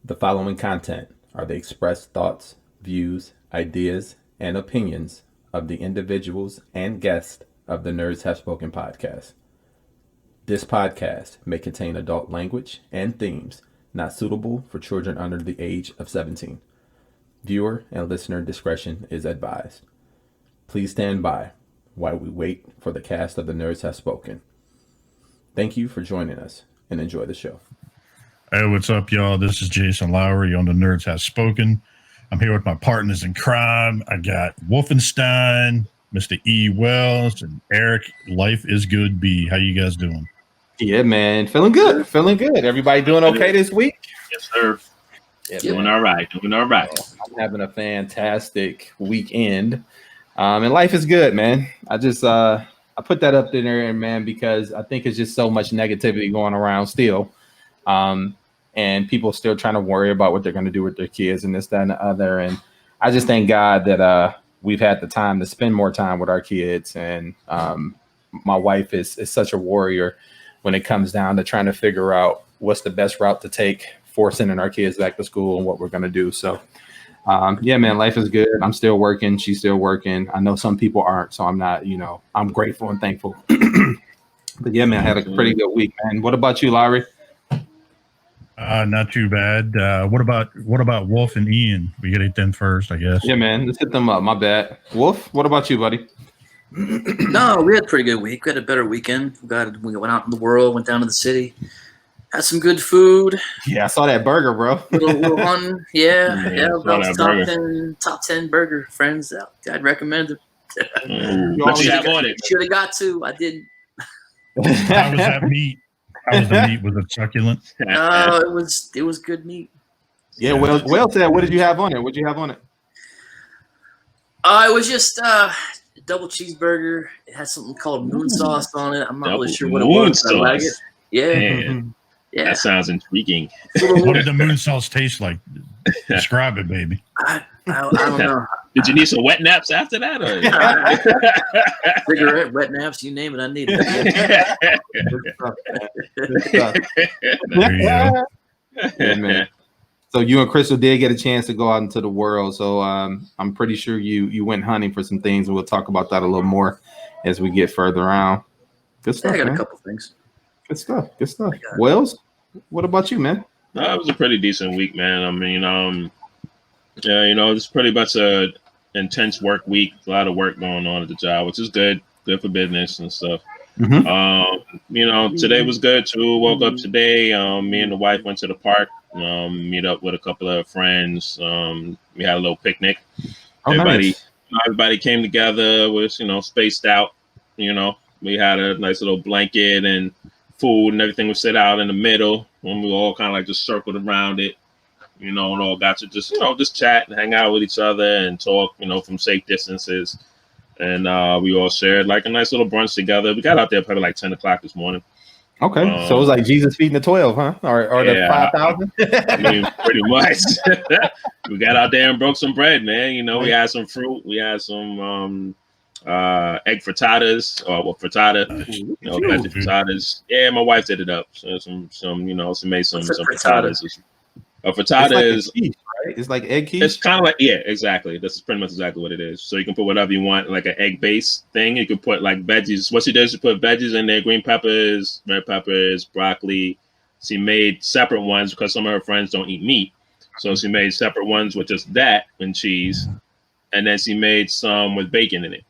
The following content are the expressed thoughts, views, ideas, and opinions of the individuals and guests of the Nerds Have Spoken podcast. This podcast may contain adult language and themes not suitable for children under the age of 17. Viewer and listener discretion is advised. Please stand by while we wait for the cast of the Nerds Have Spoken. Thank you for joining us and enjoy the show. Hey, what's up, y'all? This is Jason Lowry on the Nerds Have Spoken. I'm here with my partners in crime. I got Wolfenstein, Mr. E. Wells, and Eric. Life is good, B. How you guys doing? Yeah, man. Feeling good. Feeling good. Everybody doing okay this week? Yes, sir. Yeah, doing all right. Doing all right. I'm having a fantastic weekend. And life is good, man. I put that up there, man, because I think it's just so much negativity going around still. And people still trying to worry about what they're going to do with their kids and this, that, and the other. And I just thank God that we've had the time to spend more time with our kids. And my wife is such a warrior when it comes down to trying to figure out what's the best route to take for sending our kids back to school and what we're going to do. So, yeah, man, life is good. I'm still working. She's still working. I know some people aren't, so I'm not, I'm grateful and thankful. But yeah, man, I had a pretty good week, man. What about you, Larry? Not too bad. What about Wolf and Ian? We get them first, I guess. Yeah, man. Let's hit them up. My bad. Wolf, what about you, buddy? No, we had a pretty good week. We had a better weekend. We went out in the world, went down to the city, had some good food. Yeah, I saw that burger, bro. little fun. Yeah, top 10 burger, friends. I'd recommend it. What you have on it? Should have got to. I didn't. How was that meat? How was the meat? Was it succulent? It was good meat. Yeah, well said. What did you have on it? What did you have on it? It was just a double cheeseburger. It had something called moon sauce on it. I'm not really sure what it was. I like it. Yeah. Yeah. That sounds intriguing. What did the moon sauce taste like? Describe it, baby. I don't know. Did you need some wet naps after that? Or? Cigarette, wet naps, you name it, I need it. Good stuff. There you go. Yeah, man. So you and Crystal did get a chance to go out into the world. So I'm pretty sure you went hunting for some things, and we'll talk about that a little more as we get further around. Good stuff. I got man. a couple things. Good stuff. Good stuff. Wells, what about you, man? It was a pretty decent week, man. I mean, it's pretty much a intense work week. A lot of work going on at the job, which is good for business and stuff. Mm-hmm. Today was good too. Woke up today. Me and the wife went to the park. Meet up with a couple of friends. We had a little picnic. Everybody came together. Was spaced out. We had a nice little blanket and food and everything was set out in the middle. And we all kind of like just circled around it. And all got to just chat and hang out with each other and talk, from safe distances. And we all shared like a nice little brunch together. We got out there probably like 10 o'clock this morning. Okay. So it was like Jesus feeding the 12, huh? Or the 5,000? I mean, pretty much. We got out there and broke some bread, man. We had some fruit. We had some egg frittatas, frittata, veggie frittatas. Yeah, my wife did it up. So she made some frittatas. A frittata is quiche, right? It's like egg quiche. It's kind of like, yeah, exactly. This is pretty much exactly what it is. So you can put whatever you want, like an egg base thing. You can put like veggies. What she does, she put veggies in there: green peppers, red peppers, broccoli. She made separate ones because some of her friends don't eat meat, so she made separate ones with just that and cheese, and then she made some with bacon in it.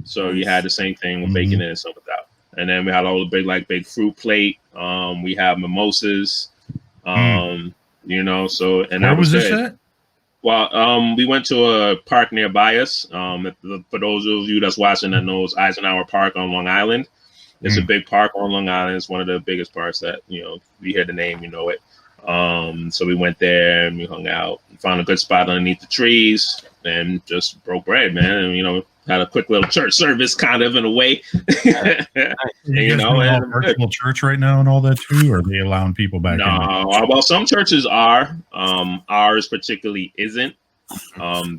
So you had the same thing with bacon in it and some without. And then we had all the big fruit plate. We have mimosas. So and where was this good. at? Well, we went to a park nearby us. For those of you that's watching that knows Eisenhower Park on Long Island. It's a big park on Long Island. It's one of the biggest parks that, you hear the name, you know it. So we went there and we hung out, found a good spot underneath the trees and just broke bread, man. And, had a quick little church service kind of in a way. Virtual church right now and all that too, or are they allowing people back in? Well, some churches are. Ours particularly isn't.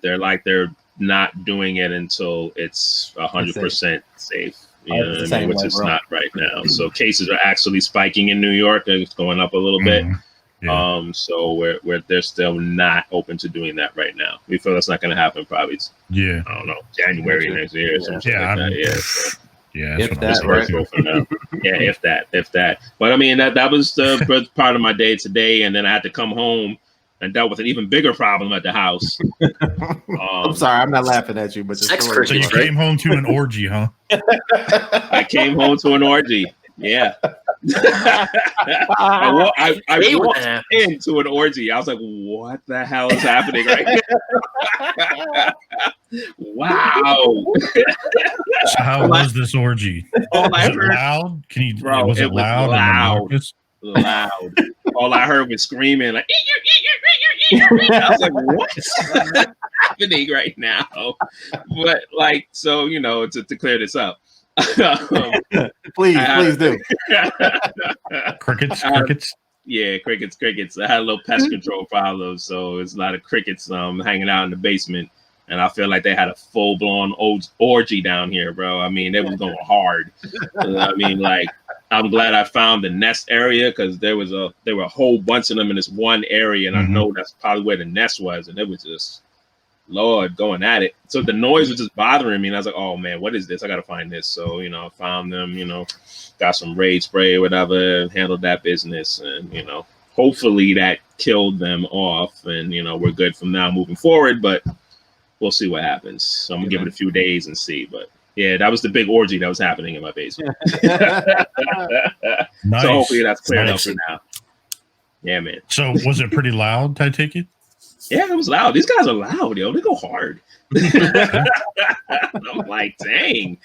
They're not doing it until it's 100% safe. Which is not right now. So cases are actually spiking in New York. It's going up a little bit. Yeah. So they're still not open to doing that right now. We feel that's not going to happen probably. Yeah. I don't know, January next year or something like that. Yeah. So. Yeah, if that, right? For now. Yeah, if that. But I mean, that was the part of my day today, and then I had to come home and dealt with an even bigger problem at the house. I'm sorry, I'm not laughing at you, but Sex So you came home to an orgy, huh? I came home to an orgy. Yeah. I walked into an orgy. I was like, what the hell is happening right now? Wow. So how was this orgy? Was it loud? Was it loud? Loud. All I heard was screaming like, I was like, what's happening right now? But like, so, to clear this up. Please do. Crickets. Yeah, crickets. I had a little pest control problem, so it's a lot of crickets hanging out in the basement. And I feel like they had a full-blown orgy down here, bro. I mean, they was going hard. I mean, like, I'm glad I found the nest area because there were a whole bunch of them in this one area, and I know that's probably where the nest was, and it was just, Lord, going at it. So the noise was just bothering me, and I was like, oh, man, what is this? I got to find this. So, I found them, got some raid spray or whatever, handled that business, and, hopefully that killed them off, and, we're good from now moving forward, but we'll see what happens. So I'm gonna give it a few days and see. But yeah, that was the big orgy that was happening in my basement. Nice. So hopefully that's cleared up for now. Yeah, man. So was it pretty loud, I take it? Yeah, it was loud. These guys are loud, yo. They go hard. I'm like, dang.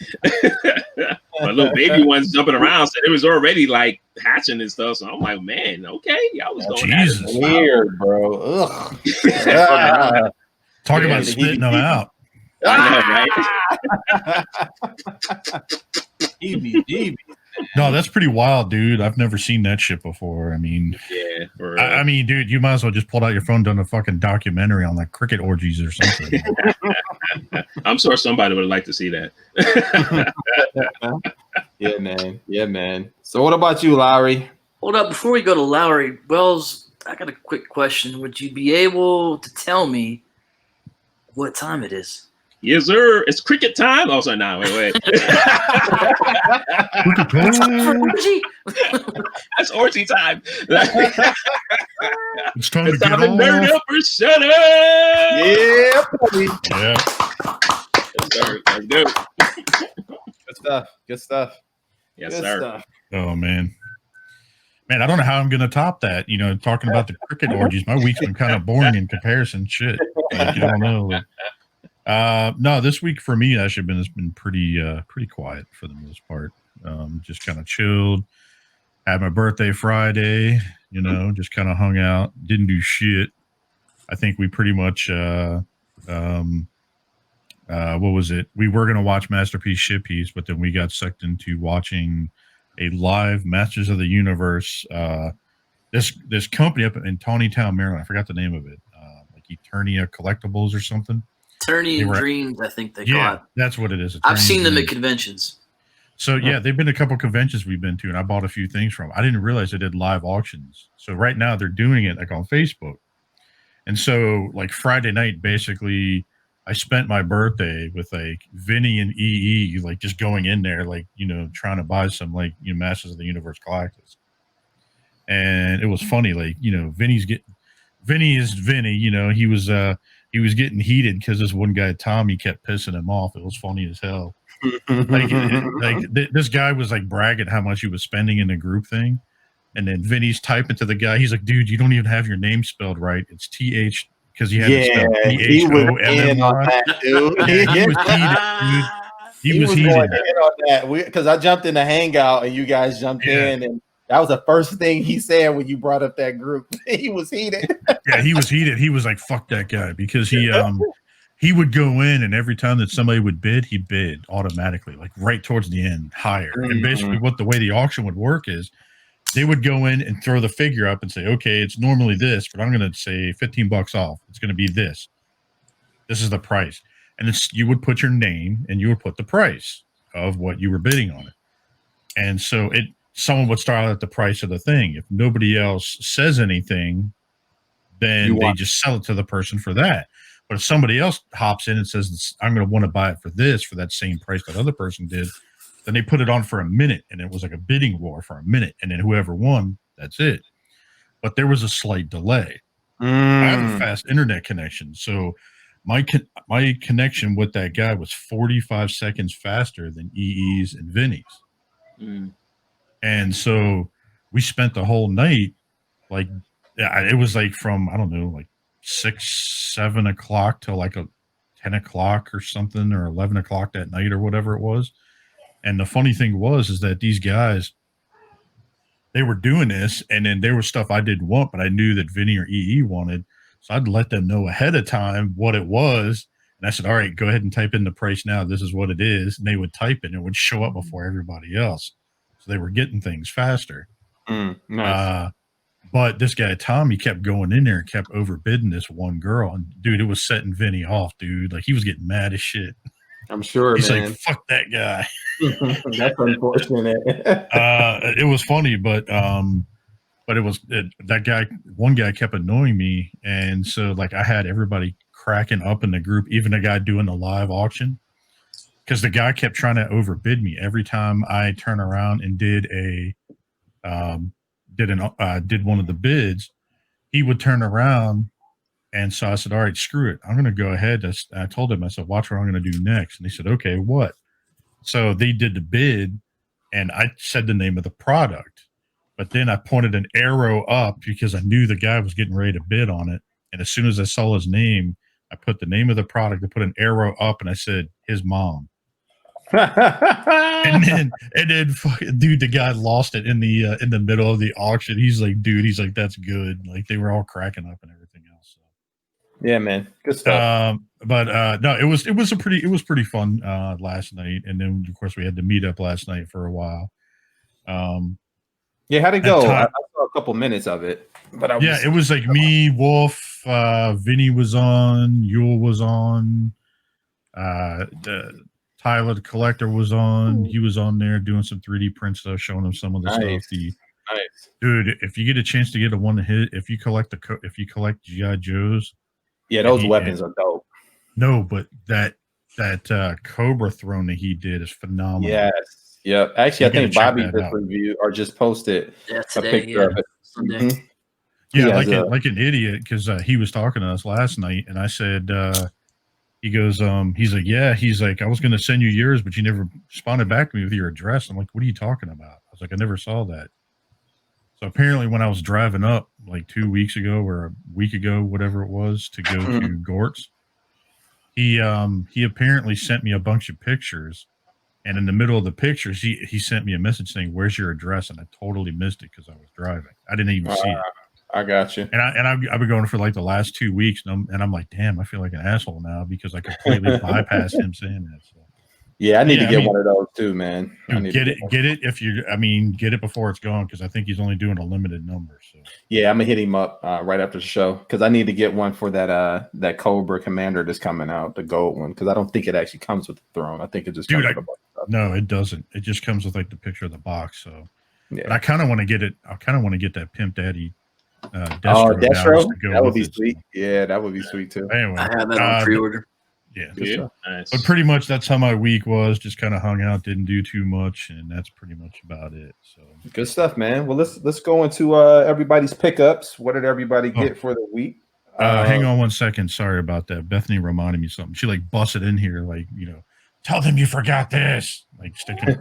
My little baby one's jumping around, so it was already like hatching and stuff. So I'm like, man, okay, y'all was going Jesus. Weird, bro. Ugh. Talk about spitting them out. I know, right? No, that's pretty wild, dude. I've never seen that shit before. I mean, yeah. I mean, dude, you might as well just pull out your phone, done a fucking documentary on like cricket orgies or something. I'm sure somebody would like to see that. Yeah, man. So what about you, Lowry? Hold up, before we go to Lowry, Wells, I got a quick question. Would you be able to tell me what time it is? Yes, sir. It's cricket time. Oh, sorry, no, wait. That's orgy time. It's time to get to nerd up or shut up. Yeah. Yes, sir. Let's do it. Good stuff. Yes, sir. Stuff. Oh, man, I don't know how I'm going to top that. Talking about the cricket orgies, my week's been kind of boring in comparison. Shit. Like, I don't know. No, this week for me actually has been pretty quiet for the most part. Just kind of chilled. Had my birthday Friday, just kind of hung out, didn't do shit. I think we pretty much what was it? We were gonna watch Masterpiece Shippies, but then we got sucked into watching a live Masters of the Universe. This company up in Tawnytown, Maryland. I forgot the name of it. Like Eternia Collectibles or something. Eternia Dreams, I think they call it. That's what it is. I've seen them at conventions. So yeah, they've been a couple conventions we've been to, and I bought a few things from them. I didn't realize they did live auctions. So right now they're doing it like on Facebook. And so like Friday night, basically, I spent my birthday with like Vinny and EE, like just going in there, like, trying to buy some like, Masters of the Universe collectors. And it was funny, like, Vinny is Vinny, he was getting heated because this one guy, Tommy, kept pissing him off. It was funny as hell. This guy was like bragging how much he was spending in the group thing. And then Vinny's typing to the guy. He's like, dude, you don't even have your name spelled right. It's TH because he had to spell THOMMY. He was heated, on that because I jumped in the hangout and you guys jumped in, and that was the first thing he said when you brought up that group. He was heated. Yeah, he was heated. He was like, fuck that guy, because he would go in, and every time that somebody would bid, he bid automatically, like right towards the end, higher. Mm-hmm. And basically the way the auction would work is they would go in and throw the figure up and say, okay, it's normally this, but I'm going to say $15 off. It's going to be this. This is the price. And you would put your name and you would put the price of what you were bidding on it. And so someone would start out at the price of the thing. If nobody else says anything, then they just sell it to the person for that. But if somebody else hops in and says, I'm going to want to buy it for that same price that other person did, then they put it on for a minute, and it was like a bidding war for a minute, and then whoever won, that's it. But there was a slight delay. I have a fast internet connection, so my connection with that guy was 45 seconds faster than EE's and Vinny's. And so we spent the whole night, like, it was like from, I don't know, like 6, 7 o'clock till like 10 o'clock or something, or 11 o'clock that night or whatever it was. And the funny thing is that these guys, they were doing this, and then there was stuff I didn't want, but I knew that Vinny or EE wanted. So I'd let them know ahead of time what it was. And I said, all right, go ahead and type in the price now. This is what it is. And they would type it, and it would show up before everybody else. So they were getting things faster. Nice. But this guy, Tommy, kept going in there and kept overbidding this one girl. And, dude, it was setting Vinny off, dude. Like, he was getting mad as shit. I'm sure, He's man. like, fuck that guy. That's unfortunate. It was funny, but that guy, one guy kept annoying me. And so, like, I had everybody cracking up in the group, even the guy doing the live auction, because the guy kept trying to overbid me every time I turn around and did one of the bids. He would turn around. And so I said, all right, screw it. I'm going to go ahead. I told him, I said, watch what I'm going to do next. And he said, okay, what? So they did the bid, and I said the name of the product. But then I pointed an arrow up because I knew the guy was getting ready to bid on it. And as soon as I saw his name, I put the name of the product, I put an arrow up, and I said, his mom. and then dude, the guy lost it in the middle of the auction. He's like, that's good. Like, they were all cracking up and everything else. So. Yeah, man, good stuff. No, it was pretty fun last night, and then of course we had to meet up last night for a while. Yeah, how'd it go? I saw a couple minutes of it, but it was like me, Wolf, Vinny was on, Yule was on, Tyler the Collector was on. He was on there doing some 3D print stuff, showing him some of the stuff. Nice. Dude, if you get a chance to get a one hit, if you collect GI Joes. Yeah, those weapons are dope. No, but that Cobra throne that he did is phenomenal. Yes. Yep. Actually, I think Bobby just reviewed or just posted a picture of it. Sunday. Yeah, like an idiot, because he was talking to us last night, and I said, he goes, he's like, I was going to send you yours, but you never responded back to me with your address. I'm like, what are you talking about? I was like, I never saw that. So apparently when I was driving up like 2 weeks ago or a week ago, whatever it was, to go to Gort's, he apparently sent me a bunch of pictures, and in the middle of the pictures, he sent me a message saying, where's your address? And I totally missed it because I was driving. I didn't even see it. I got you. And I've been going for like the last 2 weeks, and I'm like, damn, I feel like an asshole now because I completely bypassed him saying that. So. Yeah, I need to get one of those too, man. Get it before it's gone, because I think he's only doing a limited number. So yeah, I'm gonna hit him up right after the show, because I need to get one for that Cobra Commander that's coming out, the gold one, because I don't think it actually comes with the throne. I think it just comes with a bunch of stuff. No, it doesn't. It just comes with like the picture of the box. So yeah. But I kind of want to get it. I kind of want to get that Pimp Daddy. Destro? That would be sweet. Yeah, that would be sweet too. Anyway, I have that on pre-order. Yeah. Nice. But pretty much that's how my week was. Just kind of hung out, didn't do too much, and that's pretty much about it. So good stuff, man. Well, let's go into everybody's pickups. What did everybody get for the week? Hang on 1 second. Sorry about that. Bethany reminded me something. She like busted in here, like, tell them you forgot this. Like sticking.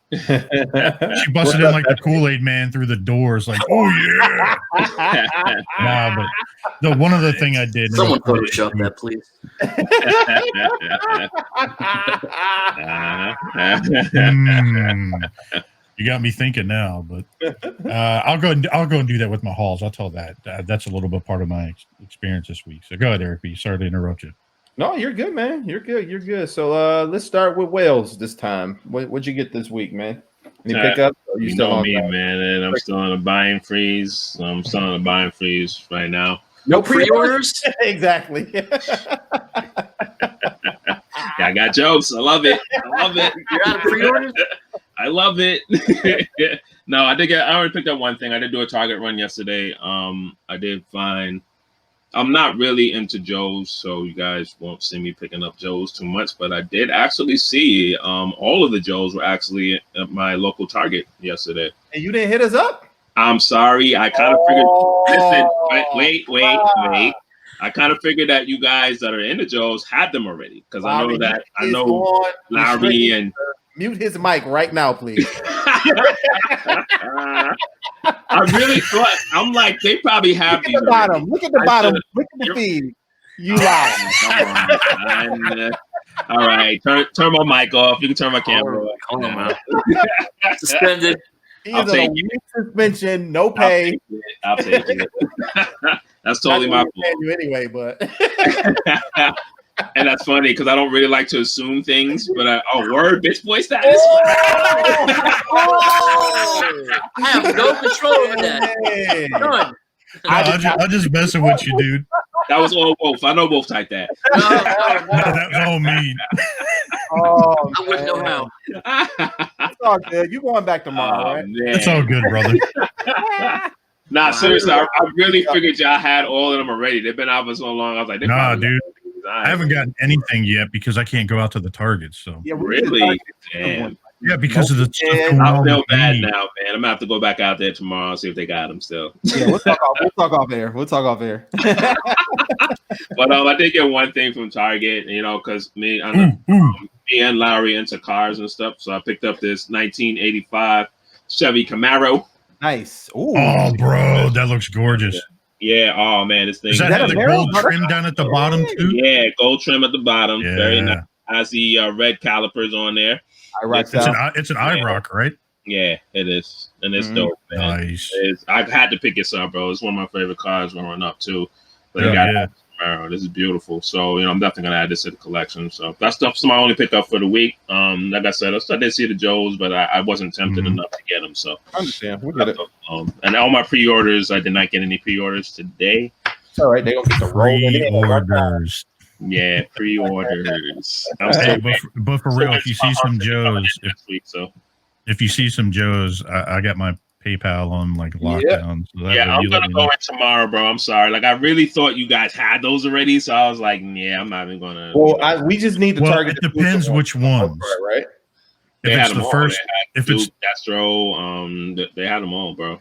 She busted in like the Kool-Aid man through the doors, like, oh yeah. Nah, but the one other thing I did. Someone Photoshop that, please. You got me thinking now, but I'll go and do that with my hauls. I'll tell that. That's a little bit part of my experience this week. So go ahead, Eric B. Sorry to interrupt you. No, you're good, man. You're good. So let's start with Wales this time. What'd you get this week, man? Any pickups? You know me, man, and I'm still on a buying freeze. I'm still on a buying freeze right now. No pre-orders? Exactly. I got jokes. I love it. You're out of pre-orders? I love it. No, I already picked up one thing. I did do a Target run yesterday. I did find. I'm not really into Joe's, so you guys won't see me picking up Joe's too much. But I did actually see all of the Joe's were actually at my local Target yesterday. And you didn't hit us up? I'm sorry. I kind of figured. Listen, wait. I kind of figured that you guys that are into Joe's had them already because I know Larry and mute his mic right now, please. I really thought I'm like they probably have these. Look at the bottom. Look at the feed. You lie. All right, turn my mic off. You can turn my camera off. Hold on, man. Suspended. He's on suspension, no pay. I'll take it. That's totally my fault. You anyway, but and that's funny because I don't really like to assume things, but word bitch boy status. I have no control over that. None. I'm just messing with you, dude. That was all Wolf. I know Wolf typed that. That was all me. Oh, I wouldn't know how. It's all good. You going back tomorrow, right? Man. It's all good, brother. Nah, seriously, I really figured y'all had all of them already. They've been out for so long. I was like, nah, dude. I haven't gotten anything yet because I can't go out to the Target. So yeah, really, damn. Yeah, because of the stuff I feel bad now, man. I'm gonna have to go back out there tomorrow and see if they got them still. Yeah, we'll talk off there. But I did get one thing from Target, because me and Larry into cars and stuff. So I picked up this 1985 Chevy Camaro. Nice. Ooh. Oh, bro, that looks gorgeous. Yeah. Oh man, this thing. Does that have the gold trim down at the bottom too? Yeah, gold trim at the bottom. Yeah. Very nice. Has the red calipers on there. It's an IROC, right? Yeah, it is, and it's dope, man. Nice. I had to pick this up, bro. It's one of my favorite cars growing up too. But Camaro. This is beautiful. So I'm definitely gonna add this to the collection. So that stuff's my only pickup for the week. Like I said, I did see the Joes, but I wasn't tempted enough to get them. So I understand. We get it. And all my pre-orders, I did not get any pre-orders today. It's all right. They gonna get the pre-orders. Yeah, pre-orders. Hey, but for real, if you see some Joes, if you see some Joes, I got my PayPal on like lockdown. So I'm gonna go in tomorrow, bro. I'm sorry. Like I really thought you guys had those already, so I was like, yeah, I'm not even gonna. Well, we just need to target. It depends which ones, right? If it's the first, if it's Destro, they had them all, bro.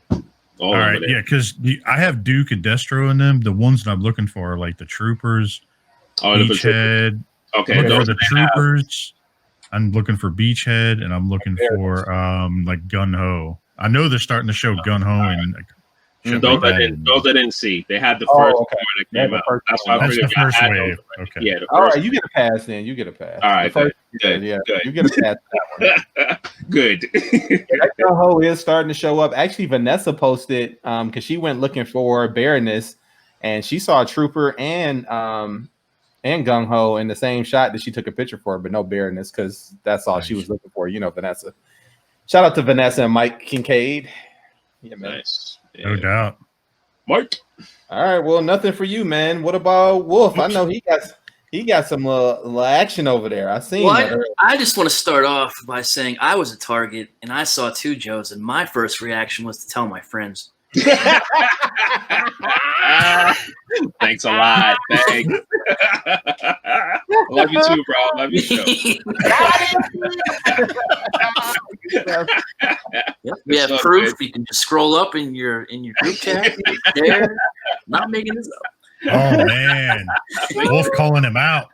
All right, yeah, because I have Duke and Destro in them. The ones that I'm looking for are like the Troopers. Beachhead. Okay, looking for the Troopers. I'm looking for Beachhead, and I'm looking for like Gun Ho. I know they're starting to show Gun Ho and those I didn't see. They had the first one that came out. That's the first wave. Okay. Yeah. All right, you get a pass then. You get a pass. All right. Good. Yeah. Good. You get a pass. That one. Good. That Gun Ho is starting to show up. Actually, Vanessa posted because she went looking for Baroness, and she saw a Trooper and Gung Ho in the same shot that she took a picture for, but no Baroness because that's all she was looking for. Vanessa. Shout out to Vanessa and Mike Kincaid. Yeah, man. Nice. No doubt. Mike. All right. Well, nothing for you, man. What about Wolf? I know he got some little action over there. I seen. I just want to start off by saying I was at Target and I saw two Joes, and my first reaction was to tell my friends. Thanks a lot. Thanks. Love you too, bro. Love you too. We have proof. You can just scroll up in your group chat. There, not making this up. Oh man, Wolf calling him out.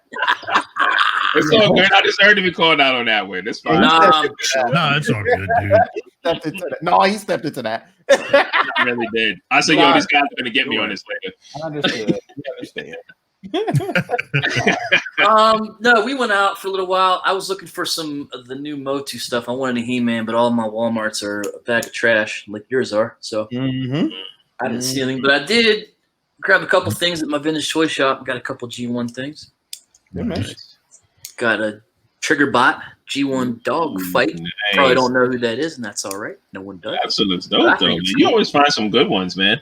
It's all good. I just heard to be called out on that one. It's fine. No, it's all good, dude. He stepped into that. I really did. I said, yo, this guy's gonna get me on this later. I understood. No, we went out for a little while. I was looking for some of the new Motu stuff. I wanted a He-Man, but all my Walmarts are a bag of trash, like yours are. So I didn't see anything, but I did grab a couple things at my vintage toy shop. Got a couple G1 things. Nice. Got a Trigger Bot G1 dog fight. Nice. Probably don't know who that is, and that's all right. No one does. Absolutely dope, though. You always find some good ones, man.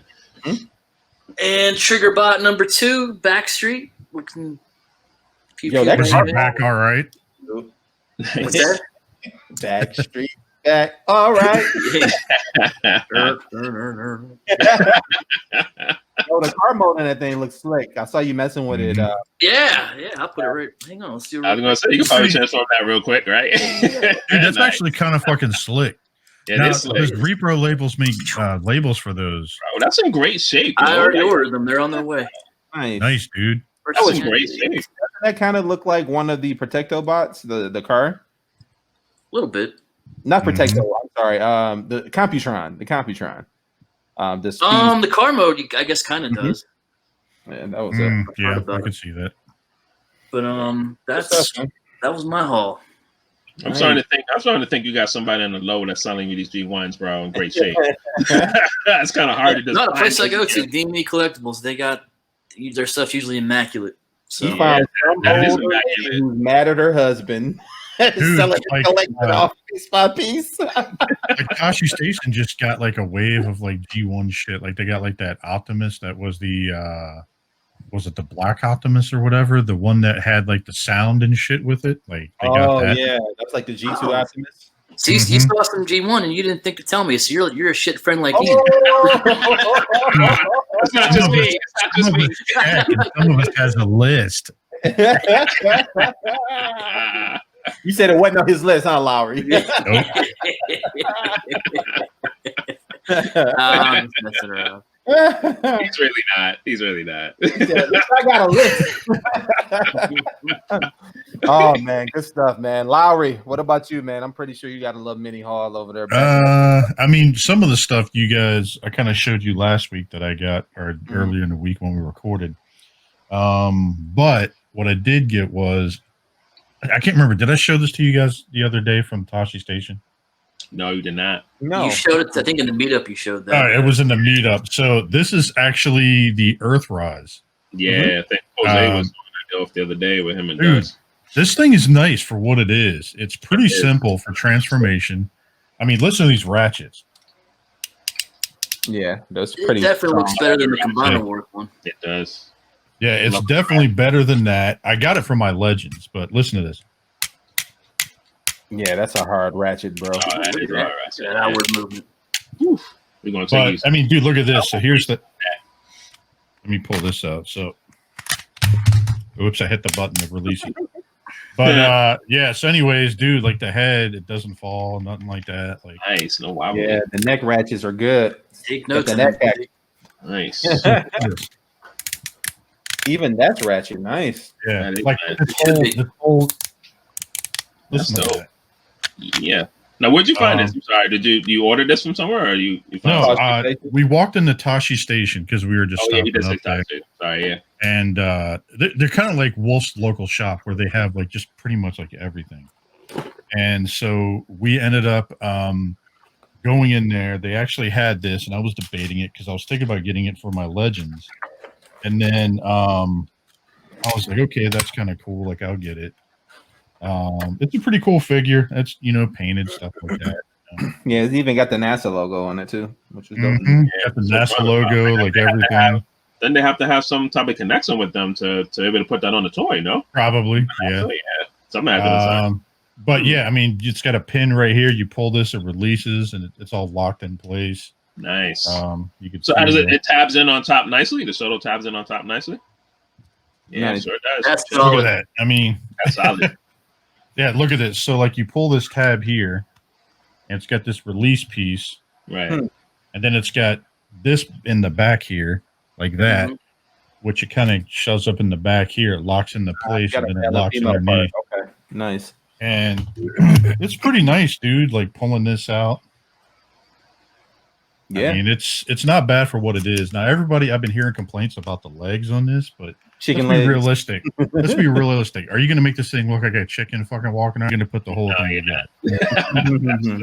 And Trigger Bot number 2, Backstreet. Looking. That back all right. What's that? Backstreet. back. All right. Oh, the car mode in that thing looks slick. I saw you messing with it. Yeah, I'll put it right. Hang on, let's do it. I was gonna say you can probably transform that real quick, right? Dude, that's actually kind of fucking slick. Yeah, now, slick. does Repro labels make labels for those? Bro, that's in great shape. I already ordered them. They're on their way. Nice, dude. That was great shape. Doesn't that kind of look like one of the Protecto bots, the car? A little bit. Not Protecto. I'm sorry. The Computron. The Computron. The car mode, I guess, kind of does. Yeah, that was yeah, I could see that. But that was my haul. I'm starting to think you got somebody on the low that's selling you these G1s, bro, in great shape. It's kind of hard to just. Not a place I go to. D&D Collectibles. They got their stuff usually immaculate. So you found who's mad at her husband. Dude, selling collecting off piece by piece. Like Tashi Station just got like a wave of like G1 shit. Like they got like that Optimus that was the was it the Black Optimus or whatever? The one that had like the sound and shit with it. Like they got that. Yeah, that's like the G2 Optimus. So you saw some G1 and you didn't think to tell me. So you're a shit friend like me. It's not just me. It's not just me. Some of us has a list. You said it wasn't on his list, huh, Lowry? Nope. I'm just messing around. He's really not. I got a list. Oh man, good stuff, man. Lowry, what about you, man? I'm pretty sure you got a little mini haul over there. I mean, some of the stuff you guys, I kind of showed you last week that I got, or earlier in the week when we recorded. But what I did get was, I can't remember. Did I show this to you guys the other day from Tashi Station? No, you did not. No, you showed it. I think in the meetup you showed that. All right, it was in the meetup. So this is actually the Earthrise. Yeah, I think Jose was doing that the other day with him and Dust. This thing is nice for what it is. It's pretty simple for transformation. I mean, listen to these ratchets. Yeah, that's It pretty. definitely looks better than the Combiner Work one. It does. Yeah, it's definitely better than that. I got it from my Legends, but listen to this. Yeah, that's a hard ratchet, bro. That is hard ratchet. That outward movement. We're gonna take these. I mean, dude, look at this. So here's the. Let me pull this out. So, oops, I hit the button to release it. But yeah. So, anyways, dude, like the head, it doesn't fall, nothing like that. Like nice, no wobble. Yeah, the neck ratchets are good. Take notes. Nice. Even that's ratchet, nice. Yeah, That is like nice. this whole. That's Listen to dope. that. Yeah. Now, where'd you find this? I'm sorry. Did you order this from somewhere, or you found No, we walked into Tashi Station because we were just you stopping did say up there. Tashi. Sorry, yeah. And they're kind of like Wolf's local shop where they have like just pretty much like everything. And so we ended up going in there. They actually had this, and I was debating it because I was thinking about getting it for my Legends. And then I was like, okay, that's kind of cool. Like, I'll get it. It's a pretty cool figure. It's, painted stuff like that. Yeah, it's even got the NASA logo on it too, which is dope. Got the NASA logo, like everything. Then they have to have some type of connection with them to be able to put that on the toy, no? Probably, yeah. Something happened. But yeah, I mean, it's got a pin right here. You pull this, it releases, and it's all locked in place. Nice. You could. So how does it tabs in on top nicely? The shuttle tabs in on top nicely. Yeah, Nice. sure it does. That's Look at that. I mean, That's solid. yeah, look at this. So like you pull this tab here, and it's got this release piece, Right. and then it's got this in the back here, like that, which it kind of shoves up in the back here, it locks into place, and then it locks underneath. Okay, nice. And it's pretty nice, dude. Like pulling this out. Yeah, I mean, it's not bad for what it is. Now, everybody, I've been hearing complaints about the legs on this, but chicken let's be legs. realistic. Let's be realistic. Are you going to make this thing look like a chicken fucking walking around? You're going to put the whole No, thing you're together. not.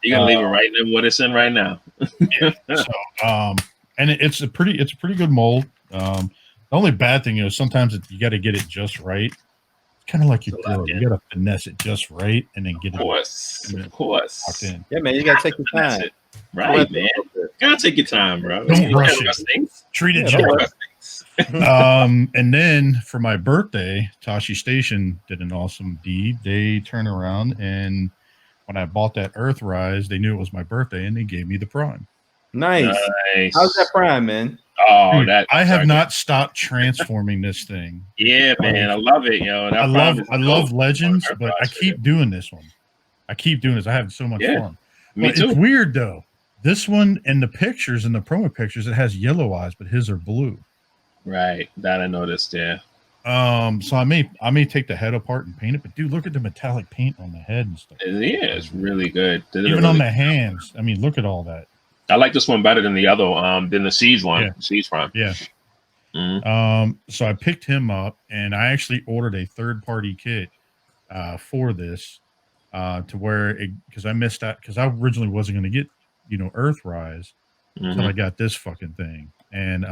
You're gonna leave it right in what it's in right now. So, and it's a pretty good mold. The only bad thing is sometimes you got to get it just right. It's kind of like your grill. You got to finesse it just right and then get it. Of course. Locked in. Yeah, man, you gotta take your time. Right, man. You gotta take your time, bro. Don't rush it. Things. Treat it Yeah, just don't right. And then for my birthday, Tashi Station did an awesome deed. They turn around and when I bought that Earthrise, they knew it was my birthday and they gave me the Prime. Nice. How's that Prime, man? Oh, dude, I have not stopped transforming this thing. Yeah, man, I love it, yo. I love Legends, but I keep doing this one. I keep doing this. I have so much fun. Me but too. It's weird though. This one in the pictures, in the promo pictures, it has yellow eyes, but his are blue. Right, that I noticed. Yeah. So I may take the head apart and paint it, but dude, look at the metallic paint on the head and stuff. Yeah, it's really good. Even on the hands. I mean, look at all that. I like this one better than the other, than the Siege one. Yeah. Siege Prime. Yeah. So I picked him up, and I actually ordered a third-party kit for this, to where because I missed out because I originally wasn't going to get Earthrise until I got this fucking thing, and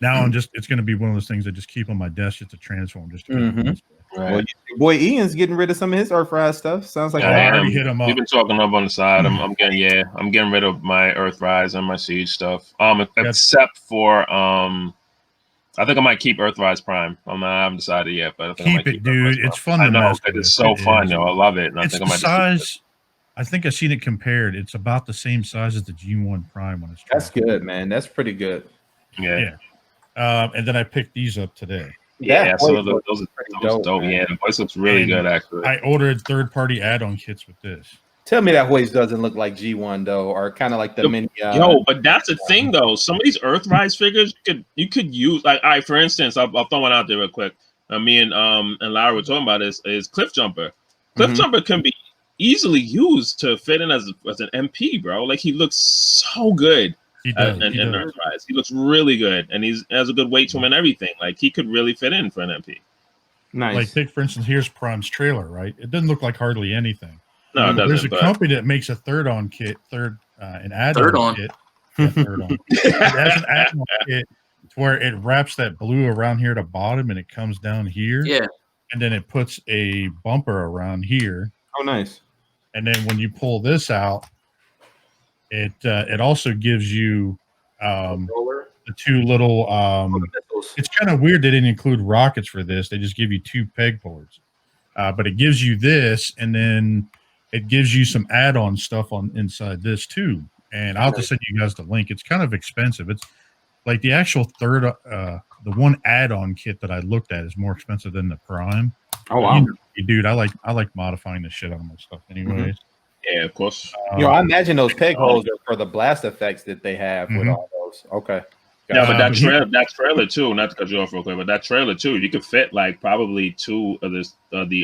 now it's going to be one of those things I just keep on my desk just to transform. Just to Right. Well, your boy Ian's getting rid of some of his Earthrise stuff. Sounds like I already hit him up. We've been talking up on the side. I'm getting rid of my Earthrise and my Siege stuff. Except for I think I might keep Earthrise Prime. I haven't decided yet, but I think I might keep it, dude. It's fun. I know, it's so fun, yo. I love it. And I think I might size. I think I've seen it compared. It's about the same size as the G1 Prime when it's. That's good, man. That's pretty good. Yeah. And then I picked these up today. Yeah, so those are dope. Yeah, the voice looks really good, actually. I ordered third-party add-on kits with this. Tell me that hoist doesn't look like G1 though, or kind of like the mini. But that's the thing though. Some of these Earthrise figures you could use. Like, for instance, I'll throw one out there real quick. Me and Lara were talking about this. Is Cliff Jumper. Cliff Jumper can be easily used to fit in as an MP, bro. Like, he looks so good. He does. Earthrise. He looks really good, and he has a good weight to him and everything. Like, he could really fit in for an MP. Nice. Like, take for instance, here's Prime's trailer. Right, it doesn't look like hardly anything. No, it doesn't. There's a company that makes a an add-on kit. Yeah, third on. It has an add-on kit where it wraps that blue around here at the bottom, and it comes down here. Yeah, and then it puts a bumper around here. Oh, nice. And then when you pull this out, it also gives you the two little. It's kind of weird they didn't include rockets for this. They just give you two pegboards, but it gives you this, and then it gives you some add-on stuff on inside this too. And I'll have to send you guys the link. It's kind of expensive. It's like the actual the one add-on kit that I looked at is more expensive than the Prime. Oh wow, dude! I like modifying the shit on my stuff, anyways. Yeah, of course. I imagine those peg holes are for the blast effects that they have with all those. Okay. Yeah, but that trailer too. Not to cut you off real quick, but that trailer too, you could fit like probably two of the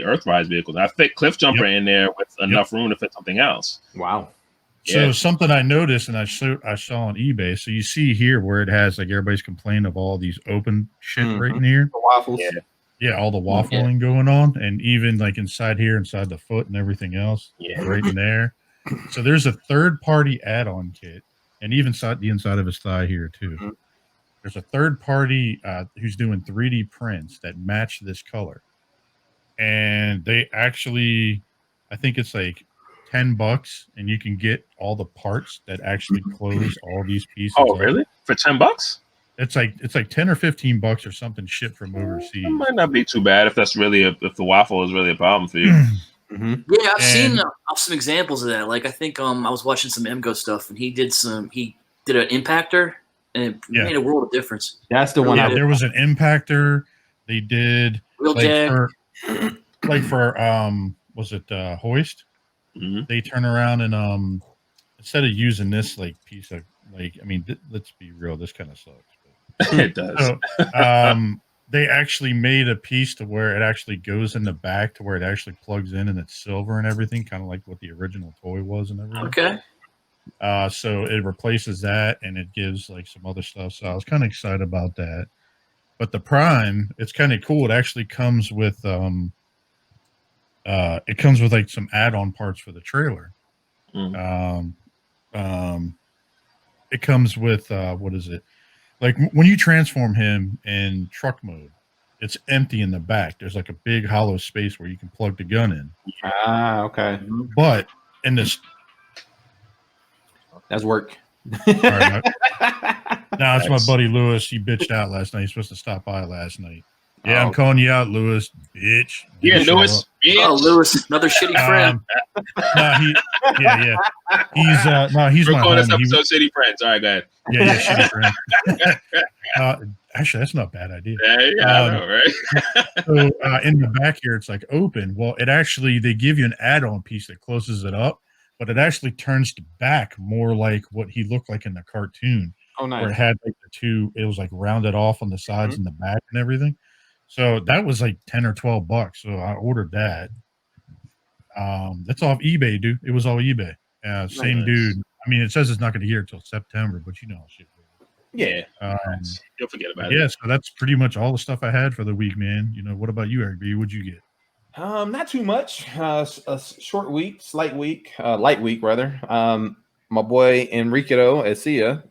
Earthrise vehicles. I fit Cliff Jumper in there with enough room to fit something else. Wow. So something I noticed and I saw on eBay. So you see here where it has like everybody's complaining of all these open shit right in here. The waffles. Yeah, all the waffling going on, and even like inside here, inside the foot and everything else, right in there. So there's a third-party add-on kit, and even the inside of his thigh here too. There's a third-party who's doing 3D prints that match this color, and they actually, I think it's like $10, and you can get all the parts that actually close all these pieces. Oh, really? For $10? It's like 10 or $15 or something shipped from overseas. It might not be too bad if that's really if the waffle is really a problem for you. Yeah, I've seen some examples of that. Like, I think I was watching some MGO stuff, and he did an impactor, and it made a world of difference. That's the one. Yeah, there was an impactor. They did wheel for was it Hoist? They turn around and instead of using this like piece of let's be real, this kind of sucks. It does. So, they actually made a piece to where it actually goes in the back to where it actually plugs in and it's silver and everything, kind of like what the original toy was and everything. Okay. So it replaces that and it gives like some other stuff. So I was kind of excited about that. But the Prime, it's kind of cool. It actually comes with like some add-on parts for the trailer. It comes with what is it? Like when you transform him in truck mode, it's empty in the back. There's like a big hollow space where you can plug the gun in. Ah, okay. But in this, that's work. It's my buddy Lewis. He bitched out last night. He's supposed to stop by last night. Yeah, I'm calling you out, Lewis, bitch. Yeah, Lewis, bitch. Oh, Lewis, another shitty friend. He's We're my calling this homie. episode City Friends. All right, go ahead. Yeah, shitty friend. Actually, that's not a bad idea. Yeah, I know, right? So in the back here, it's like open. Well, they give you an add-on piece that closes it up, but it actually turns the back more like what he looked like in the cartoon. Oh, nice. Where it had like it was like rounded off on the sides and the back and everything. So that was like $10 or $12. So I ordered that. That's off eBay, dude. It was all eBay. Same dude. I mean, it says it's not going to hear until September, but you know how shit goes. Yeah. You'll forget about it. Yeah, so that's pretty much all the stuff I had for the week, man. You know, what about you, Eric B? What'd you get? Not too much. A short week, light week rather. My boy Enriquito Ecia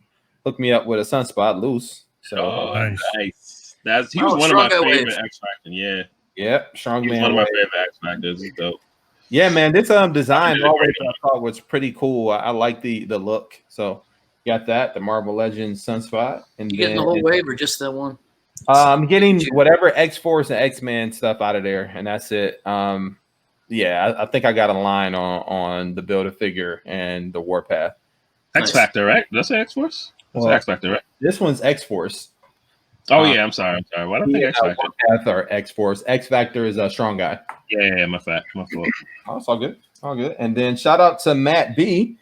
hooked me up with a sunspot loose. So nice. He was one of my favorite X Factors. Yeah. Yep. Strong man. One of my favorite X Factors. It's dope. Yeah, man. This design always I thought was pretty cool. I like the look. So got that, the Marvel Legends sunspot. And you getting the whole wave or just that one? I'm getting whatever X-Force and X-Men stuff out of there, and that's it. I think I got a line on the Build-A-Figure and the Warpath. X-Factor, right? That's X-Force? That's X-Factor, right? This one's X-Force. Oh, yeah, I'm sorry. Why don't I think X-Factor? Warpath or X-Force. X-Factor is a strong guy. Yeah, my fault. Oh, it's all good. All good. And then shout out to Matt B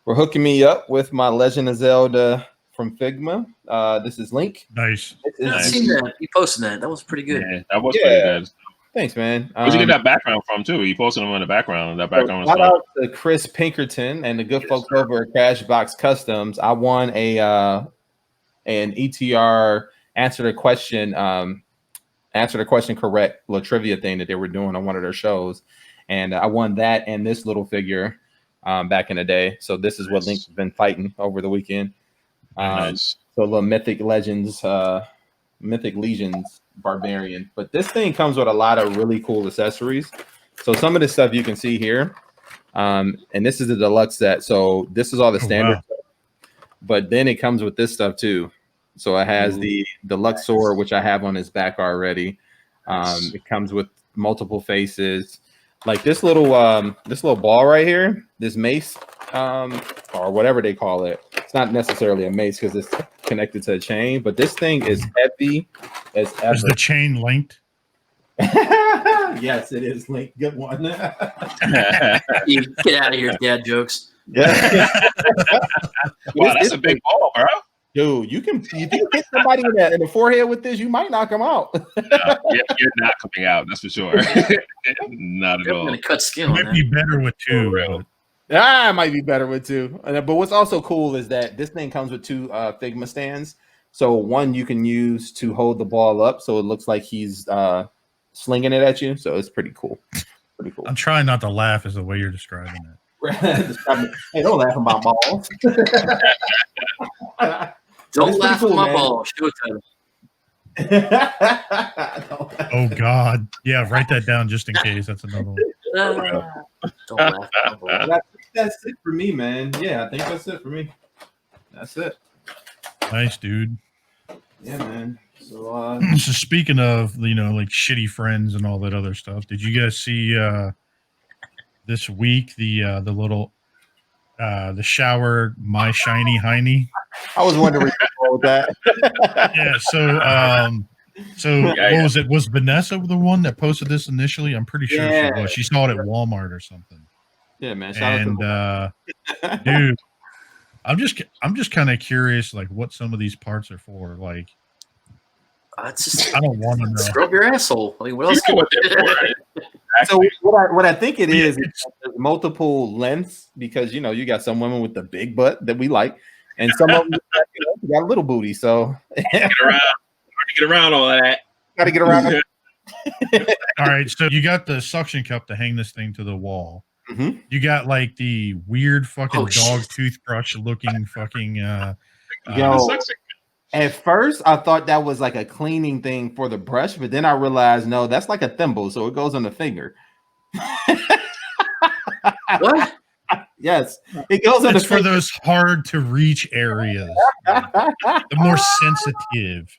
for hooking me up with my Legend of Zelda from Figma. This is Link. Nice. I've seen that. You posted that. That was pretty good. Yeah, that was pretty good. Thanks, man. Where'd you get that background from, too? You posted them in the background. That background was shout out to Chris Pinkerton and the good folks over at Crashbox Customs. I won an ETR answer the question correct little trivia thing that they were doing on one of their shows. And I won that and this little figure back in the day. So this is what Link's been fighting over the weekend. Nice. So a little Mythic Legions Barbarian. But this thing comes with a lot of really cool accessories. So some of the stuff you can see here. And this is the deluxe set. So this is all the standard stuff. But then it comes with this stuff too. So it has the deluxe sword, which I have on his back already. It comes with multiple faces. Like this little ball right here, this mace, or whatever they call it. It's not necessarily a mace because it's connected to a chain, but this thing is heavy as ever. Is the chain linked? Yes, it is linked. Good one. Get out of here, dad jokes. Yeah. Wow, that's a big ball, bro. Dude, you hit somebody in the forehead with this, you might knock them out. You're not coming out, that's for sure. Not at all. Gonna cut skin. It might be better with two. It might be better with two. But what's also cool is that this thing comes with two Figma stands. So one you can use to hold the ball up, so it looks like he's slinging it at you. So it's pretty cool. Pretty cool. I'm trying not to laugh as the way you're describing it. Hey, don't laugh about balls. Don't laugh at my balls. Show it to them. Oh God. Yeah, write that down just in case. That's another one. Don't laugh at my balls. That's it for me, man. Yeah, I think that's it for me. That's it. Nice, dude. Yeah, man. So, so speaking of, like shitty friends and all that other stuff, did you guys see this week the little the shower my shiny hiney? I was wondering about that. Yeah, so what was it? Was Vanessa the one that posted this initially? I'm pretty sure she was. She saw it at Walmart or something. Yeah, man. Dude, I'm just kind of curious, like what some of these parts are for. Like, it's just, I don't want to know. Scrub your asshole. I mean, what else? So what I think it is multiple lengths because you got some women with the big butt that we like, and some of them got a little booty. So get around all of that. Got to get around. All right, so you got the suction cup to hang this thing to the wall. Mm-hmm. You got like the weird fucking dog toothbrush looking fucking. At first, I thought that was like a cleaning thing for the brush, but then I realized no, that's like a thimble, so it goes on the finger. What? Yes, it goes on the finger. For those hard to reach areas, the more sensitive.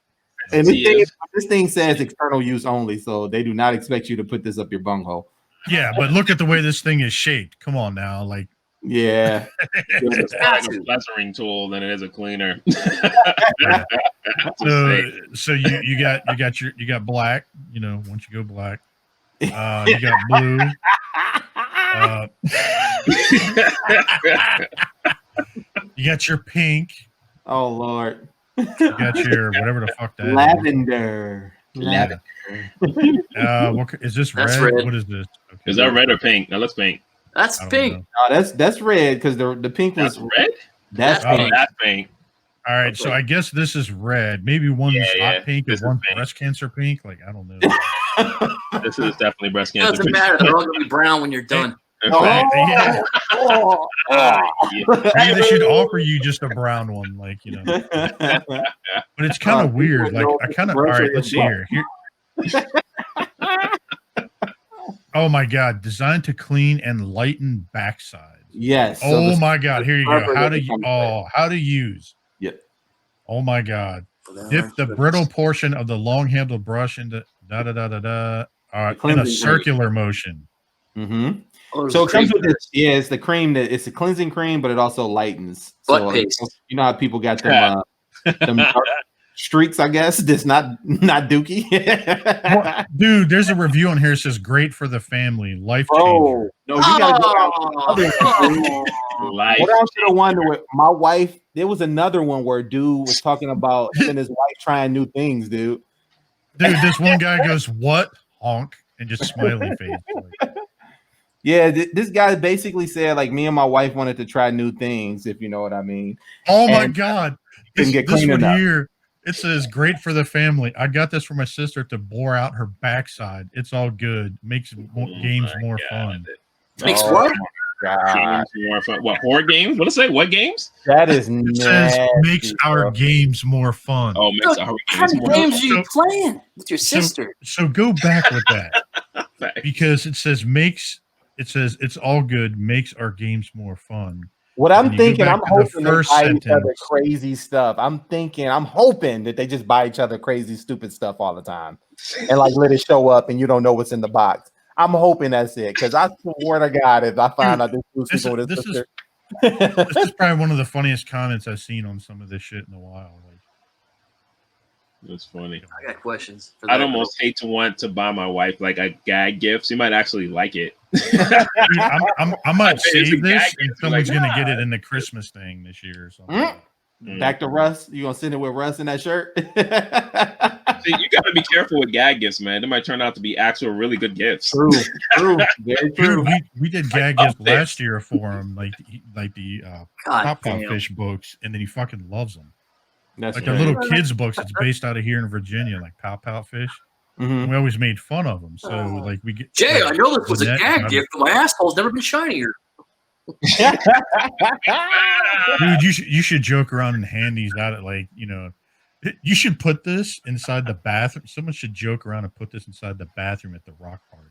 And this thing says external use only, so they do not expect you to put this up your bunghole. Yeah, but look at the way this thing is shaped. Come on now, like. Yeah, it's more like a flessuring tool than it is a cleaner. So you got black. You know, once you go black, you got blue. You got your pink. Oh Lord. You got your whatever the fuck that Lavender. is. Lavender. What is this? Red? What is this? Okay. Is that red or pink? That looks pink. That's pink. No, that's red because the pink was red. That's pink. That's pink. All right, so I guess this is red. Maybe one is hot pink and one breast cancer pink. Like I don't know. This is definitely breast cancer. It doesn't matter. They're all gonna be brown when you're done. Yeah. Maybe they should offer you just a brown one, like but it's kind of weird. Like I kind of. All right, let's see here. Oh my God! Designed to clean and lighten backsides. Yes. Oh my God! Here you go. How to use? Yep. Oh my God! Dip the brittle portion of the long-handled brush into in a circular motion. Mm-hmm. So it comes with this. Yeah, it's the cream that it's a cleansing cream, but it also lightens. Butt paste. You know how people got them dark streaks, I guess. That's not dookie. Dude, there's a review on here that says great for the family, life changer. Oh no, you gotta go out. What else should I wonder with my wife? There was another one where dude was talking about him and his wife trying new things, dude. Dude, this one guy goes, "What?" honk and just smiley face. Yeah, this guy basically said like me and my wife wanted to try new things, if you know what I mean. Oh my God. This one enough. Here, it says great for the family. I got this for my sister to bore out her backside. It's all good. Makes games more fun. Makes what? Games more fun. What, horror games? What does it say? What games? That is it says makes our games more fun. Oh, makes our games more fun. What games are you playing with your sister? So go back with that. Because it says it's all good, makes our games more fun. What I'm thinking, I'm hoping they buy each other crazy stuff. I'm hoping that they just buy each other crazy, stupid stuff all the time, and like let it show up, and you don't know what's in the box. I'm hoping that's it, because I swear to God, if I find out this is probably one of the funniest comments I've seen on some of this shit in a while. That's funny. I got questions. I'd almost hate to want to buy my wife like a gag gift. She might actually like it. I might save this, and someone's gonna get it in the Christmas thing this year or something. Back to Russ. You gonna send it with Russ in that shirt? See, you gotta be careful with gag gifts, man. They might turn out to be actual really good gifts. True, very true. Dude, we did gag gifts last year for him, like the Pop Fish books, and then he fucking loves them. That's like right. The little kids' books. It's based out of here in Virginia, like Pow Fish. Mm-hmm. We always made fun of them, so like we get. Jay, I know this was a gag gift, but my asshole's never been shinier. Dude, you should joke around and hand these out at you should put this inside the bathroom. Someone should joke around and put this inside the bathroom at the rock party.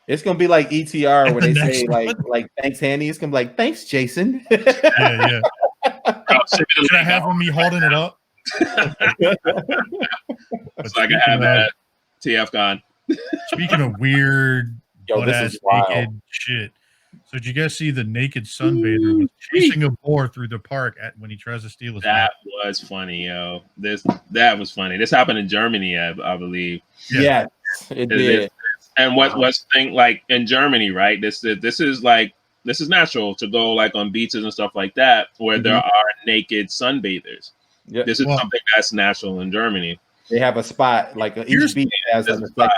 It's gonna be like ETR where they say like thanks, Handy. It's gonna be like thanks, Jason. Yeah. Should I have me holding it up? So I can have that. TF gone. Speaking of weird, this is wild shit. So did you guys see the naked sunbather was chasing a boar through the park when he tries to steal his That was funny, yo. That was funny. This happened in Germany, I believe. Yeah, it did. And what's thing like in Germany, right? This is natural to go like on beaches and stuff like that where there are naked sunbathers. Yep. This is something that's natural in Germany. They have a spot like each beach has a spot.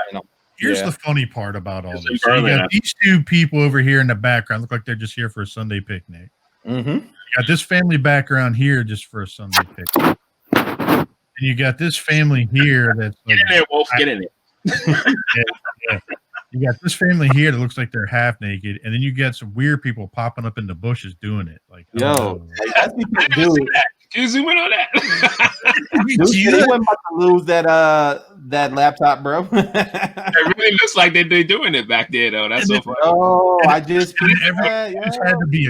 Here's the funny part about all this. So you got these two people over here in the background look like they're just here for a Sunday picnic. Mm-hmm. You got this family background here just for a Sunday picnic. And you got this family here that's like, get in there, Wolf. Get in there. Yeah. You got this family here that looks like they're half naked, and then you got some weird people popping up in the bushes doing it. Like, that's what you do. Can you zoom in on that? Dude, they wasn't about to lose that laptop, bro. It really looks like they're doing it back there, though. That's so funny. Oh, I just it had to be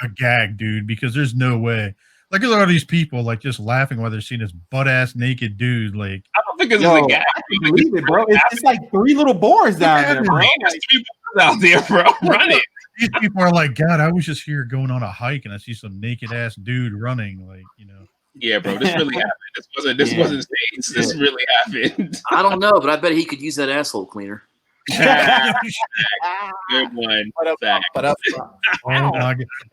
a gag, dude, because there's no way. Look at all these people like just laughing while they're seeing this butt ass naked dude. Like, I'm because Yo, it's a guy. I can believe it, bro. It's like 3 little boars down there, bro. There's 3 boars out there, bro. Run it. These people are like, God, I was just here going on a hike and I see some naked ass dude running, like, you know. Yeah, bro, this really happened. This wasn't staged. This really happened. I don't know, but I bet he could use that asshole cleaner. Good one.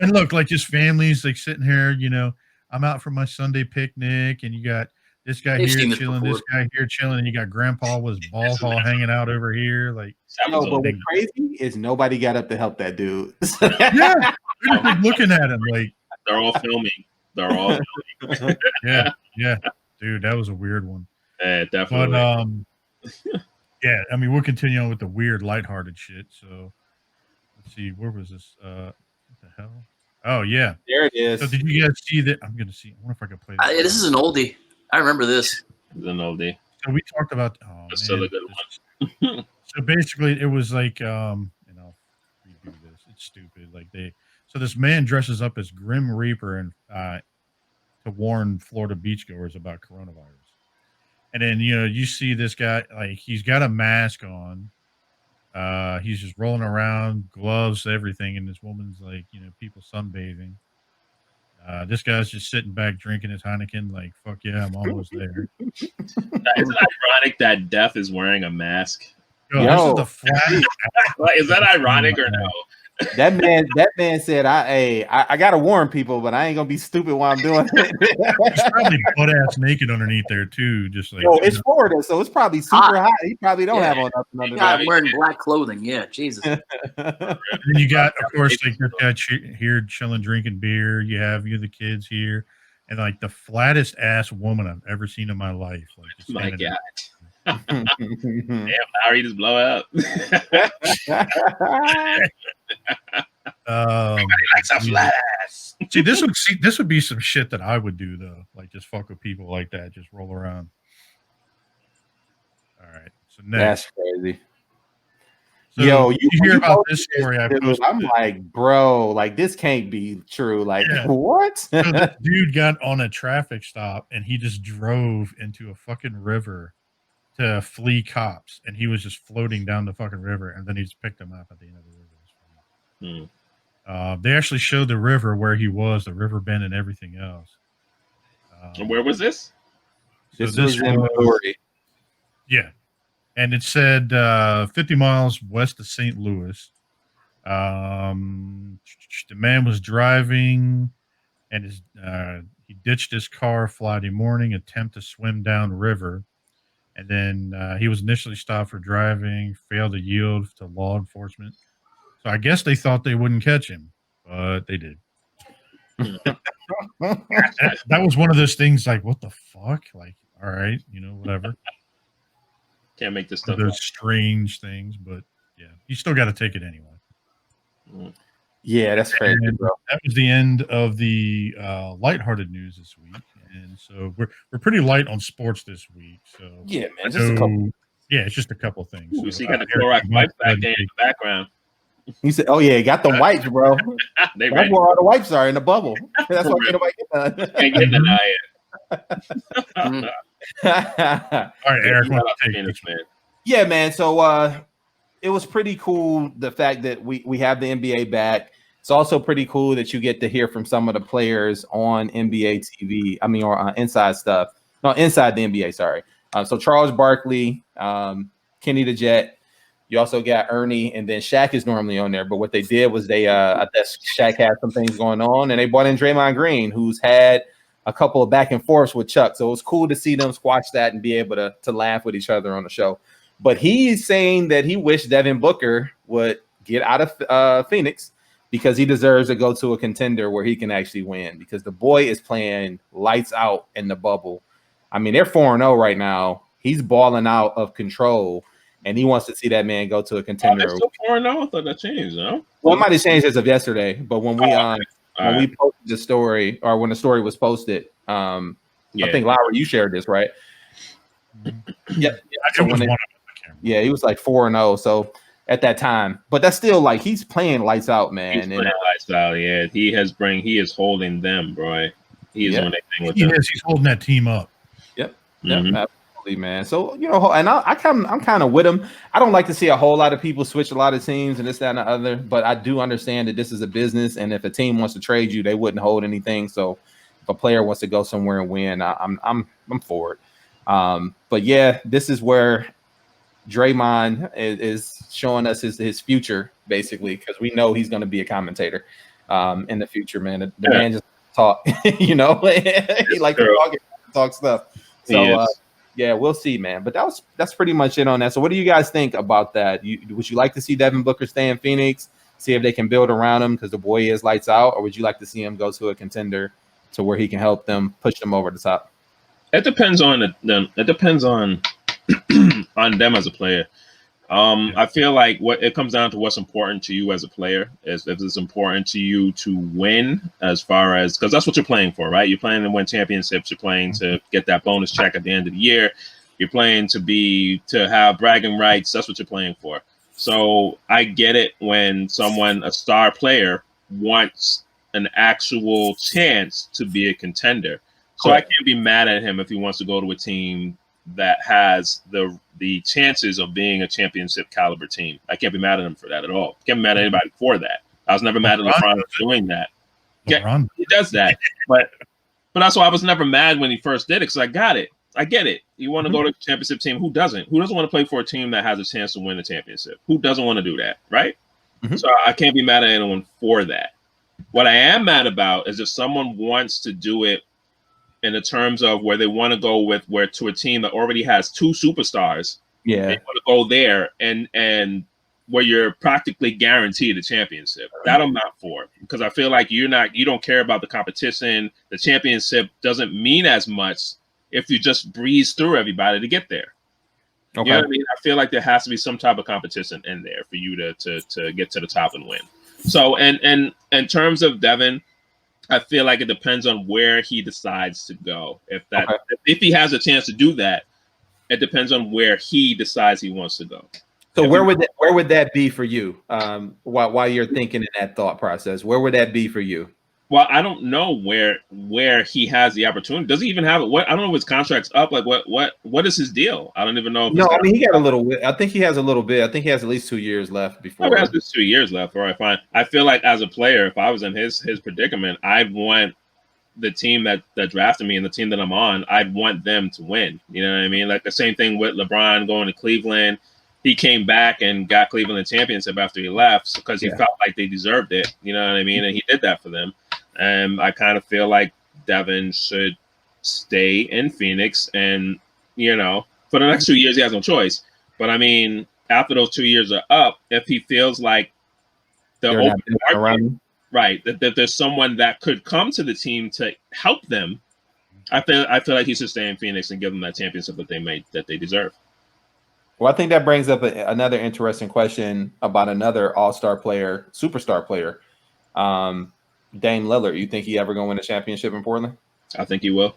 And look, like just families like sitting here, you know, I'm out for my Sunday picnic and you got this guy here chilling, this guy here chilling, and you got grandpa with his balls all hanging out over here. Like, no, but what's crazy is nobody got up to help that dude. Yeah, they're like looking at him like they're all filming. They're all filming. yeah, dude, that was a weird one. Yeah, definitely. But yeah, I mean, we'll continue on with the weird, lighthearted shit. So let's see, where was this? What the hell? Oh yeah, there it is. So did you guys see that? I'm gonna see. I wonder if I can play this. This is an oldie. I remember this. It's an oldie. So we talked about. Oh, it's still a good one. So basically, it was like, and I'll redo this. It's stupid. Like so this man dresses up as Grim Reaper and to warn Florida beachgoers about coronavirus. And then, you know, you see this guy, like, he's got a mask on. He's just rolling around, gloves, everything. And this woman's like, you know, people sunbathing. This guy's just sitting back drinking his Heineken, like, fuck yeah, I'm almost there. Isn't it ironic that Death is wearing a mask? Yo, this is the flattest. Is that ironic or no? That man said, I gotta warn people, but I ain't gonna be stupid while I'm doing it. He's probably butt ass naked underneath there too, just like. Oh, it's Florida, so it's probably super hot. He probably don't have on nothing under that. Wearing black clothing, yeah, Jesus. And then you got, of course, like this guy here chilling, drinking beer. You have the kids here, and like the flattest ass woman I've ever seen in my life. Like, just my God. Damn, Larry, just blow up. Everybody likes a flat ass. See, this would be some shit that I would do though. Like just fuck with people like that, just roll around. All right. So next. That's crazy. So yo, you hear about this story? I'm like, bro, like this can't be true. Like, what? So this dude got on a traffic stop and he just drove into a fucking river to flee cops, and he was just floating down the fucking river, and then he just picked him up at the end of the river. They actually showed the river where he was, the river bend, and everything else. And where was this? So this was in Missouri. Yeah, and it said 50 miles west of St. Louis. The man was driving, and he ditched his car Friday morning, attempt to swim down river. And then he was initially stopped for driving, failed to yield to law enforcement. So I guess they thought they wouldn't catch him, but they did. That was one of those things like, what the fuck? Like, all right, you know, whatever. Can't make this stuff. Those strange things, but yeah, you still got to take it anyway. Yeah, that's crazy, bro. That was the end of the lighthearted news this week. And so we're pretty light on sports this week. So yeah, man, just a couple. Yeah, it's just a couple things. Ooh, so you got the Clorox wipes back there in the background. He said, "Oh yeah, got the wipes, bro. That's where all the wipes are in the bubble. That's why nobody get done. Can't get denied. All right, Eric, man. Yeah, man. So it was pretty cool the fact that we have the NBA back. It's also pretty cool that you get to hear from some of the players on NBA TV. I mean, or inside stuff. No, inside the NBA. Sorry. So Charles Barkley, Kenny the Jet. You also got Ernie, and then Shaq is normally on there. But what they did was I guess Shaq had some things going on, and they brought in Draymond Green, who's had a couple of back and forths with Chuck. So it was cool to see them squash that and be able to laugh with each other on the show. But he's saying that he wished Devin Booker would get out of Phoenix, because he deserves to go to a contender where he can actually win, because the boy is playing lights out in the bubble. I mean, they're 4-0 right now. He's balling out of control, and he wants to see that man go to a contender. They're still 4-0? I thought that changed, no? Well, it might have changed as of yesterday, but when we we posted the story, or when the story was posted, I think, Laura, you shared this, right? Yep. So he was like 4-0. So at that time, but that's still like he's playing lights out, man. He's playing lights out. Yeah, he is holding them, bro. He is on that thing with them. He's holding that team up. Yep. Mm-hmm. Absolutely, man. So and I'm kind of with him. I don't like to see a whole lot of people switch a lot of teams and this, that, and the other. But I do understand that this is a business, and if a team wants to trade you, they wouldn't hold anything. So if a player wants to go somewhere and win, I'm for it. But yeah, this is where Draymond is showing us his future, basically, because we know he's going to be a commentator in the future, man. The man just talk, he like to talk stuff. So yeah, we'll see, man. But that's pretty much it on that. So what do you guys think about that? Would you like to see Devin Booker stay in Phoenix, see if they can build around him because the boy is lights out, or would you like to see him go to a contender to where he can help them push them over the top? It depends on it depends on on them as a player. I feel like what it comes down to what's important to you as a player is if it's important to you to win, as far as because that's what you're playing for, right? You're playing to win championships. You're playing to get that bonus check at the end of the year. You're playing to have bragging rights. That's what you're playing for. So I get it when a star player, wants an actual chance to be a contender. So I can't be mad at him if he wants to go to a team that has the chances of being a championship caliber team. I can't be mad at him for that at all. Can't be mad at anybody for that. I was never mad at LeBron for doing that. Yeah, he does that, but that's why I was never mad when he first did it, because I got it. I get it. You want to go to a championship team. Who doesn't? Who doesn't want to play for a team that has a chance to win a championship? Who doesn't want to do that, right? So I can't be mad at anyone for that. What I am mad about is if someone wants to do it in the terms of where they want to go to a team that already has two superstars. Yeah, they want to go there and where you're practically guaranteed a championship. That I'm not for, because I feel like you don't care about the competition. The championship doesn't mean as much if you just breeze through everybody to get there. Okay. You know what I mean? I feel like there has to be some type of competition in there for you to get to the top and win. So, and in terms of Devin, I feel like it depends on where he decides to go. If he has a chance to do that, it depends on where he decides he wants to go. So where would that be for you? While you're thinking in that thought process, where would that be for you? Well, I don't know where he has the opportunity. Does he even have it? I don't know if his contract's up. Like what is his deal? I don't even know. No, I mean he got a little bit. I think he has a little bit. I think he has at least 2 years left before. He has just 2 years left. All right, fine. I feel like as a player, if I was in his predicament, I'd want the team that drafted me and the team that I'm on. I'd want them to win. You know what I mean? Like the same thing with LeBron going to Cleveland. He came back and got Cleveland a championship after he left because he felt like they deserved it. You know what I mean? And he did that for them. And I kind of feel like Devin should stay in Phoenix, and for the next 2 years he has no choice. But I mean, after those 2 years are up, if he feels like the open market, right, that there's someone that could come to the team to help them, I feel like he should stay in Phoenix and give them that championship that they deserve. Well, I think that brings up another interesting question about another all-star player, superstar player. Dame Lillard, you think he ever going to win a championship in Portland? I think he will.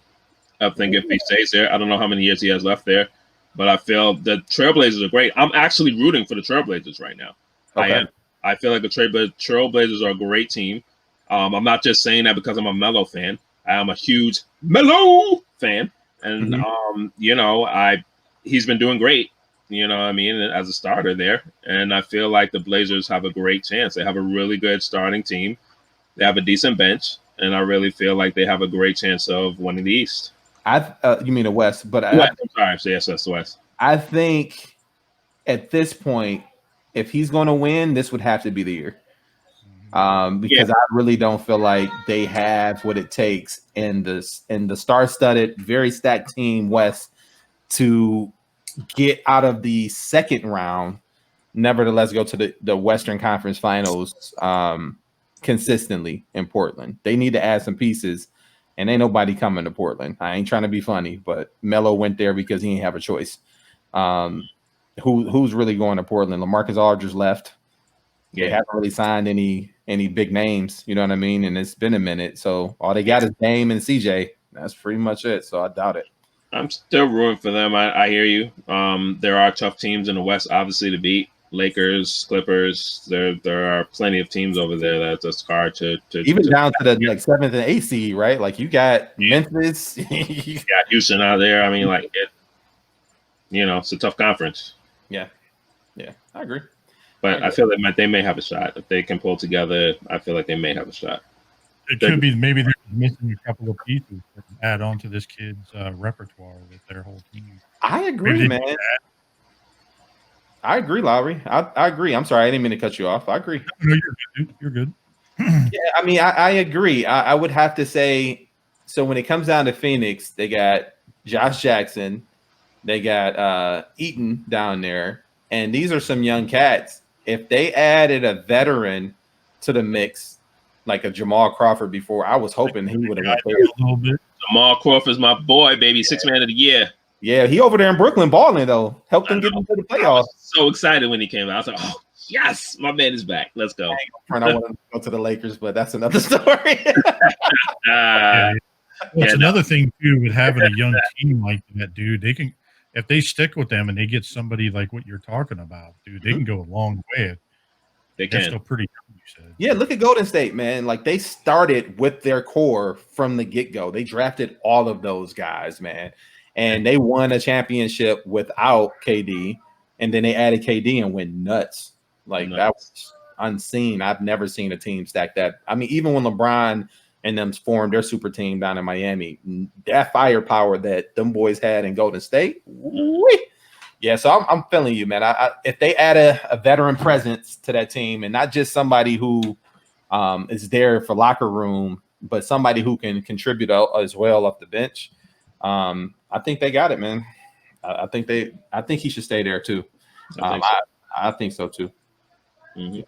I think if he stays there, I don't know how many years he has left there, but I feel the Trailblazers are great. I'm actually rooting for the Trailblazers right now. Okay. I am. I feel like the Trailblazers are a great team. I'm not just saying that because I'm a Melo fan. I am a huge Melo fan, and he's been doing great. You know what I mean, as a starter there, and I feel like the Blazers have a great chance. They have a really good starting team. They have a decent bench, and I really feel like they have a great chance of winning the East. You mean the West? But I'm sorry, so yes, that's the West. I think at this point, if he's going to win, this would have to be the year, because I really don't feel like they have what it takes in the star-studded, very stacked team West to get out of the second round. Nevertheless, go to the Western Conference Finals. Consistently in Portland. They need to add some pieces, and ain't nobody coming to Portland. I ain't trying to be funny, but Melo went there because he didn't have a choice. Who's really going to Portland? LaMarcus Aldridge left. They haven't really signed any big names, you know what I mean? And it's been a minute. So all they got is Dame and CJ. That's pretty much it. So I doubt it. I'm still rooting for them. I hear you. There are tough teams in the West, obviously, to beat. Lakers, Clippers. There are plenty of teams over there that's hard to even down to the 7th and 8th seed, right? Like you got Memphis, you got Houston out there. I mean, it's a tough conference. Yeah, I agree. But I feel that they may have a shot if they can pull together. I feel like they may have a shot. It could be maybe they're missing a couple of pieces that can add on to this kid's repertoire with their whole team. I agree, man. I agree, Lowry. I agree. I'm sorry, I didn't mean to cut you off. I agree. No, you're good, dude. You're good. Yeah, I mean, I agree. I would have to say, so when it comes down to Phoenix, they got Josh Jackson, they got Eaton down there, and these are some young cats. If they added a veteran to the mix, like a Jamal Crawford before, I was hoping he would have got there a little bit. Jamal Crawford's my boy, baby. 6th man of the year. Yeah, he over there in Brooklyn balling, though. Helped them get into the playoffs. I was so excited when he came out. I was like, oh, yes, my man is back. Let's go. I want to go to the Lakers, but that's another story. It's another thing, too, with having a young team like that, dude. They can, if they stick with them and they get somebody like what you're talking about, dude, they can go a long way. They're still pretty young, you said. Yeah, look at Golden State, man. Like, they started with their core from the get-go. They drafted all of those guys, man. And they won a championship without KD. And then they added KD and went nuts. Like, that was unseen. I've never seen a team stack that. I mean, even when LeBron and them formed their super team down in Miami, that firepower that them boys had in Golden State, yeah, so I'm feeling you, man. If they add a veteran presence to that team and not just somebody who is there for locker room, but somebody who can contribute as well off the bench, I think they got it, man. I think he should stay there too. I think so too. Mm-hmm.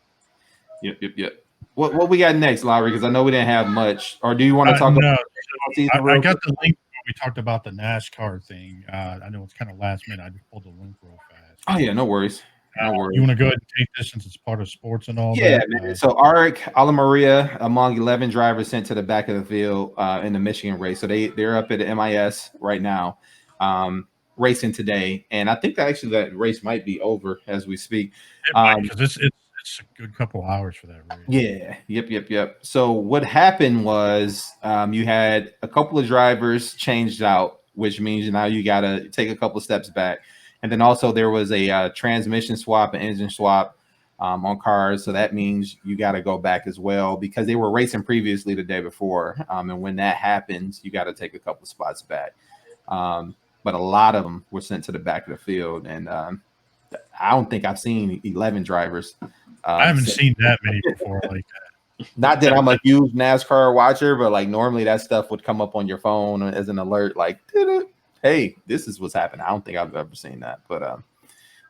Yep. What we got next, Lowry? Because I know we didn't have much. Or do you want to talk about? I got the link. We talked about the NASCAR thing. I know it's kind of last minute. I just pulled the link real fast. Oh yeah, no worries. No worries. You want to go ahead and take this since it's part of sports and all that? Yeah, man. So Arik Alamaria among 11 drivers sent to the back of the field in the Michigan race. So they're up at the MIS right now, racing today, and I think that race might be over as we speak. Because it's a good couple hours for that race. Yeah. Yep. So what happened was you had a couple of drivers changed out, which means now you got to take a couple steps back. And then also there was a transmission swap, an engine swap on cars. So that means you got to go back as well because they were racing previously the day before. And when that happens, you got to take a couple spots back. But a lot of them were sent to the back of the field. And I don't think I've seen 11 drivers. I haven't seen that many before like that. Not that I'm a huge NASCAR watcher, but like normally that stuff would come up on your phone as an alert, like, hey, this is what's happening. I don't think I've ever seen that. But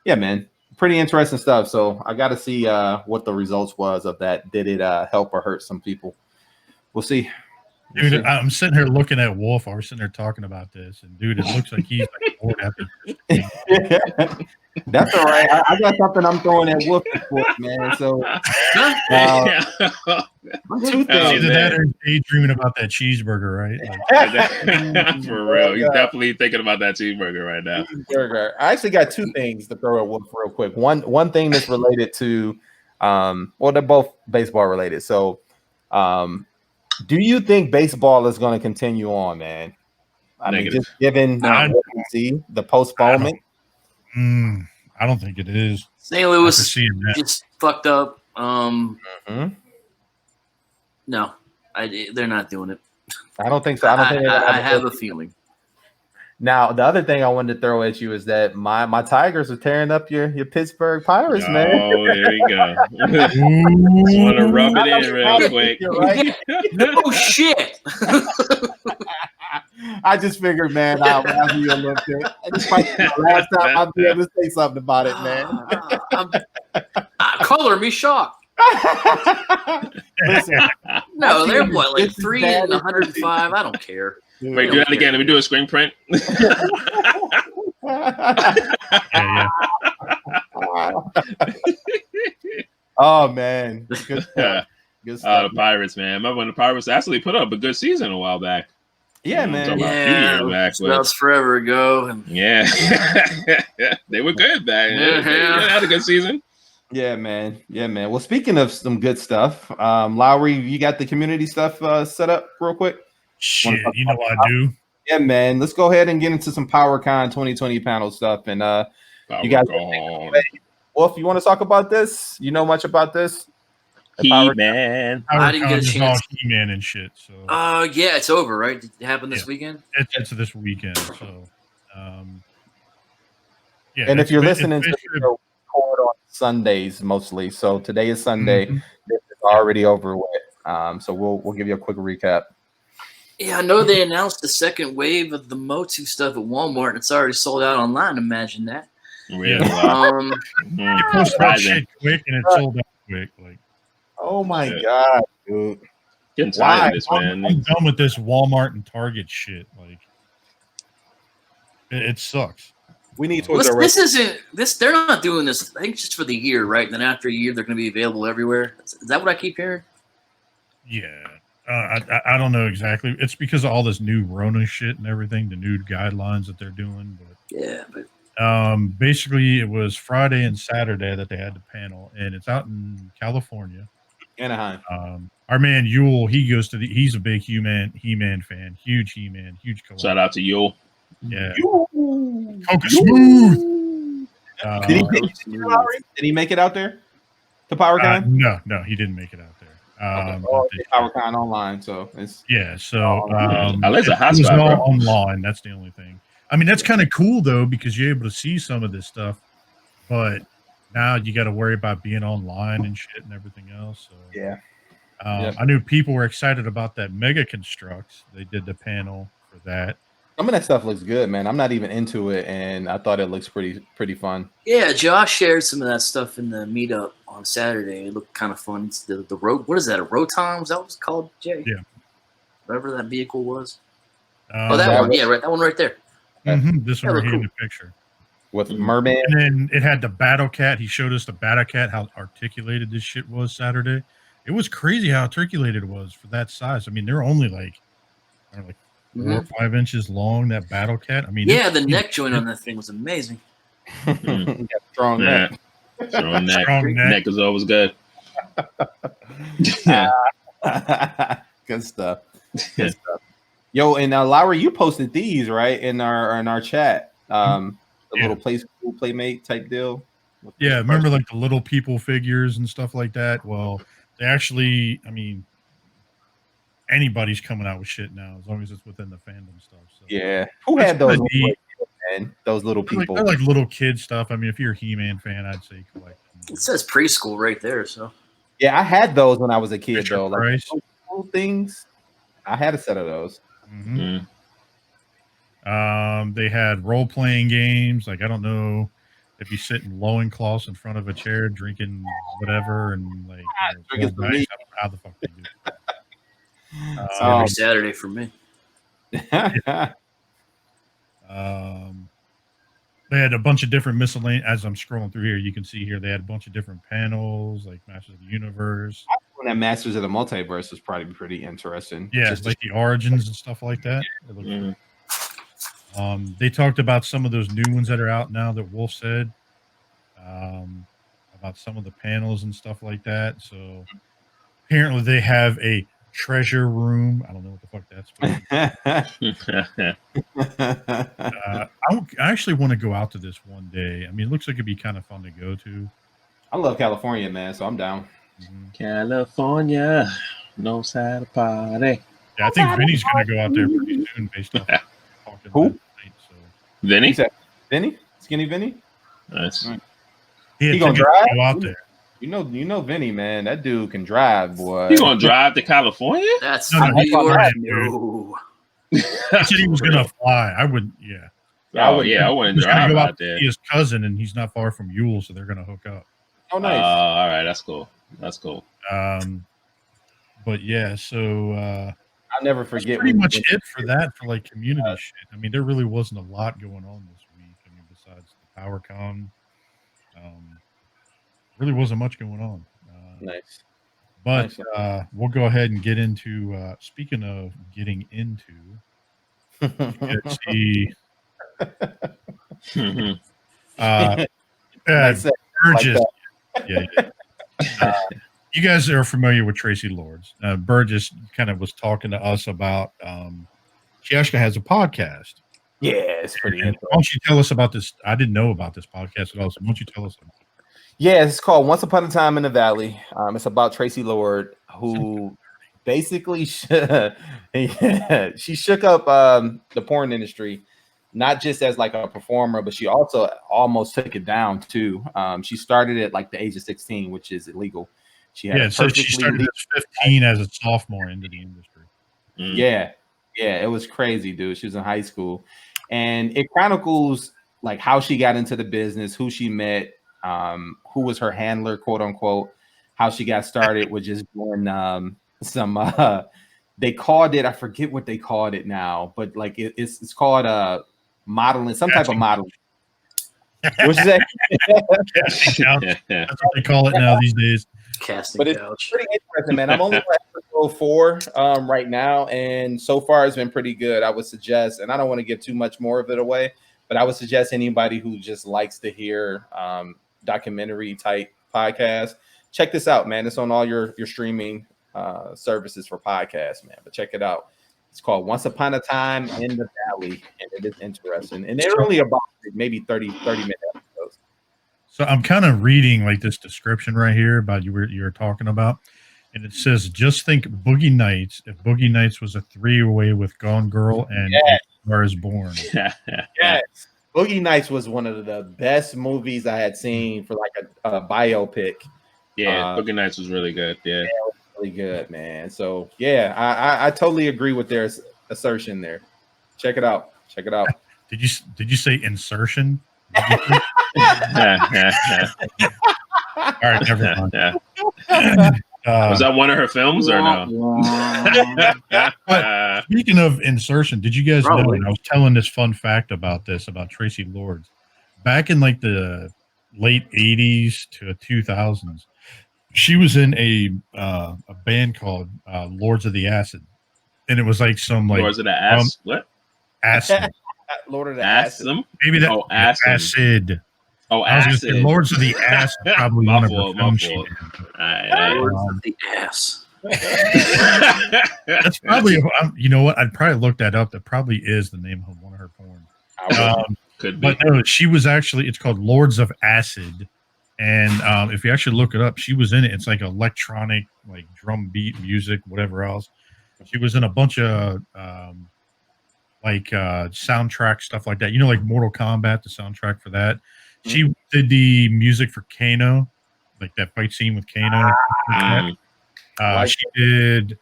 yeah, man, pretty interesting stuff. So I got to see what the results was of that. Did it help or hurt some people? We'll see. Dude, I'm sitting here looking at Wolf. I was sitting there talking about this, and dude, it looks like he's like bored after. That's all right. I got something I'm throwing at Wolf for, man. So two things. Either that or daydreaming about that cheeseburger, right? For real, he's definitely thinking about that cheeseburger right now. I actually got two things to throw at Wolf real quick. One thing that's related to, well, they're both baseball related. So, do you think baseball is going to continue on, man? I mean, just given what we see, the postponement. I don't think it is. St. Louis just fucked up. No, they're not doing it. I don't think so. I have a feeling. Now, the other thing I wanted to throw at you is that my Tigers are tearing up your Pittsburgh Pirates, man. Oh, there you go. Just want to rub it in real quick. Right? No shit. I just figured, man, I'll have you a little bit. Last time I'll be able to say something about it, man. Color me shocked. Listen, no, they're what, like 3 and 105? I don't care. Wait, do that again. Let me do a screen print. Oh, man. Good stuff. Good stuff. The Pirates, man. I remember when the Pirates actually put up a good season a while back. Yeah, man. Yeah, that was forever ago. And yeah. They were good back. Yeah. They had a good season. Yeah, man. Well, speaking of some good stuff, Lowry, you got the community stuff set up real quick? Shit, you know I do. Yeah, man. Let's go ahead and get into some PowerCon 2020 panel stuff. And you guys, Wolf, you want to talk about this? You know much about this? He-Man. I didn't get a chance. He-Man and shit. So. Yeah, it's over, right? Did it happen this weekend? It's this weekend. So, yeah. And if you're listening to the show, record on Sundays mostly. So today is Sunday. Mm-hmm. This is already over with. So we'll give you a quick recap. Yeah, I know they announced the second wave of the Motu stuff at Walmart. It's already sold out online. Imagine that. Really? You post that shit quick and it sold out quick. Like, oh my god, dude! Getting tired of this, man. I'm done with this Walmart and Target shit. Like, it sucks. We need to. This isn't this. They're not doing this. I think just for the year, right? And then after a year, they're going to be available everywhere. Is that what I keep hearing? Yeah. I don't know exactly. It's because of all this new Rona shit and everything, the new guidelines that they're doing. But basically, it was Friday and Saturday that they had the panel, and it's out in California, Anaheim. Our man Yule, he's a big He-Man fan, huge He-Man, huge collector. Shout out to Yule. Yeah, Coca Smooth. Did he make it out there to PowerCon? No, he didn't make it out there. PowerCon online, so it's it's a hot spot, bro. Online. That's the only thing. I mean, that's kind of cool though, because you're able to see some of this stuff, but now you got to worry about being online and shit and everything else. So yeah, I knew people were excited about that Mega Constructs. They did the panel for that. Some of that stuff looks good, man. I'm not even into it, and I thought it looks pretty fun. Yeah, Josh shared some of that stuff in the meetup on Saturday. It looked kind of fun. It's the road. What is that? A Rotom? Was that what it's called, Jay? Yeah. Whatever that vehicle was. That one. Yeah, right. That one right there. Mm-hmm. This one right here in the picture. With Merman. And then it had the Battle Cat. He showed us the Battle Cat, how articulated this shit was Saturday. It was crazy how articulated it was for that size. I mean, they're only like 4 or 5 inches long, that Battle Cat. I mean, the neck joint on that thing was amazing. Strong neck. Strong neck is always good. Good stuff. Good stuff. Yo, and Lowry, you posted these right in our chat. The little playmate type deal. Yeah, remember like the little people figures and stuff like that. Well, they actually, I mean, anybody's coming out with shit now as long as it's within the fandom stuff. So yeah, who had those? Man, those little people. They're like little kid stuff. I mean, if you're a He-Man fan, I'd say collect them. It says preschool right there. So yeah, I had those when I was a kid though. Like little things. I had a set of those. Mm-hmm. They had role-playing games. Like, I don't know if you sit in loincloths in front of a chair drinking whatever and like dice. I don't know how the fuck they do it. Every Saturday for me. They had a bunch of different miscellaneous. As I'm scrolling through here, you can see here they had a bunch of different panels, like Masters of the Universe. That Masters of the Multiverse was probably pretty interesting. Yeah, like the origins and stuff like that. They talked about some of those new ones that are out now that Wolf said about some of the panels and stuff like that. So apparently they have a treasure room. I don't know what the fuck that's. I actually want to go out to this one day. I mean, it looks like it'd be kind of fun to go to. I love California, man, so I'm down. California knows how to party. Yeah, I think Vinny's going to go out there pretty soon based off talking Who? about tonight, so. Vinny? Vinny? Skinny Vinny? Nice. Right. He gonna drive? Go out there. You know Vinny, man. That dude can drive, boy. You gonna drive to California? That's no. He said he was gonna fly. I wouldn't. Yeah. I wouldn't drive out there. His cousin, and he's not far from Yule, so they're gonna hook up. Oh, nice. All right, that's cool. That's cool. But yeah, so I'll never forget. That's pretty much it for that, for like community shit. I mean, there really wasn't a lot going on this week. I mean, besides the PowerCon, really wasn't much going on. Nice. But we'll go ahead and get into. Speaking of getting into, let's see. Burgess. Yeah. You guys are familiar with Tracy Lords. Burgess kind of was talking to us about she actually has a podcast. Yeah, it's pretty interesting. Why don't you tell us about this? I didn't know about this podcast at all. So why don't you tell us about it? Yeah, it's called Once Upon a Time in the Valley. It's about Tracy Lord, who basically she shook up the porn industry, not just as like a performer, but she also almost took it down too. She started at like the age of 16, which is illegal. She had so she started at 15 as a sophomore into the industry. Yeah, it was crazy, dude. She was in high school, and it chronicles like how she got into the business, who she met, who was her handler, quote unquote, how she got started with just doing some they called it, I forget what they called it now, but like it's called modeling, some type of modeling. What's that? That's what they call it now these days. Casting but it's couch. pretty interesting, man. I'm only on episode 4 right now, and so far it's been pretty good. I would suggest, and I don't want to give too much more of it away, but I would suggest anybody who just likes to hear documentary type podcasts, check this out, man. It's on all your streaming services for podcasts, man. But check it out. It's called Once Upon a Time in the Valley, and it is interesting. And they're only about maybe 30 minute episodes. So I'm kind of reading like this description right here about you were talking about, and it says, just think Boogie Nights. If Boogie Nights was a 3-way with Gone Girl and A Star Is Born. Yes. Boogie Nights was one of the best movies I had seen for like a biopic. Yeah, Boogie Nights was really good. Yeah, it was really good, man. So yeah, I totally agree with their assertion there. Check it out. Check it out. Did you say insertion? All right, never mind. Was that one of her films or no? But speaking of insertion, did you guys know? And I was telling this fun fact about Tracy Lords. Back in like the late 80s to 2000s, she was in a band called Lords of the Acid, and it was like some like Lords of the Acid. What? Acid. Lord of the Acid. Maybe that. Acid. Oh, I was Acid. gonna say Lords of the Ass. Probably one of her films. Lords of the Ass. That's probably. You know what? I'd probably look that up. That probably is the name of one of her porn. Could be. But no, she was actually. It's called Lords of Acid, and if you actually look it up, she was in it. It's like electronic, like drum beat music, whatever else. She was in a bunch of soundtrack stuff like that. You know, like Mortal Kombat, the soundtrack for that. She did the music for Kano, like that fight scene with Kano. She did.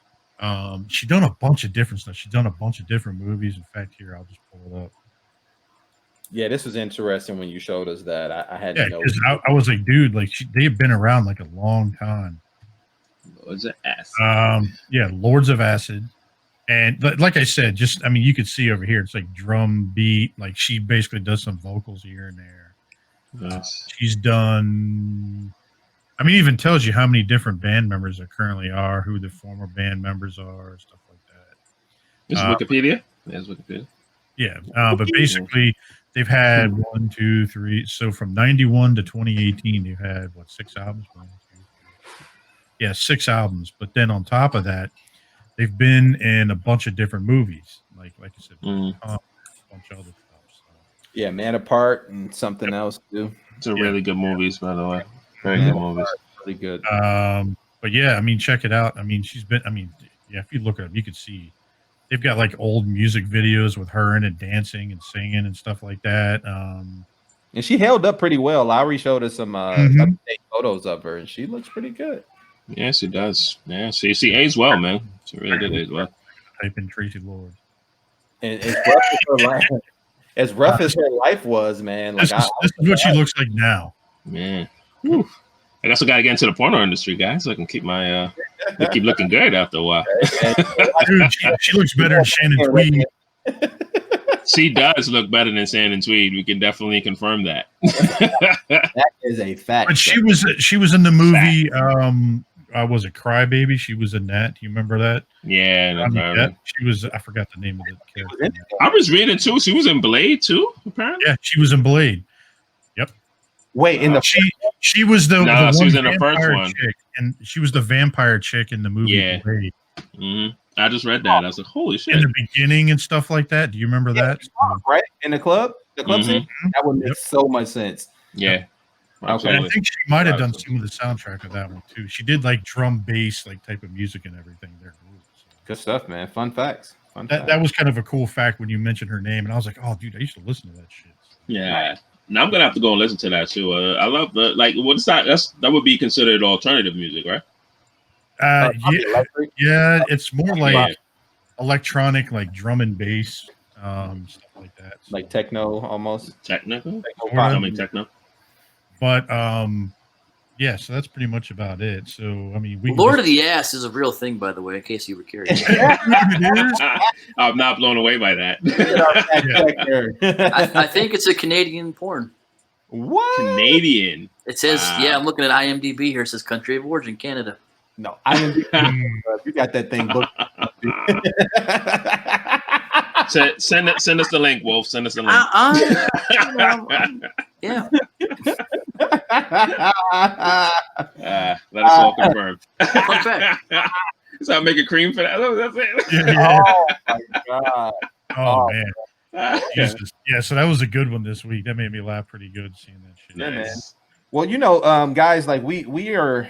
She done a bunch of different stuff. She's done a bunch of different movies. In fact, here I'll just pull it up. Yeah, this was interesting when you showed us that. I had to know. I was like, dude, like they've been around like a long time. Lords of Acid. Yeah, Lords of Acid. And like I said, you could see over here, it's like drum beat. Like she basically does some vocals here and there. Nice. She's done. Even tells you how many different band members there currently are, who the former band members are, stuff like that. This is Wikipedia. There's Wikipedia. Yeah, but basically they've had 1, 2, 3. So from 91 to 2018, they've had 6 albums? 1, 2, 3. Yeah, 6 albums. But then on top of that, they've been in a bunch of different movies, like I said, a bunch of other stuff. So. Yeah, Man Apart and something else too. It's really good movies, by the way. Very good movies. Really good. But yeah, check it out. She's been. If you look it up, you can see they've got like old music videos with her in it, dancing and singing and stuff like that. And she held up pretty well. Lowry showed us some photos of her, and she looks pretty good. Yes, it does. Yeah, so she aged well, man. She really did age well. Type in Tracy Lord. And as rough as her life was, man. Like this is what she looks like now. Man. Whew. I guess I gotta get into the porno industry, guys, so I can keep my keep looking good after a while. Dude, she looks better than Shannon Tweed. She does look better than Shannon Tweed. We can definitely confirm that. That is a fact. But she was in the movie. Was it Cry Baby? She was in that. Do you remember that? Yeah, she was. I forgot the name of the character. I was reading too. She was in Blade too. Apparently. Yeah, she was in Blade. Yep. Wait, in the she was the she was in the first one, chick, and she was the vampire chick in the movie. Yeah. Blade. Mm-hmm. I just read that. I was like, holy shit. In the beginning and stuff like that. Do you remember that? Right? In the club scene? That would make so much sense. Yeah. Okay. I think she might have done some of the soundtrack of that one too. She did like drum bass, like type of music and everything there. So. Good stuff, man. Fun facts. That was kind of a cool fact when you mentioned her name, and I was like, oh, dude, I used to listen to that shit. Yeah. Now I'm gonna have to go and listen to that too. I love the what's that? That would be considered alternative music, right? Yeah, it's more like electronic, like drum and bass, stuff like that. So. Like techno, almost techno. But yeah, so that's pretty much about it. So I mean, Lord of the Ass is a real thing, by the way, in case you were curious. I'm not blown away by that. I think it's a Canadian porn. What? Canadian? It says, I'm looking at IMDb here. It says country of origin, Canada. No, IMDb. You got that thing booked. Send us the link, Wolf. Send us the link. Yeah. Let us all confirm. Fun fact. So I make a cream for that. That's it. Oh my god. Oh man. Jesus. Yeah, so that was a good one this week. That made me laugh pretty good seeing that shit. Yeah, man. Well, guys, like we are.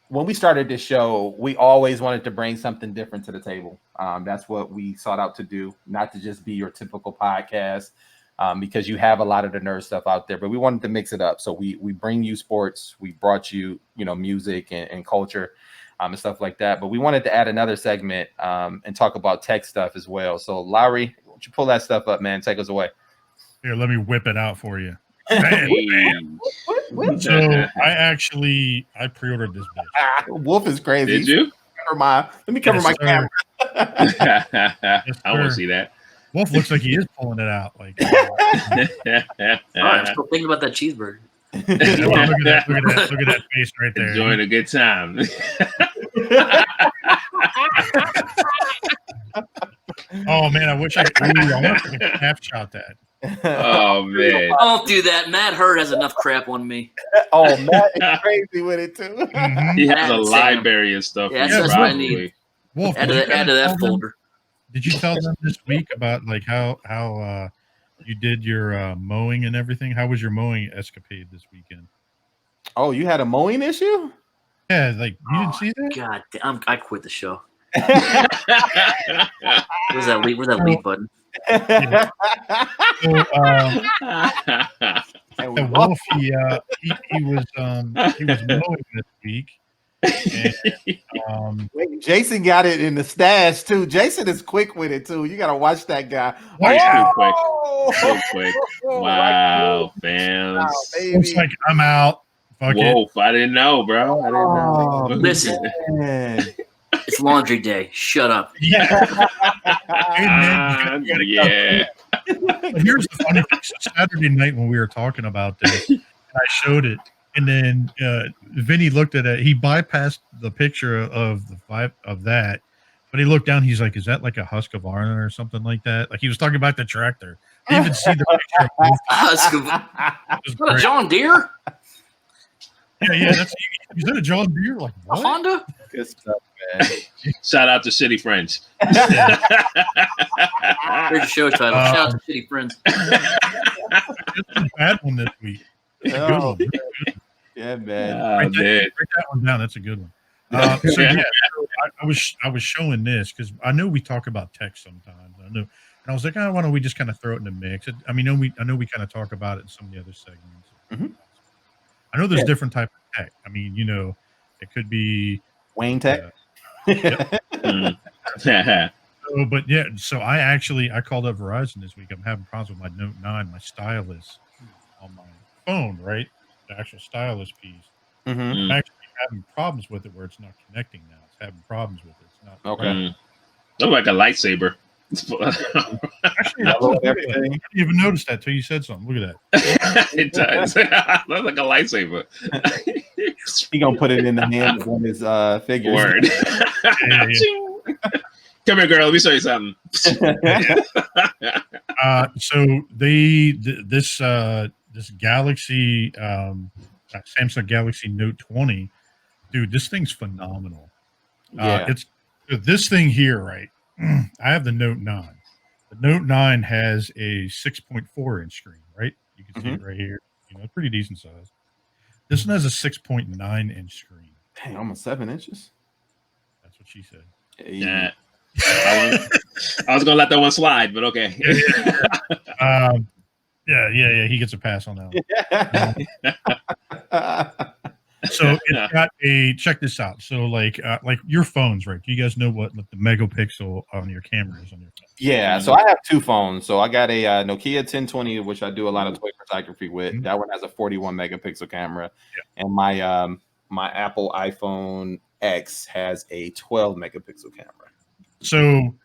When we started this show, we always wanted to bring something different to the table. That's what we sought out to do, not to just be your typical podcast, because you have a lot of the nerd stuff out there, but we wanted to mix it up. So we bring you sports, we brought you, music and culture and stuff like that. But we wanted to add another segment and talk about tech stuff as well. So Lowry, why don't you pull that stuff up, man? Take us away. Here, let me whip it out for you. What? So I pre-ordered this bitch. Wolf is crazy. Did you? Let me cover my camera. I want to see that. Wolf looks like he is pulling it out. Like, I'm still thinking about that cheeseburger. Look at that face right there. Enjoying a good time. Oh man, I wish I could snapshot that. Oh man! Don't do that. Matt Hurd has enough crap on me. Oh, Matt is crazy with it too. Mm-hmm. He has a library of stuff. Yeah, that's what I need. Wolf, add to that folder. Did you tell them this week about like how you did your mowing and everything? How was your mowing escapade this weekend? Oh, you had a mowing issue? Yeah, like you didn't see that? God damn, I quit the show. Where's that leave button? Yeah. So, Wolf, he was mowing this week. And, wait, Jason got it in the stash too. Jason is quick with it too. You gotta watch that guy. So quick. Wow, fans. Wow, it's like I'm out. Fuck Wolf, I didn't know, bro. I didn't know. Listen. It's laundry day. Shut up. Yeah. Yeah. But here's the funny thing. So Saturday night when we were talking about this, I showed it, and then Vinny looked at it. He bypassed the picture of that, but he looked down. He's like, "Is that like a Husqvarna or something like that?" Like he was talking about the tractor. He even see the picture of Husqvarna. Is that a John Deere? Yeah. Is that a John Deere? Like what? A Honda? Good stuff, man. Shout out to City Friends. Here's your show title. Shout out to City Friends. It's a bad one this week. It's a good one. Yeah, man. Write that one down. That's a good one. So yeah, I was showing this because I know we talk about tech sometimes. I know, and I was like, why don't we just kind of throw it in the mix? I mean, I know we kind of talk about it in some of the other segments. Mm-hmm. I know there's different type of tech. I mean, it could be Wayne Tech. So I called up Verizon this week. I'm having problems with my Note 9, my stylus on my phone, right? The actual stylus piece. Mm-hmm. I'm actually having problems with it where it's not connecting now. It's having problems with it. It's not okay. Look like a lightsaber. Actually, I didn't even notice that till you said something. Look at that. It does. Looks like a lightsaber. He gonna put it in the hand of one of his figures. Word. Come here, girl. Let me show you something. So this Galaxy Samsung Galaxy Note 20, dude, this thing's phenomenal. Yeah. It's this thing here, right? I have the Note 9. The Note 9 has a 6.4 inch screen, right? You can see it right here. Pretty decent size. This one has a 6.9 inch screen. Dang, almost 7 inches. That's what she said. Hey. Yeah. I was gonna let that one slide, but okay. Yeah. He gets a pass on that one. So it's got check this out. So like your phones, right? Do you guys know what the megapixel on your camera is on your phone? Yeah, so I have two phones. So I got a Nokia 1020, which I do a lot of toy photography with. That one has a 41 megapixel camera, and my Apple iPhone X has a 12 megapixel camera. So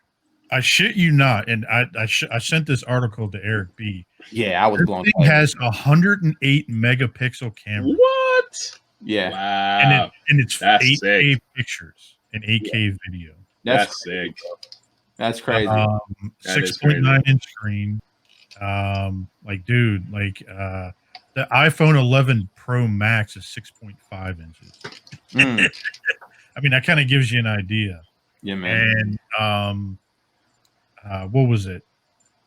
I shit you not, and I sent this article to Eric B. Yeah, I was blown away. It has 108 megapixel camera. What? Yeah, wow, and it's that's 8K sick. pictures and 8K video. That's crazy, sick. bro. That's crazy. 6.9 inch screen. Dude, the iPhone 11 Pro Max is 6.5 inches. I mean, that kind of gives you an idea. Yeah, man. And what was it?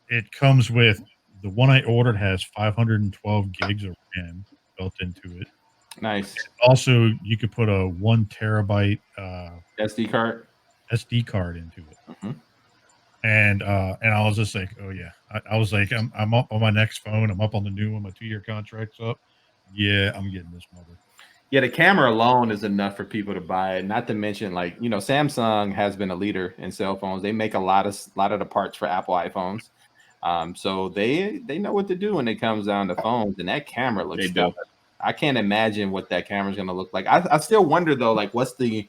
It comes with the one I ordered has 512 gigs of RAM built into it. Nice. And also, you could put a 1 terabyte SD card into it. And I was just like, oh yeah. I was like, I'm up on my next phone. I'm up on the new one. My 2-year contract's up. Yeah, I'm getting this mother. Yeah, the camera alone is enough for people to buy it. Not to mention, Samsung has been a leader in cell phones. They make a lot of the parts for Apple iPhones. So they know what to do when it comes down to phones. And that camera looks stellar. I can't imagine what that camera's gonna look like. I still wonder though, what's the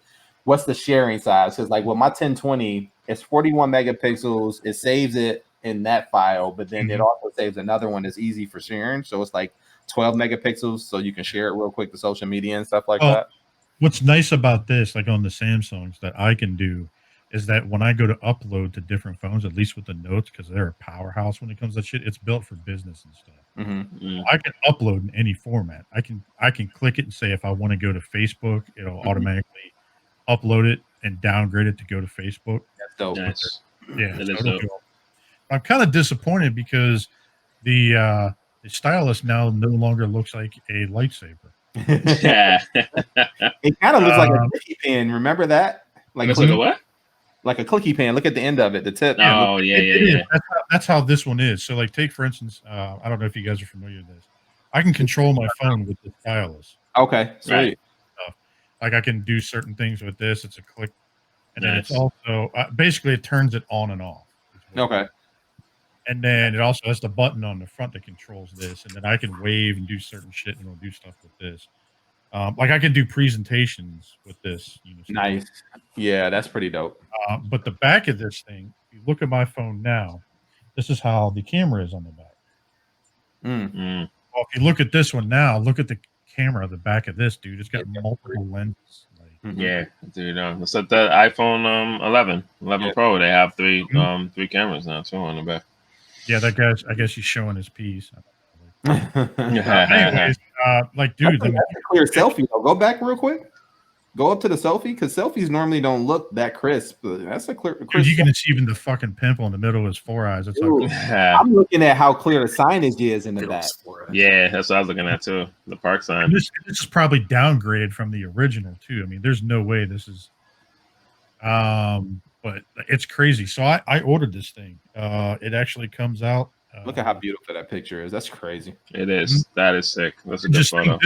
sharing size? Because with my 1020, it's 41 megapixels. It saves it in that file, but then it also saves another one that's easy for sharing. So it's 12 megapixels, so you can share it real quick to social media and stuff like that. What's nice about this, on the Samsungs that I can do, is that when I go to upload to different phones, at least with the Notes, because they're a powerhouse when it comes to shit, it's built for business and stuff. I can upload in any format. I can click it and say if I want to go to Facebook, it'll automatically upload it and downgrade it to go to Facebook. That's dope. Nice. Yeah, that is dope. I'm kind of disappointed because the stylus now no longer looks like a lightsaber. Yeah. It kind of looks like a clicky pen. Remember that? Like a what? Like a clicky pen. Look at the end of it, the tip. Oh, yeah. That's how this one is. So, take for instance, I don't know if you guys are familiar with this. I can control my phone with the stylus. Okay, sweet. Right. I can do certain things with this. It's a click, and then it's also basically it turns it on and off. Okay. And then it also has the button on the front that controls this, and then I can wave and do certain shit, and it'll do stuff with this. I can do presentations with this. Nice. Yeah, that's pretty dope. But the back of this thing, if you look at my phone now, this is how the camera is on the back. Well, if you look at this one now, look at the camera, the back of this, dude. It's got multiple lenses. Yeah, dude. It's like the iPhone 11 Pro. They have three cameras now too on the back. Yeah, that guy's. I guess he's showing his piece. Anyways, dude, that's a clear selfie. Go back real quick. Go up to the selfie because selfies normally don't look that crisp. That's a crisp. Dude, you can see even the fucking pimple in the middle of his 4 eyes. That's I'm looking at how clear the signage is in the back. Yeah, that's what I was looking at too. The park sign. This is probably downgraded from the original too. I mean, there's no way this is. But it's crazy. So I ordered this thing. It actually comes out. Look at how beautiful that picture is. That's crazy. It is. That is sick. That's a good photo.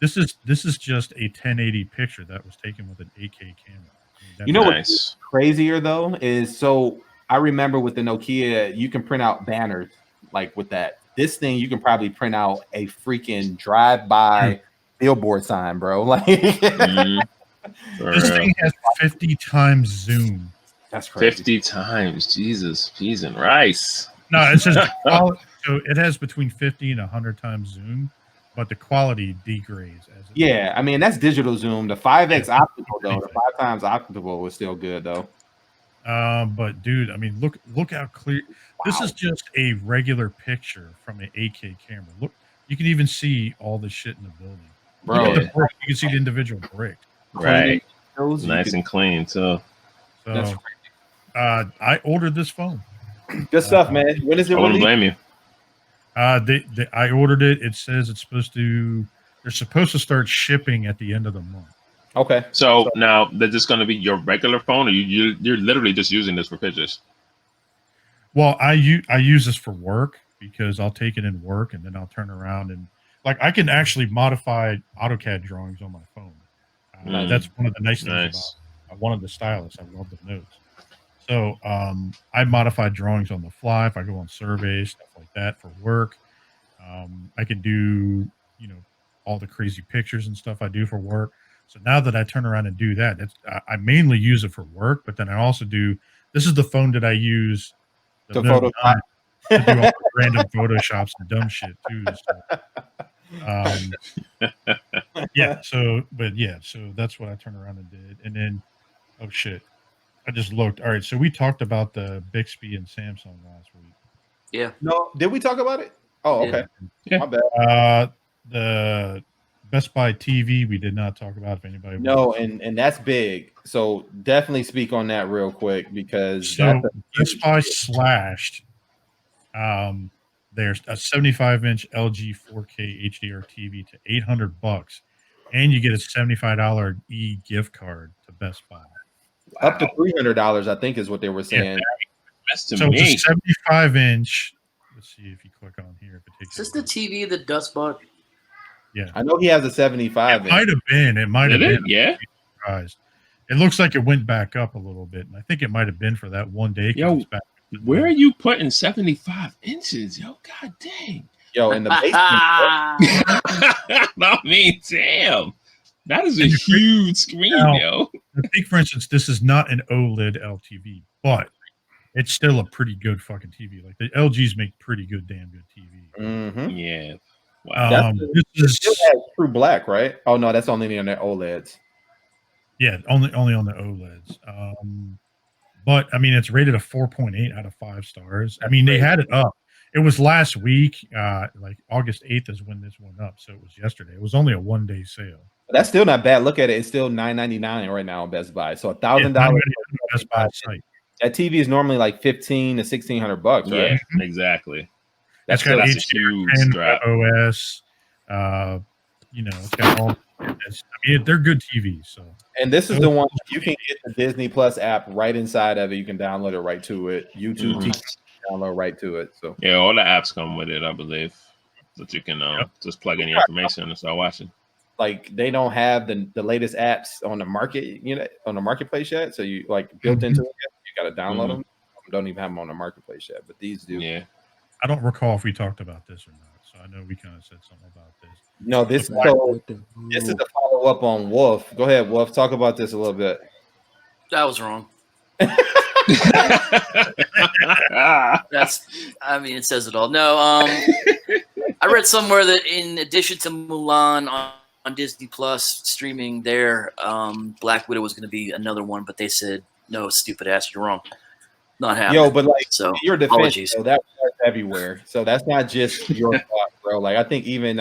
This is just a 1080 picture that was taken with an 8K camera. What's crazier though is I remember with the Nokia, you can print out banners with that. This thing you can probably print out a freaking drive-by billboard sign, bro. This thing has 50 times zoom. That's crazy. 50 times, Jesus, peas and rice. No, it says so it has between 50 and 100 times zoom, but the quality degrades. I mean that's digital zoom. The 5x optical though, the 5 times optical was still good though. But dude, I mean, look how clear. Wow. This is just a regular picture from an 8K camera. Look, you can even see all the shit in the building. Bro, you can see the individual brick. Right. Nice and clean too. So I ordered this phone. Good stuff, man. When is it I wouldn't blame you. I ordered it. It says they're supposed to start shipping at the end of the month. Okay. So now, is this going to be your regular phone, or you're literally just using this for pictures? Well, I use this for work because I'll take it in work and then I'll turn around and I can actually modify AutoCAD drawings on my phone. That's one of the nice things about one of the stylus. I love the notes. So I modify drawings on the fly if I go on surveys, stuff like that for work. I can do all the crazy pictures and stuff I do for work. So now that I turn around and do that, I mainly use it for work, but then I also do. This is the phone that I use to do all the random photoshops and dumb shit too. So, so that's what I turned around and did, and then oh shit, I just looked. All right, so we talked about the Bixby and Samsung last week. Yeah. No, did we talk about it? Oh, okay. Yeah. My bad. The Best Buy TV we did not talk about. If anybody and that's big. So definitely speak on that real quick because Best Buy slashed. There's a 75-inch LG 4K HDR TV to $800, and you get a $75 gift card to Best Buy. Wow. Up to $300, I think, is what they were saying. Yeah, so it's a 75-inch. Let's see if you click on here. If it takes. Is this the TV that Dust bought? Yeah, I know he has a 75. It might have been. It might have been. Yeah. Surprised. It looks like it went back up a little bit, and I think it might have been for that one day. Yo, where are you putting 75 inches? Yo, god dang. Yo, in the basement. I mean, damn. That is a huge screen, yo. I think, for instance, this is not an OLED LTV, but it's still a pretty good fucking TV. Like the LGs make pretty good, damn good TV. Mm-hmm. Yeah. Wow. This is still has true black, right? Oh no, that's only on the OLEDs. Yeah, only on the OLEDs. But I mean, it's rated a 4.8 out of 5 stars. I mean, they had it up. It was last week, like August 8th is when this went up. So it was yesterday. It was only a 1-day sale. That's still not bad. Look at it; it's still $999 right now on Best Buy. So $1,000 Best Buy site. That TV is normally like $1,500 to $1,600, right? Yeah, exactly. That's got a huge strap. OS. It's got all. I mean, they're good TVs. So, and this is the one you can get the Disney Plus app right inside of it. You can download it right to it. YouTube TV, download right to it. So yeah, all the apps come with it, I believe, that you can just plug in your information and start watching. Like they don't have the latest apps on the market, on the marketplace yet. So you like built into it. You got to download them. Don't even have them on the marketplace yet, but these do. Yeah. I don't recall if we talked about this or not. So I know we kind of said something about this. No, this is the follow up on Wolf. Go ahead, Wolf. Talk about this a little bit. That was wrong. It says it all. No, I read somewhere that in addition to Mulan on Disney Plus streaming there, Black Widow was going to be another one, but they said no, stupid ass, you're wrong. Not happening. Yo, but like, so your defense, apologies. so that was everywhere. So that's not just your fault, bro. Like I think even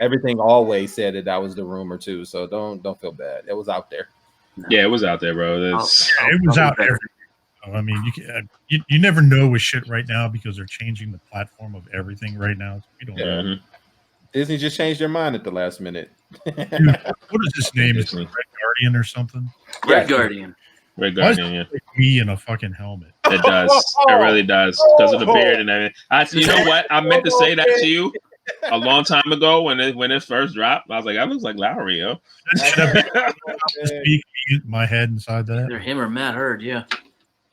Everything Always said that was the rumor too. So don't feel bad. It was out there. Yeah, it was out there, bro. It was out there. I mean, you never know with shit right now because they're changing the platform of everything right now. So we don't know. Disney just changed their mind at the last minute. Dude, what is his name? Is it Red Guardian or something? Red Guardian. Red Guardian, yeah. Me in a fucking helmet. It does. It really does. Because of the beard and everything. You know what? I meant to say that to you a long time ago when it first dropped. I was like, I looks like Lowry, yo. My head inside that. Either him or Matt Hurd, yeah.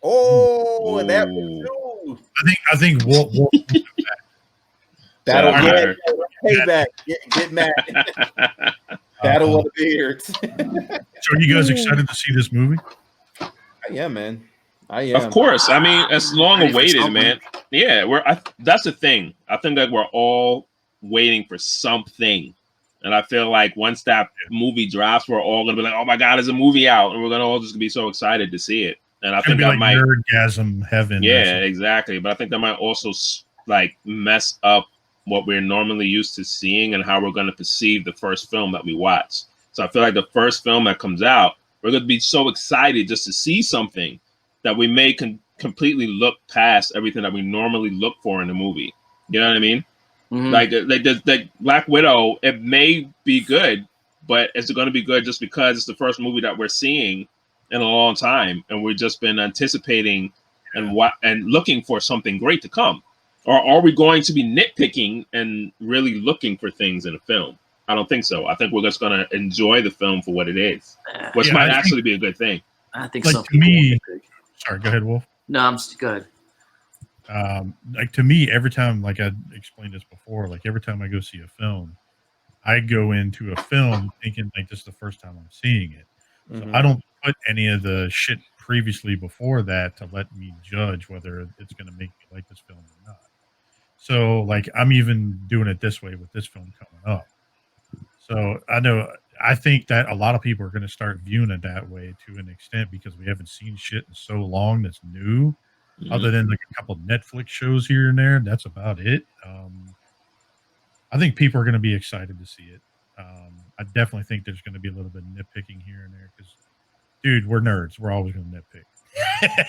Oh, and that was I think Wolf that'll get payback. Get mad. Battle of the Beards. So are you guys excited to see this movie? I am, man. I am. Of course. I mean, it's long awaited, man. Yeah, that's the thing. I think that we're all waiting for something. And I feel like once that movie drops, we're all gonna be like, "Oh my god, there's a movie out!" And we're gonna all just be so excited to see it. And I think that might nerdgasm heaven. Yeah, exactly. But I think that might also like mess up what we're normally used to seeing and how we're going to perceive the first film that we watch. So I feel like the first film that comes out We're going to be so excited just to see something that we may completely look past everything that we normally look for in a movie. You know what I mean? Mm-hmm. Like Black Widow, it may be good, but is it going to be good just because it's the first movie that we're seeing in a long time, and we've just been anticipating and looking for something great to come? Or are we going to be nitpicking and really looking for things in a film? I don't think so. I think we're just going to enjoy the film for what it is, which might actually be a good thing. I think like, some to me, sorry, go ahead, Wolf. No, I'm good. Like, to me, every time, like I explained this before, like every time I go see a film, I go into a film thinking like this is the first time I'm seeing it. So I don't put any of the shit previously before that to let me judge whether it's going to make me like this film or not. So, like, I'm even doing it this way with this film coming up. So I think that a lot of people are going to start viewing it that way to an extent because we haven't seen shit in so long that's new, other than like a couple Netflix shows here and there. That's about it. I think people are going to be excited to see it. I definitely think there's going to be a little bit of nitpicking here and there because, dude, we're nerds. We're always going to nitpick.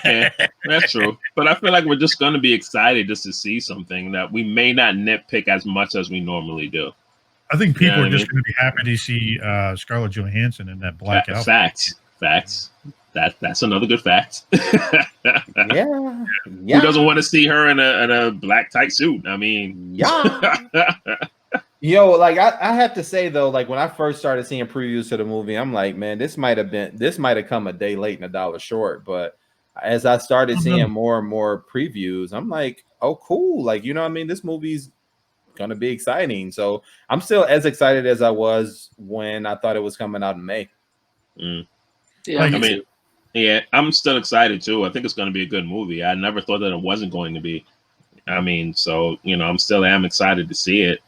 Yeah, that's true. But I feel like we're just going to be excited just to see something that we may not nitpick as much as we normally do. I think people are just going to be happy to see Scarlett Johansson in that black outfit. Facts. That's another good fact. Yeah. Who doesn't want to see her in a black tight suit? I mean, Yo, like I have to say though, like when I first started seeing previews to the movie, I'm like, man, this might have come a day late and a dollar short. But as I started seeing more and more previews, I'm like, oh, cool. Like, you know what I mean? This movie's gonna be exciting. So I'm still as excited as I was when I thought it was coming out in May. Yeah, I mean, yeah, I'm still excited too. I think it's gonna be a good movie. I never thought that it wasn't going to be. I mean, so I'm still excited to see it.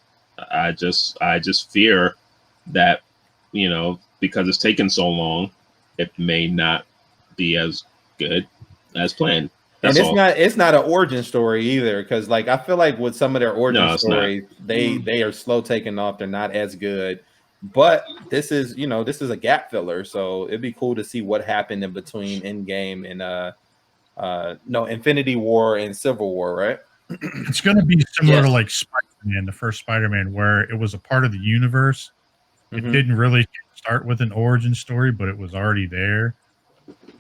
I just fear that, because it's taken so long, it may not be as good as planned. That's and it's not an origin story either, because like I feel like with some of their origin stories, they are slow taking off. They're not as good. But this is a gap filler, so it'd be cool to see what happened in between Endgame and Infinity War and Civil War, right? It's going to be similar to like Spider-Man, the first Spider-Man, where it was a part of the universe. It didn't really start with an origin story, but it was already there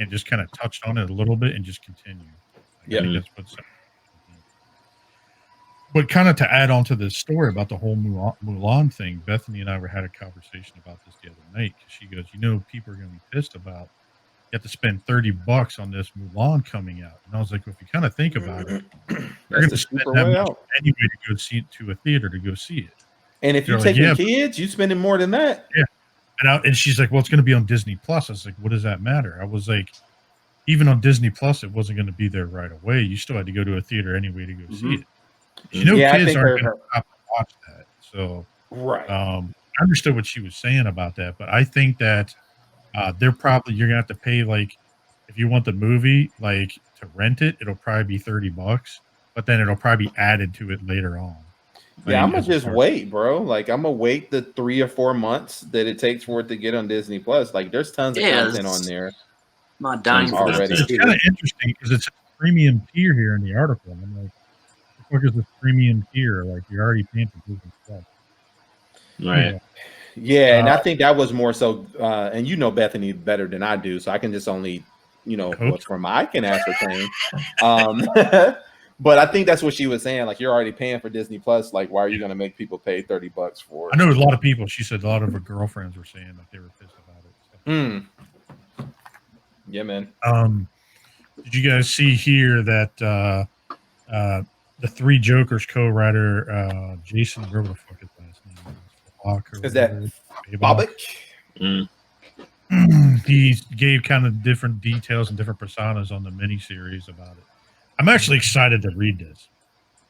and just kind of touched on it a little bit and just continued. I think that's what's. But kind of to add on to this story about the whole Mulan thing, Bethany and I had a conversation about this the other night because she goes, people are going to be pissed about you have to spend $30 on this Mulan coming out. And I was like, well, if you kind of think about it, you're going to spend that much anyway to go see it to a theater to go see it. And if you're taking kids, you're spending more than that. Yeah. And she's like, well, it's going to be on Disney Plus. I was like, what does that matter? I was like, even on Disney Plus, it wasn't going to be there right away. You still had to go to a theater anyway to go see it. Kids aren't going to stop to watch that. So I understood what she was saying about that, but I think that you're going to have to pay, like, if you want the movie, like, to rent it, it'll probably be $30, but then it'll probably be added to it later on. Yeah, I'm gonna just wait, bro. Like, I'm gonna wait the 3 or 4 months that it takes for it to get on Disney Plus. Like, there's tons of content on there. I'm not dying for already. It's kind of interesting because it's a premium tier here in the article. I'm like, what is this premium tier? Like, you're already paying for Disney Plus. Right. Yeah, and I think that was more so, and Bethany better than I do, so I can just only, what's from I can ascertain. But I think that's what she was saying. Like, you're already paying for Disney Plus. Like, why are you going to make people pay $30 for it? I know a lot of people. She said a lot of her girlfriends were saying that they were pissed about it. So. Yeah, man. Did you guys see here that the Three Jokers co-writer Jason, whatever the fuck his last name is that Bobbitt? He gave kind of different details and different personas on the miniseries about it. I'm actually excited to read this.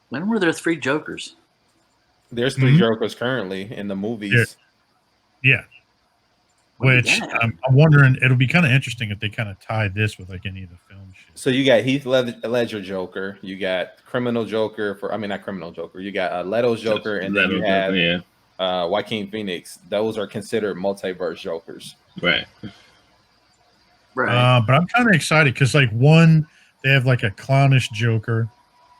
When were there 3 Jokers? There's 3 Jokers currently in the movies. Yeah. Which I'm wondering, it'll be kind of interesting if they kind of tie this with like any of the film shit. So you got Heath Ledger Joker, you got Criminal Joker not Criminal Joker. You got Leto's Joker, and then you have Joaquin Phoenix. Those are considered multiverse Jokers. Right. Right. But I'm kind of excited because, like, one, they have like a clownish Joker,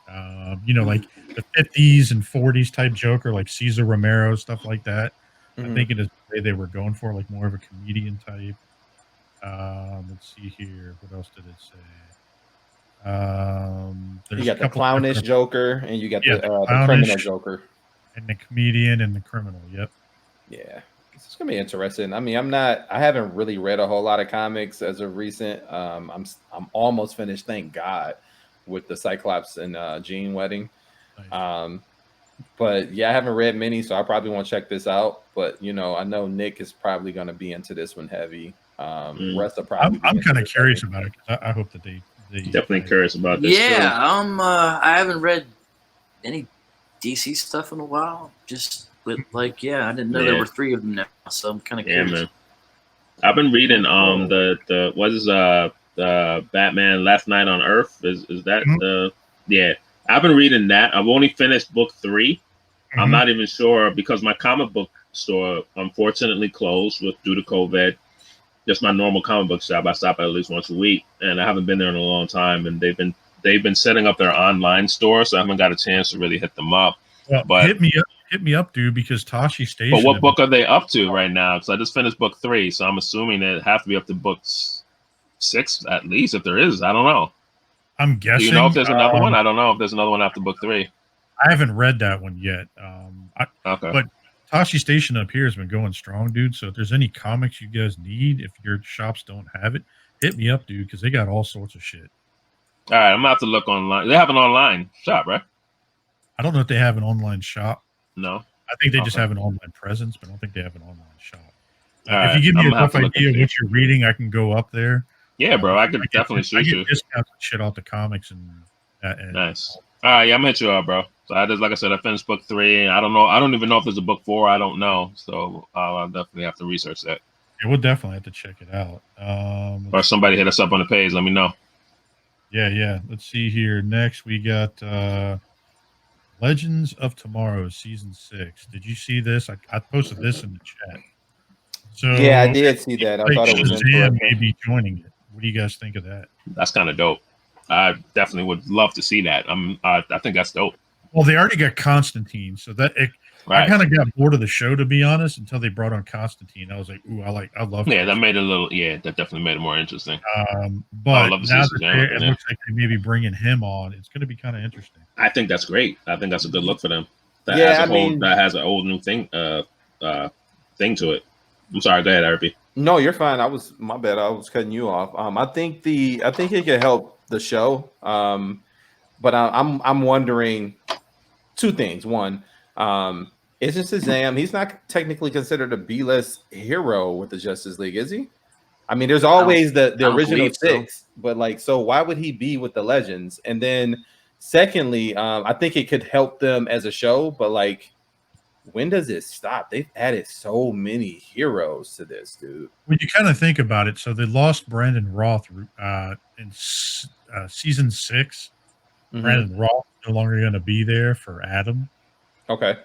like the 50s and 40s type Joker, like Cesar Romero, stuff like that. I think it is the way they were going for, like more of a comedian type. Let's see here. What else did it say? You There's a got the couple clownish different, Joker, and you got yeah, the criminal clownish Joker. and the comedian and the criminal. Yep. Yeah, it's gonna be interesting. I mean, I haven't really read a whole lot of comics as of recent. I'm almost finished, thank God, with the Cyclops and Jean wedding. Nice. But yeah, I haven't read many, so I probably won't check this out. But I know Nick is probably gonna be into this one heavy. Russ will probably be I'm into kind of this curious heavy. about it because I hope that they Definitely curious about this. Yeah, I haven't read any DC stuff in a while. Just but I didn't know there were 3 of them now, so I'm kind of curious. Man. I've been reading the what is the Batman Last Night on Earth? Is that the I've been reading that. I've only finished book 3. I'm not even sure because my comic book store unfortunately closed due to COVID. Just my normal comic book shop. I stop at least once a week, and I haven't been there in a long time. And they've been setting up their online store, so I haven't got a chance to really hit them up. Well, but hit me up, dude, because Tashi Station. But what book are they up to right now? Because I just finished book 3, so I'm assuming they have to be up to book 6 at least. If there is, I don't know. I'm guessing. Do you know if there's another one? I don't know if there's another one after book 3. I haven't read that one yet. Okay. But Tashi Station up here has been going strong, dude. So if there's any comics you guys need, if your shops don't have it, hit me up, dude, because they got all sorts of shit. All right, I'm gonna have to look online. They have an online shop, right? I don't know if they have an online shop. No. I think they just have an online presence, but I don't think they have an online shop. If you give me a rough idea of what you're reading, I can go up there. Yeah, bro, I could definitely shoot you. I get discounts and shit off the comics and nice. All right, yeah, I'm gonna hit you up, bro. So like I said, I finished book 3. I don't know. I don't even know if there's a book 4. I don't know. So I'll definitely have to research that. Yeah, we'll definitely have to check it out. Or somebody hit us up on the page. Let me know. Yeah. Let's see here. Next, we got Legends of Tomorrow, season 6. Did you see this? I posted this in the chat. So yeah, I did see that. I thought it was Shazam may be joining it. What do you guys think of that? That's kind of dope. I definitely would love to see that. I think that's dope. Well, they already got Constantine, so I kind of got bored of the show, to be honest, until they brought on Constantine. I was like, ooh, I love. Yeah, that made it a little. Yeah, that definitely made it more interesting. But now that it looks like they may be bringing him on, it's going to be kind of interesting. I think that's great. I think that's a good look for them. That has a whole new thing thing to it. I'm sorry. Go ahead, RP. No, you're fine. My bad. I was cutting you off. I think it could help the show. But I'm wondering 2 things. One, isn't Shazam? He's not technically considered a B-list hero with the Justice League, is he? I mean, there's always the original 6, but so why would he be with the Legends? And then, secondly, I think it could help them as a show, but when does it stop? They've added so many heroes to this, dude. When you kind of think about it, so they lost Brandon Roth in season 6. Brandon Roth no longer going to be there for Adam. Okay.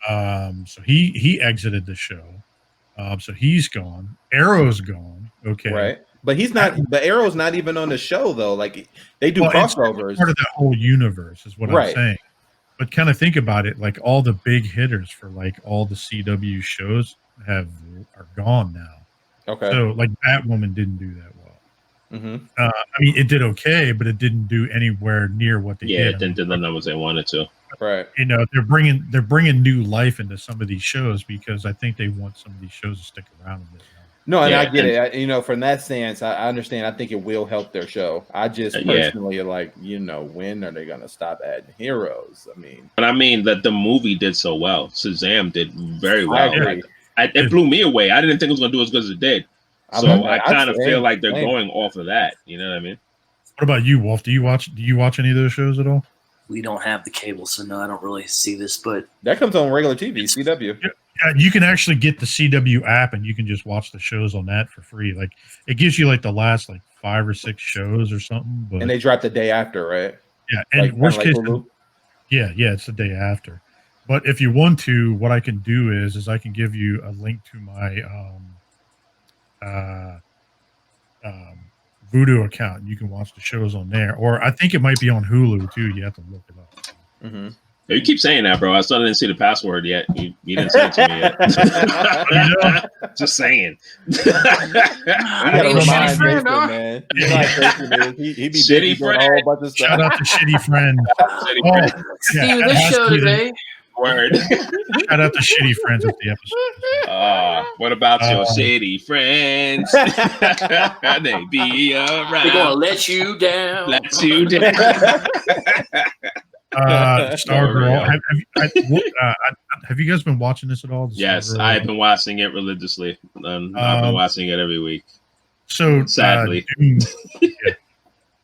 So he exited the show. So he's gone. Arrow's gone. Okay. Right. But he's not. But Arrow's not even on the show though. They do crossovers. It's part of that whole universe is what I'm saying. But kind of think about it, all the big hitters for all the CW shows are gone now. Okay. So Batwoman didn't do that well. I mean, it did okay, but it didn't do anywhere near what they did. Yeah, it didn't do the numbers they wanted to. Right. They're bringing new life into some of these shows because I think they want some of these shows to stick around a bit. No, and I get it. From that stance, I understand. I think it will help their show. I just personally when are they gonna stop adding heroes? But I mean that the movie did so well. Shazam did very well. It blew me away. I didn't think it was gonna do as good as it did. So I kind of feel like they're going off of that. You know what I mean? What about you, Wolf? Do you watch any of those shows at all? We don't have the cable, so no, I don't really see this. But that comes on regular TV, CW. Yeah, you can actually get the CW app, and you can just watch the shows on that for free. It gives you the last 5 or 6 shows or something. But and they drop the day after, right? Yeah, and worst case, it's the day after. But if you want to, what I can do is I can give you a link to my Vudu account. You can watch the shows on there, or I think it might be on Hulu too. You have to look it up. Mm-hmm. You keep saying that, bro. I still didn't see the password yet. You didn't send it to me yet. Just saying. You gotta remind Jason, man. You know how Jason is. He be Shitty doing a whole bunch of stuff. Shout out to Shitty Friend. Steve, this show today. Word. Shout out to Shitty Friends of the episode. What about your shitty friends? They be around. They're gonna let you down. Let you down. Stargirl. Have you guys been watching this at all? Yes, I've been watching it religiously. I've been watching it every week. So sadly,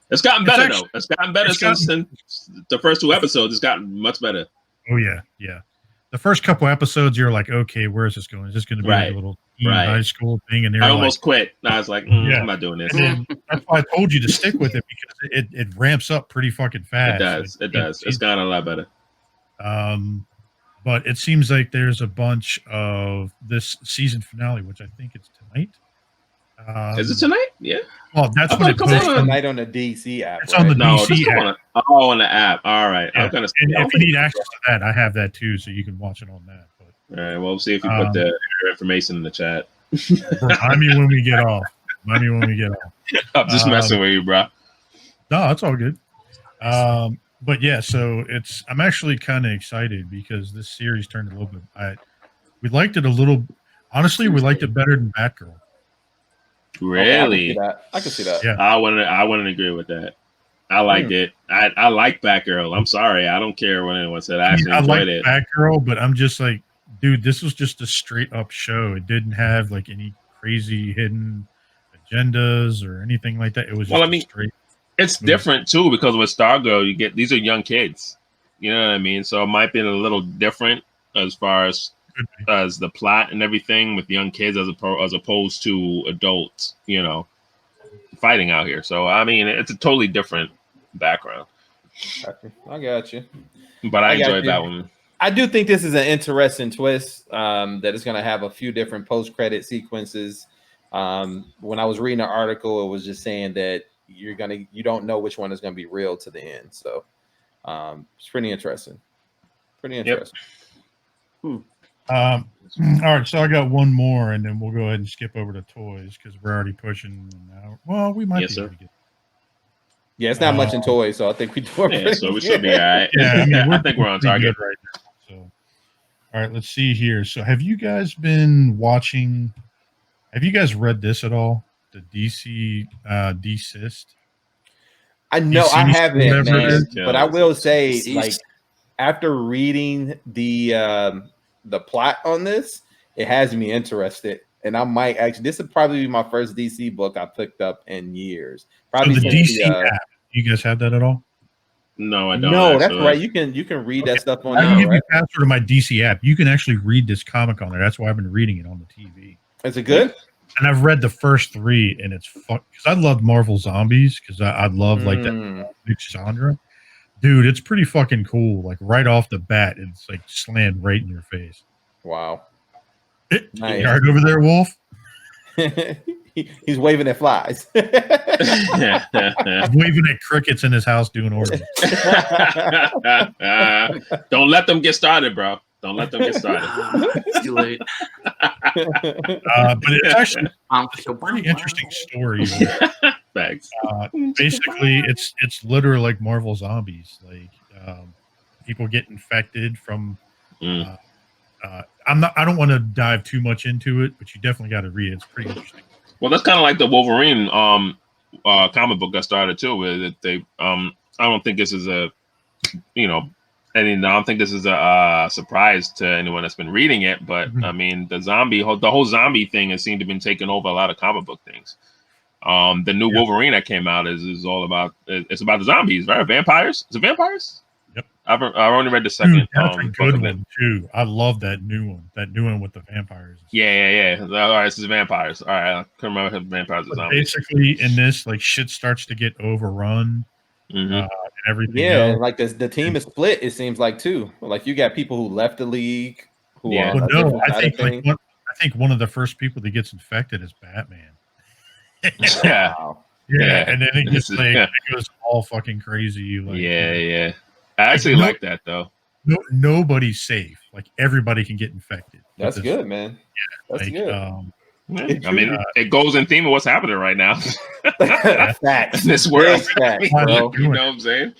it's gotten better though. It's gotten better since the first 2 episodes. It's gotten much better. Oh yeah. The first couple episodes, you're like, okay, where is this going? Is this going to be like a little high school thing? And I almost quit. I was like, I'm not doing this. And that's why I told you to stick with it, because it ramps up pretty fucking fast. It does. It does. It's gotten a lot better. But it seems like there's a bunch of this season finale, which I think it's tonight. Is it tonight? Yeah. Well, that's when it comes tonight on the DC app. It's on the DC app. On the app. All right. Yeah. And if you need access to that, I have that too, so you can watch it on that. But, all right. Well, we'll see if you put the information in the chat. Remind me when we get off. I'm just messing with you, bro. No, that's all good. But yeah, so I'm actually kind of excited because this series turned a little bit. We liked it a little. Honestly, we liked it better than Batgirl. Really? I can see that. Yeah. I wouldn't agree with that. I liked it. I like Batgirl. I'm sorry. I don't care what anyone said. I actually enjoyed it. Batgirl, but I'm just like, dude, this was just a straight up show. It didn't have like any crazy hidden agendas or anything like that. It was just straight. It's different too, because with Stargirl, these are young kids. You know what I mean? So it might be a little different as far as the plot and everything with young kids as opposed to adults, fighting out here. So I mean, it's a totally different background. I got you. But I enjoyed that one. I do think this is an interesting twist that is going to have a few different post-credit sequences. When I was reading the article, it was just saying that you don't know which one is going to be real to the end. So it's pretty interesting. Yep. All right, so I got one more, and then we'll go ahead and skip over to toys because we're already pushing an hour. Well, we might be able to get. Yeah, it's not much in toys, so I think we do. Yeah, so we should be all right. Yeah, I think we're on target right now. So, all right, let's see here. So, have you guys been watching? Have you guys read this at all? The DC Desist. I know I haven't, man, but I will say, like, after reading the plot on this, it has me interested, and I might actually. This would probably be my first DC book I picked up in years. Probably so the DC app. You guys have that at all? No, I don't. No, that's right. You can read that stuff on. I can give you the password to my DC app. You can actually read this comic on there. That's why I've been reading it on the TV. Is it good? And I've read the first 3, and it's fun because I love Marvel Zombies because I love like that big genre. Dude, it's pretty fucking cool. Like right off the bat, it's like slammed right in your face. Wow. Nice. You heard over there, Wolf? He's waving at flies. He's waving at crickets in his house doing orders. Don't let them get started, bro. Don't let them get started. It's too late. But it's actually a pretty interesting story. Thanks. Basically, it's literally like Marvel Zombies. Like people get infected from. I don't want to dive too much into it, but you definitely got to read it. It's pretty interesting. Well, that's kind of like the Wolverine comic book that started too. With they, I don't think this is I don't think this is a surprise to anyone that's been reading it. But I mean, the whole zombie thing has seemed to have been taking over a lot of comic book things. The new Wolverine that came out is all about the zombies, right? Vampires? Is it vampires? Yep. I've only read the second. That's a good one too. I love that new one. That new one with the vampires. Yeah. All right, this is vampires. All right, I couldn't remember if vampires or zombies. Basically, in this, like shit starts to get overrun. And everything. Yeah, like the team is split. It seems like too. Like you got people who left the league. I think one of the first people that gets infected is Batman. Yeah. Wow. Yeah, and then it just it goes all fucking crazy. Like, yeah. I actually like that though. Nobody's safe. Like everybody can get infected. That's good, man. Yeah, that's good. I mean, it goes in theme of what's happening right now. Facts. In this world, Facts, bro. You know what I'm saying?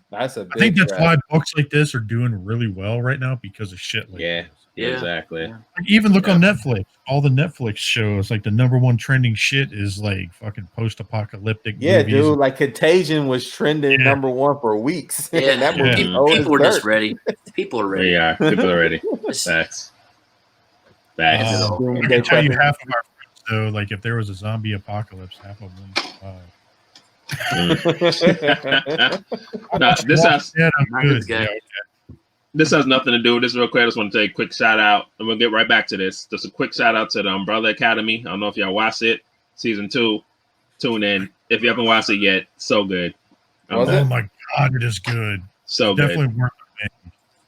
That's a big I think that's why books like this are doing really well right now because of shit like this. Yeah, exactly. Like, even look on Netflix. All the Netflix shows, like the #1 trending shit is like fucking post-apocalyptic movies. Dude, like Contagion was trending #1 for weeks. Yeah, that movie people are just ready. People are ready. Yeah, people are ready. Facts. I can tell you half of our friends, though, like if there was a zombie apocalypse, half of them This has nothing to do with this real quick. I just want to take a quick shout out. I'm going to get right back to this. Just a quick shout out to the Umbrella Academy. I don't know if y'all watched it. Season 2. Tune in. If you haven't watched it yet, so good. Oh my God, it is good. So good. Definitely worth it.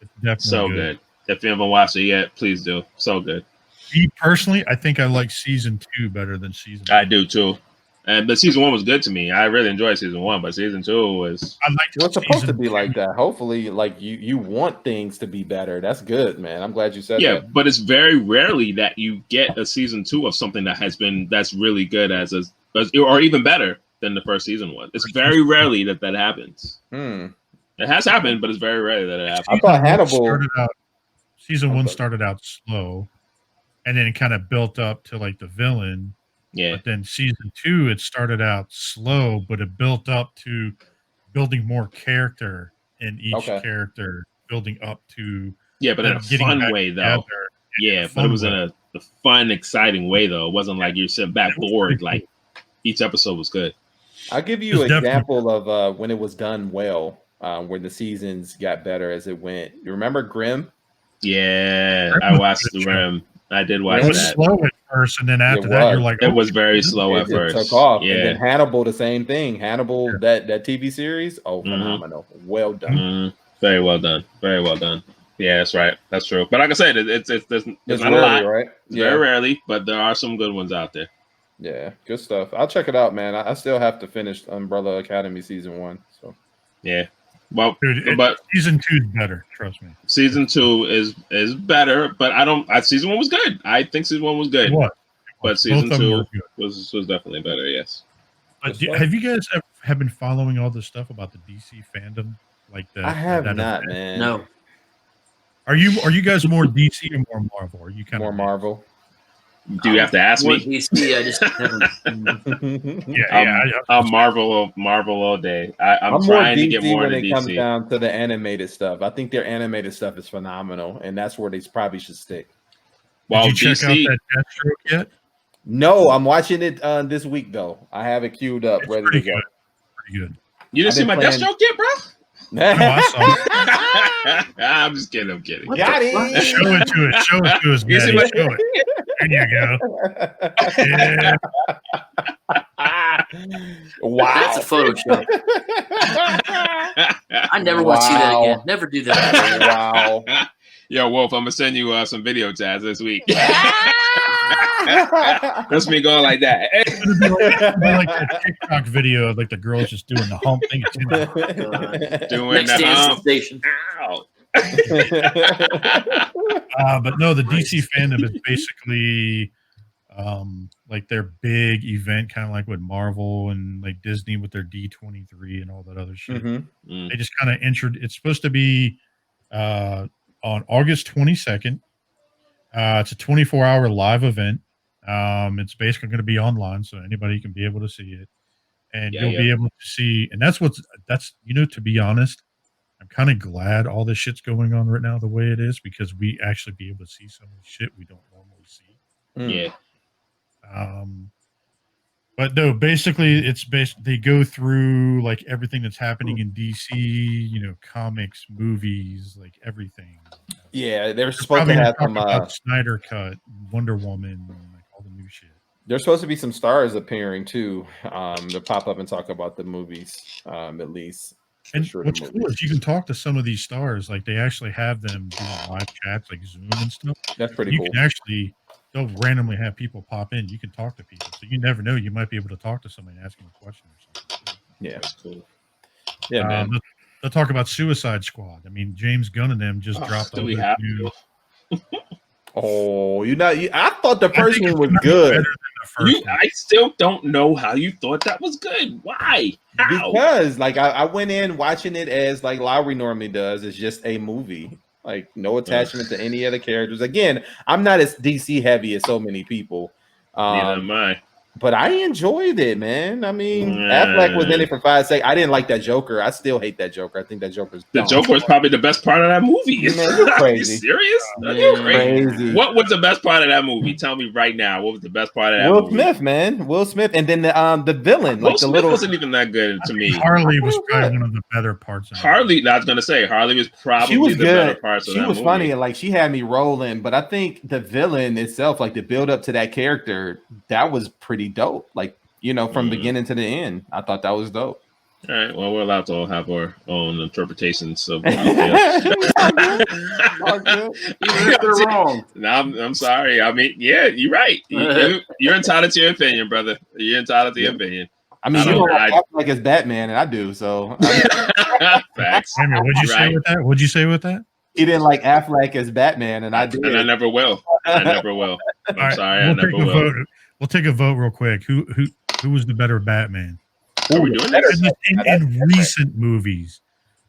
It's definitely so good. If you haven't watched it yet, please do. So good. Me personally, I think I like season 2 better than season 1. I do too. But season 1 was good to me. I really enjoyed season 1, but season 2 was. It's supposed to be like that. Hopefully, like you want things to be better. That's good, man. I'm glad you said that. Yeah, but it's very rarely that you get a season 2 of something that's really good or even better than the first season was. It's very rarely that happens. It has happened, but it's very rare that it happens. I thought Hannibal season 1 started out slow, and then it kind of built up to like the villain. Yeah. But then season 2, it started out slow, but it built up to building more character in each character, building up to but in a fun way though. Yeah, but it was in a fun, exciting way though. It wasn't like you're sitting back bored. Like each episode was good. I'll give you an example of when it was done well, when the seasons got better as it went. You remember Grimm? Yeah, I watched the Grimm. I did watch that. It was slow at first, and then after that, you're like, it was very slow at first. It took off. Yeah. And then Hannibal, the same thing. Hannibal, that TV series, phenomenal. Well done. Very well done. Very well done. Yeah, that's right. That's true. But like I said, it's not rarely, a lot, right? Very rarely, but there are some good ones out there. Yeah, good stuff. I'll check it out, man. I still have to finish Umbrella Academy season 1. So yeah. Well, dude, but season 2 is better. Trust me. Season 2 is better, but season 1 was good. I think season 1 was good. But season 2 was definitely better. Yes. But have you guys have been following all this stuff about the DC fandom? I have not, man. No. Are you guys more DC or more Marvel? Are you kind of more Marvel? Do you have to ask me? DC, I just haven't. I'm Marvel all day. I'm trying to get more into DC. When it comes down to the animated stuff, I think their animated stuff is phenomenal, and that's where they probably should stick. Well, did you check out that Deathstroke yet? No, I'm watching it this week though. I have it queued up, ready to go. Pretty good. You didn't see my Deathstroke yet, bro? No, I saw it. I'm just kidding. I'm kidding. Got it. Show it to us. Show it to us, man. Show it. There you go. Yeah. Wow. That's a Photoshop. I never want to see that again. Never do that. Wow. Yo, Wolf, I'm gonna send you some video chats this week. That's me going like that. It'd be like that TikTok video of like the girls just doing the hump thing. Doing Next the hump. Station. But no, the DC fandom is basically like their big event, kind of like with Marvel and like Disney with their D23 and all that other shit. They just kind of entered. It's supposed to be on August 22nd. It's a 24-hour live event. It's basically going to be online, so anybody can be able to see it, and you'll be able to see. And that's to be honest, I'm kind of glad all this shit's going on right now the way it is, because we actually be able to see some of the shit we don't normally see. Yeah. But no, basically they go through like everything that's happening in DC, comics, movies, like everything. Yeah, they're supposed to have some Snyder Cut, Wonder Woman, like all the new shit. There's supposed to be some stars appearing too, to pop up and talk about the movies, at least. And what's cool is you can talk to some of these stars, like they actually have them doing live chats, like Zoom and stuff. That's pretty cool. You can actually, they'll randomly have people pop in. You can talk to people, so you never know. You might be able to talk to somebody and ask them a question or something. Yeah, That's cool. Yeah, man. They'll talk about Suicide Squad. I mean, James Gunn and them just dropped all this new. Oh, I thought the first one was good. I still don't know how you thought that was good. Why? How? Because like I went in watching it as like Lowry normally does. It's just a movie. Like no attachment to any other characters. Again, I'm not as DC heavy as so many people. Neither am I. But I enjoyed it, man. I mean, Affleck was in it for 5 seconds. I didn't like that Joker. I still hate that Joker. I think that Joker's dumb. The Joker is probably the best part of that movie. Man, you're crazy. Are you serious? Man, crazy. What was the best part of that movie? Tell me right now. What was the best part of that movie? Will Smith, man. Will Smith, and then the villain, Will Smith wasn't even that good to me. Harley was probably one of the better parts. Harley, I was gonna say Harley was probably the better parts of that movie. She was funny and like she had me rolling, but I think the villain itself, like the build up to that character, that was pretty dope. Like, you know, from beginning to the end, I thought that was dope. All right, well, we're allowed to all have our own interpretations of. They're wrong. No, I'm sorry. I mean, yeah, you're right. You're entitled to your opinion, brother. You're entitled to your opinion. I mean, you don't act like it's Batman, and I do. So, facts. What'd you say with that? What'd you say with that? He didn't like Affleck as Batman, and I did. And I never will. I never will. I'm sorry. I never will. We'll take a vote real quick. Who was the better Batman? Are we doing that? In recent movies.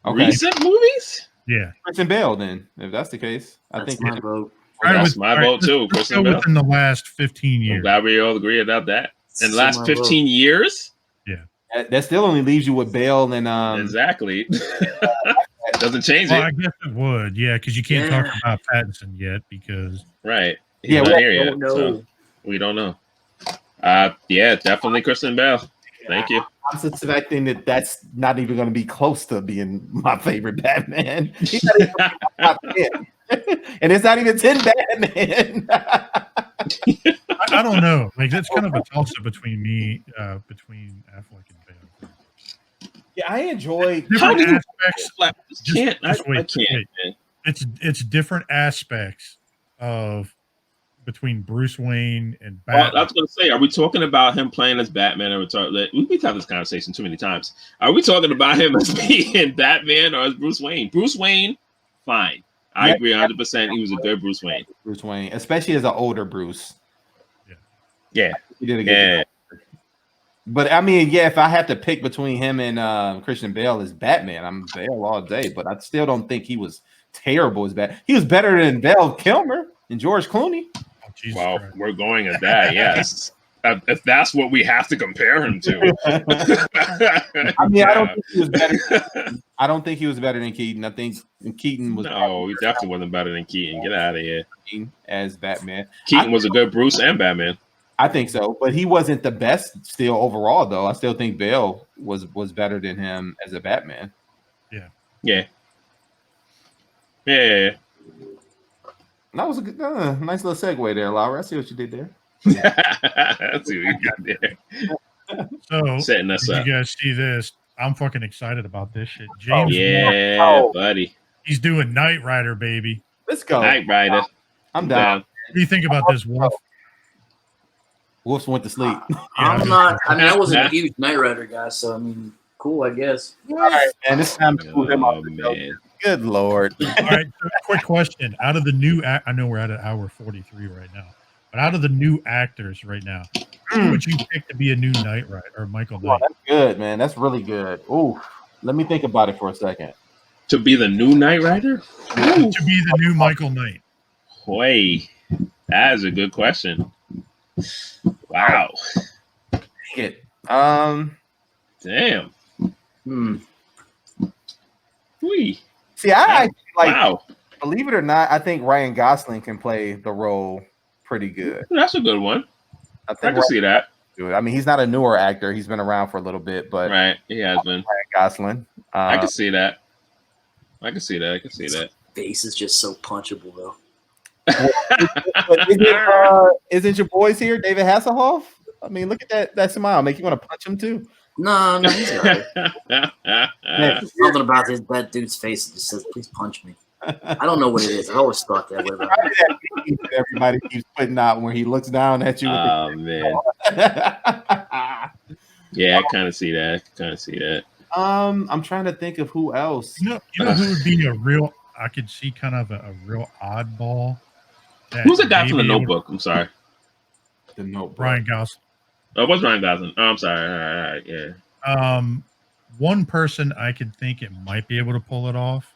Okay. Recent movies? Yeah. Christian Bale, then, if that's the case. I think my vote. That's my vote, too. Christian Bale. Within the last 15 years. I'm glad we all agree about that. In the last 15 years? Yeah. That still only leaves you with Bale and exactly. Doesn't change it. I guess it would, yeah, because you can't talk about Pattinson yet because He's not here yet. So we don't know. Yeah, definitely Christian Bale. Thank you. I'm suspecting that that's not even going to be close to being my favorite Batman. He's not even top 10. And it's not even 10 Batman. I don't know. Like that's kind of a toss-up between me, between Affleck and Bale. Yeah, I enjoy different aspects. I can't. Man. It's different aspects of between Bruce Wayne and Batman. I was going to say, are we talking about him playing as Batman? Or we've had this conversation too many times. Are we talking about him as being Batman or as Bruce Wayne? Bruce Wayne, fine. I agree 100%. He was a good Bruce Wayne. Bruce Wayne, especially as an older Bruce. Yeah. He did a good job. But I mean, yeah, if I have to pick between him and Christian Bale as Batman, I'm Bale all day. But I still don't think he was terrible as Batman. He was better than Val Kilmer and George Clooney. Well, we're going at that, yes. If that's what we have to compare him to. I mean, I don't think he was better. I don't think he was better than Keaton. I think Keaton was. No, he definitely wasn't better than Keaton. Get out of here. As Batman, Keaton was a good Bruce and Batman. I think so, but he wasn't the best still overall, though. I still think Bale was better than him as a Batman. Yeah. That was a good, nice little segue there, Laura. I see what you did there. I see what you got there. So, setting us up. You guys see this? I'm fucking excited about this shit. James, buddy. He's doing Knight Rider, baby. Let's go. Knight Rider. I'm down. What do you think about this, Wolf? Wolf went to sleep. I'm not. I mean, I wasn't a huge Knight Rider guy, so I mean, cool, I guess. All right, man. It's time to move him off the show. Good Lord. All right, so quick question. Out of the new, I know we're at an hour 43 right now, but out of the new actors right now, who would you pick to be a new Knight Rider or Michael Knight? That's good, man. That's really good. Ooh, let me think about it for a second. To be the new Knight Rider? To be the new Michael Knight. Wait, that is a good question. Wow. Dang it. Damn. Wee. See, I like. Wow. Believe it or not, I think Ryan Gosling can play the role pretty good. That's a good one. I can see that. Good. I mean, he's not a newer actor; he's been around for a little bit, but he has been. Ryan Gosling. I can see that. I can see that. His face is just so punchable, though. Isn't your boys here, David Hasselhoff? I mean, look at that smile. Make you want to punch him too. No, he's not. Something about that dude's face that just says, "Please punch me." I don't know what it is. I always thought that way about him. Everybody keeps putting out when he looks down at you. Oh man. Yeah, I kind of see that. I'm trying to think of who else. You know who would be a real? I could see kind of a real oddball. Who's the guy from The Notebook? I'm sorry. The Notebook. Ryan Gosling. Oh, it was Ryan Gosling. Oh, I'm sorry. All right, yeah. One person I could think it might be able to pull it off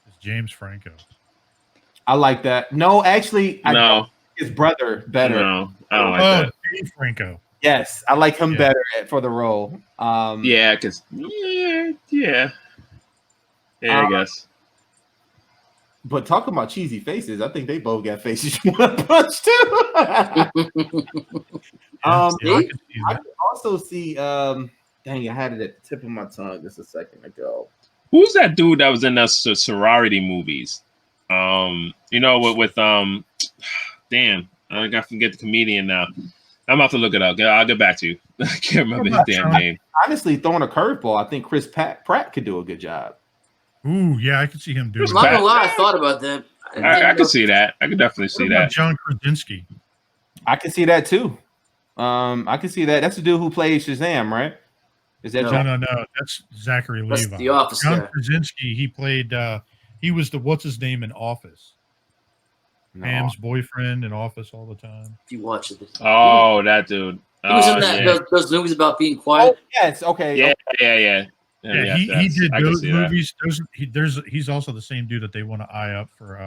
is James Franco. I like that. No, actually, I No. like his brother better. No, I don't like that. Dave Franco. Yes, I like him better for the role. Yeah, because yeah, I guess. But talking about cheesy faces, I think they both got faces you want to punch too. I can also see. Dang, I had it at the tip of my tongue just a second ago. Who's that dude that was in those sorority movies? With damn, I got to forget the comedian now. I'm about to look it up. I'll get back to you. I can't remember his damn name. Honestly, throwing a curveball, I think Chris Pratt could do a good job. Ooh, yeah, I could see him doing it. I'm not gonna lie, I thought about that. I could see that. I could definitely see that. John Krasinski. I can see that too. I can see that. That's the dude who plays Shazam, right? Is that no? That's Zachary Levi. That's the Office. John Krasinski. He played. He was the what's his name in Office. Pam's boyfriend in Office all the time. If you watch it. Oh, that dude. He was in that those movies about being quiet. Oh, yes. Okay. Yeah. Yeah, he did those movies. He's also the same dude that they want to eye up for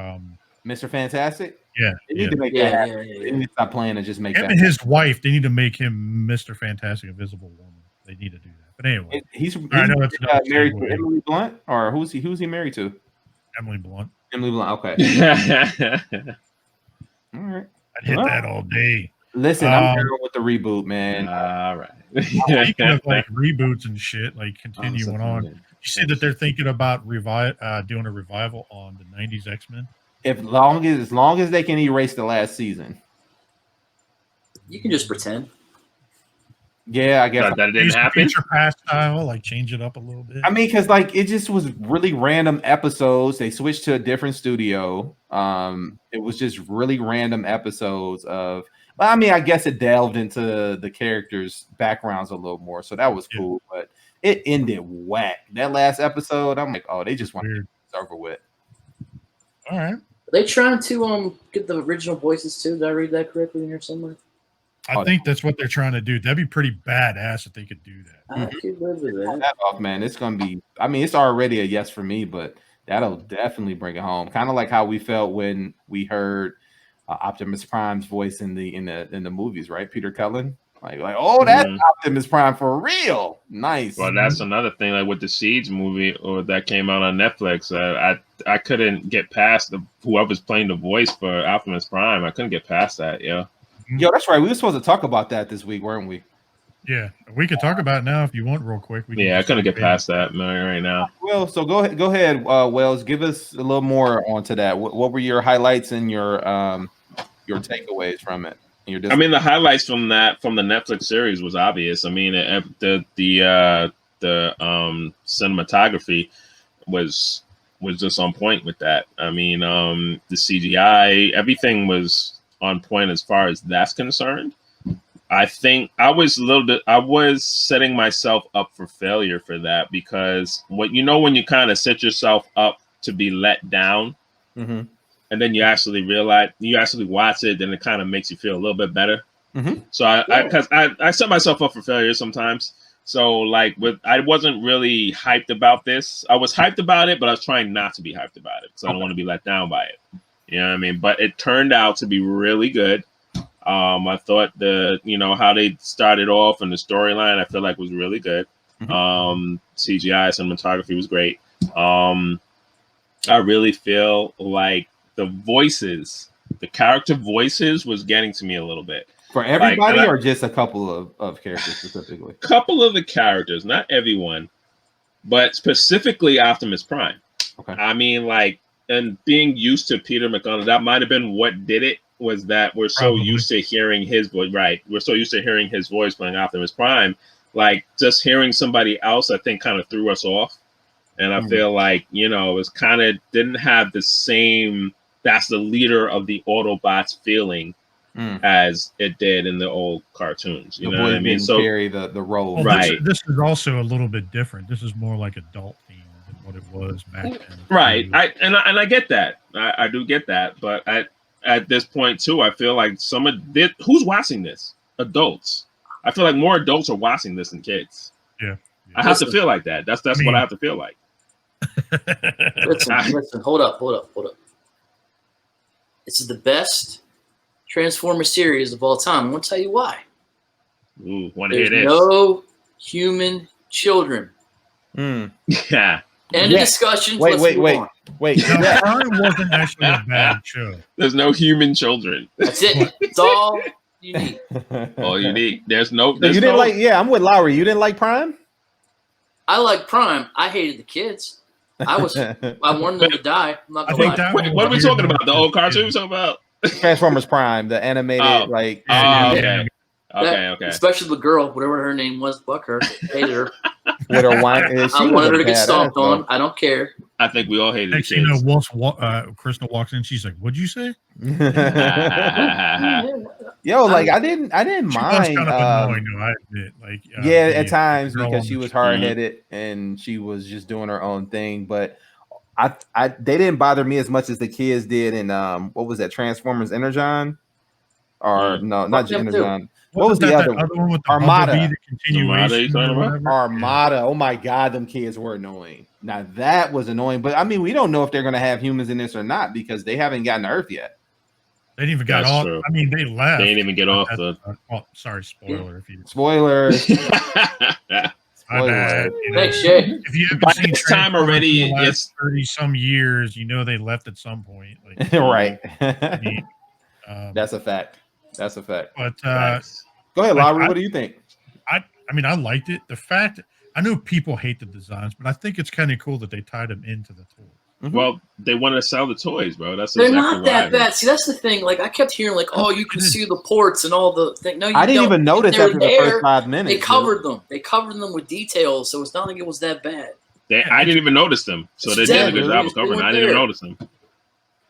Mr. Fantastic. Yeah, they need to make that happen. They need to stop playing and just make him that. And his wife. They need to make him Mr. Fantastic, Invisible Woman. They need to do that. But anyway, he's married to Emily Blunt, or who's he married to? Emily Blunt. Emily Blunt. Okay. All right. I'd hit that all day. Listen, I'm down with the reboot, man. All right. Speaking of like reboots and shit, like continuing on, you see that they're thinking about doing a revival on the '90s X-Men. As long as they can erase the last season, you can just pretend. Yeah, I guess that didn't happen. Future past style, like change it up a little bit. I mean, because like it just was really random episodes. They switched to a different studio. It was just really random episodes of. I mean, I guess it delved into the characters' backgrounds a little more, so that was cool. But it ended whack. That last episode, I'm like, oh, they just want to get this over with. All right. Are they trying to get the original voices too? Did I read that correctly in here somewhere? I think that's what they're trying to do. That'd be pretty badass if they could do that. I could live with that. That off, man. It's gonna be. I mean, it's already a yes for me, but that'll definitely bring it home. Kind of like how we felt when we heard Optimus Prime's voice in the movies, right? Peter Cullen. Like, oh, that's Optimus Prime for real. Nice. Well, that's another thing. Like with the Seeds movie, or that came out on Netflix, I couldn't get past whoever's playing the voice for Optimus Prime. I couldn't get past that. Yeah. Yo, that's right. We were supposed to talk about that this week, weren't we? Yeah, we could talk about it now if you want, real quick. I couldn't get past that right now. Well, so go ahead, Wells. Give us a little more onto that. What were your highlights and your takeaways from it? I mean, the highlights from the Netflix series was obvious. I mean, the cinematography was just on point with that. I mean, the CGI, everything was on point as far as that's concerned. I think I was setting myself up for failure for that, because when you kind of set yourself up to be let down, and then you actually watch it, then it kind of makes you feel a little bit better. So I set myself up for failure sometimes. So like I wasn't really hyped about this. I was hyped about it, but I was trying not to be hyped about it because I don't want to be let down by it. You know what I mean? But it turned out to be really good. I thought how they started off and the storyline, I feel like was really good. CGI cinematography was great. I really feel like the character voices was getting to me a little bit. For everybody, or just a couple of characters specifically? A couple of the characters, not everyone, but specifically Optimus Prime. Okay. I mean, and being used to Peter McConnell, that might have been what did it, was that we're so used to hearing his voice. Right. We're so used to hearing his voice playing Optimus Prime. Like, just hearing somebody else, I think, kind of threw us off. and I feel like it's kind of didn't have the same. That's the leader of the Autobots feeling as it did in the old cartoons. You know what I mean? So carry the role, well, right? This is also a little bit different. This is more like adult themed than what it was back then. Right. I get that. I do get that, but at this point too, I feel like who's watching this? Adults. I feel like more adults are watching this than kids. Yeah. I have to feel like that. That's what I have to feel like. Listen, hold up. This is the best Transformer series of all time. I'm going to tell you why. Ooh, want to hear There's this? no human children. Yeah. End of discussion. Wait. Now, Prime wasn't actually a bad show. There's no human children. That's it. That's all you need. All you need. There's no. So you didn't like? Yeah, I'm with Lowry. You didn't like Prime? I like Prime. I hated the kids. I wanted them to die. I'm not gonna lie. Wait, what are we talking about? The old cartoon? Talking about Transformers Prime, the animated Okay. Especially the girl, whatever her name was, fuck her. Hated her. With her wine, I wanted her to get stomped on. I don't care. I think we all hated Next the kids. Crystal walks in. She's like, "What'd you say?" Yo, like I didn't She mind. was kind of annoying, though, I admit. Like, at times girl because she was hard headed and she was just doing her own thing. But they didn't bother me as much as the kids did in what was that, Transformers Energon? Or no, not Energon. What was the other one with the Armada? Armada. Oh my God, them kids were annoying. Now that was annoying, but I mean, we don't know if they're going to have humans in this or not because they haven't gotten to Earth yet. They didn't even get off. True. I mean, they left. They didn't even get off the. Sorry, spoiler. If you spoilers. Thanks, Shay. If you By haven't seen this time already, it's 30 some years. You know they left at some point. Like, right. I mean, that's a fact. But go ahead, Lowry. What do you think? I mean, I liked it. The fact I know people hate the designs, but I think it's kind of cool that they tied them into the toy. Mm-hmm. Well, they want to sell the toys, bro. They're not that bad. See, that's the thing. Like I kept hearing, like, "Oh, you can see the ports and all the thing." No, you I didn't even notice after the first 5 minutes. They covered them. They covered them with details, so it's not like it was that bad. I didn't even notice them, so they did a good job of covering. I didn't even notice them.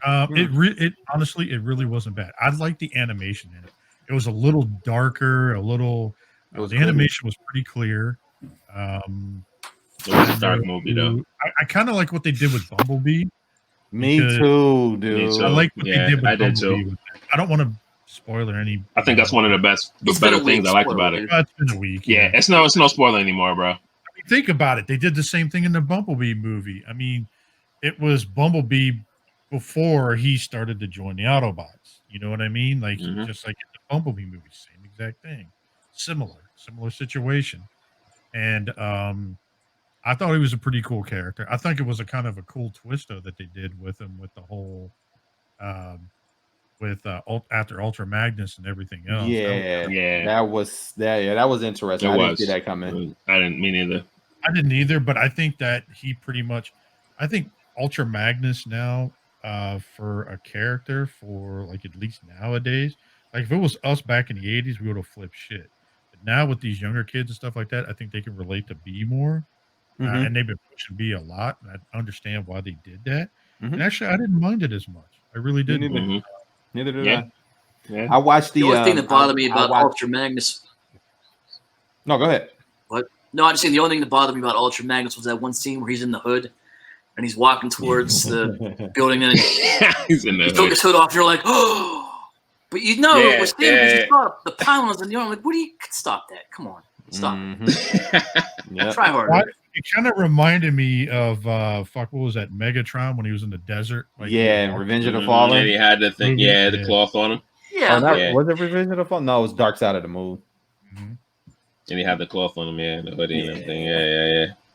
It honestly, it really wasn't bad. I liked the animation in it. It was a little darker, the animation was pretty clear. It was a dark movie, though. I kind of like what they did with Bumblebee. Me too, dude. I like what they did with Bumblebee. Too. I don't want to spoil any. I think that's one of the better things I liked about it. It's been a week. Yeah, it's no spoiler anymore, bro. I mean, think about it. They did the same thing in the Bumblebee movie. I mean, it was Bumblebee before he started to join the Autobots. You know what I mean? Like just like in the Bumblebee movie, same exact thing. Similar situation. And I thought he was a pretty cool character. I think it was a kind of a cool twist though that they did with him with the whole after Ultra Magnus and everything else. That was interesting. I didn't see that coming. I didn't mean either. I didn't either, but I think that he I think Ultra Magnus now for a character for like at least nowadays, like if it was us back in the 80s, we would have flipped shit. But now with these younger kids and stuff like that, I think they can relate to B more. And they've been pushing B a lot. And I understand why they did that. And actually, I didn't mind it as much. I really didn't. Neither did I. Yeah. I watched the only thing that bothered me about Ultra Magnus. No, go ahead. What? No, I'm just saying the only thing that bothered me about Ultra Magnus was that one scene where he's in the hood and he's walking towards the building and he's in the took his hood off. And you're like, oh. But you know it was him. The pylons in the arm. Like, what do you stop that? Come on. Stop. Try harder. It kind of reminded me of what was that, Megatron when he was in the desert? Like, and Revenge of the Fallen. And he had the thing, the cloth on him. Yeah, was it Revenge of the Fallen? No, it was Dark Side of the Moon. And he had the cloth on him, the hoodie and everything.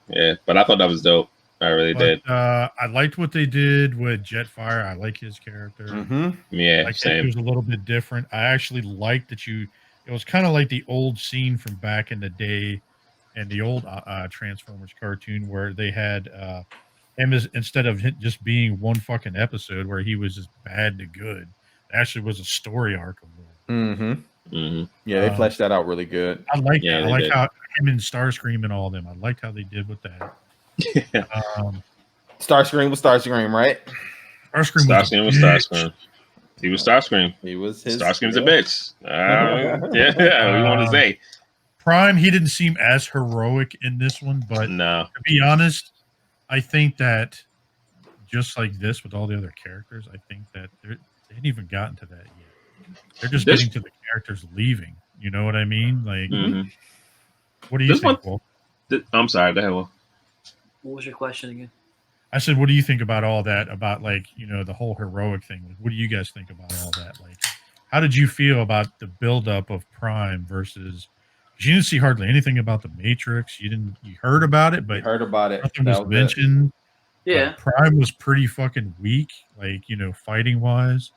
Yeah. But I thought that was dope. I really did. I liked what they did with Jetfire. I like his character. Yeah, same. It was a little bit different. I actually liked that it was kind of like the old scene from back in the day and the old Transformers cartoon where they had him instead of just being one fucking episode where he was just bad to good. It actually was a story arc of him. Yeah, they fleshed that out really good. I like how him and Starscream and all of them. I liked how they did with that. Starscream was Starscream, right? Starscream was Starscream. He was Starscream. He was his. Starscream's a bitch. Yeah, we want to say. Prime, he didn't seem as heroic in this one, but no. To be honest, I think that just like this with all the other characters, I think that they hadn't even gotten to that yet. They're just getting to the characters leaving. You know what I mean? Like, what do you think, Wolf? I'm sorry. Go ahead, Wolf. What was your question again? I said, what do you think about all that? About like, the whole heroic thing. Like, what do you guys think about all that? Like, how did you feel about the buildup of Prime versus? You didn't see hardly anything about the Matrix. You heard about it, but you heard about it. Nothing was mentioned. Yeah, Prime was pretty fucking weak. Like, fighting wise,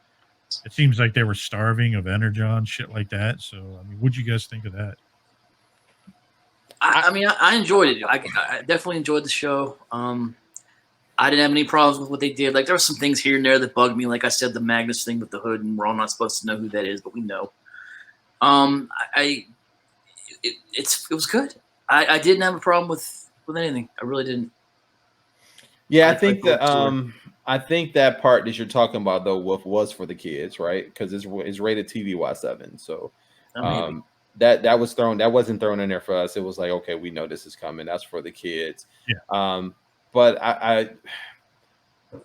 it seems like they were starving of energon, shit like that. So, I mean, what'd you guys think of that? I mean, I enjoyed it. I definitely enjoyed the show. I didn't have any problems with what they did. Like, there were some things here and there that bugged me. Like I said, the Magnus thing with the hood, and we're all not supposed to know who that is, but we know. It was good. I didn't have a problem with anything. I really didn't. Yeah, I think that part that you're talking about though, Wolf, was for the kids, right? Because it's rated TVY7, so that was thrown. That wasn't thrown in there for us. It was like, okay, we know this is coming. That's for the kids. Yeah. But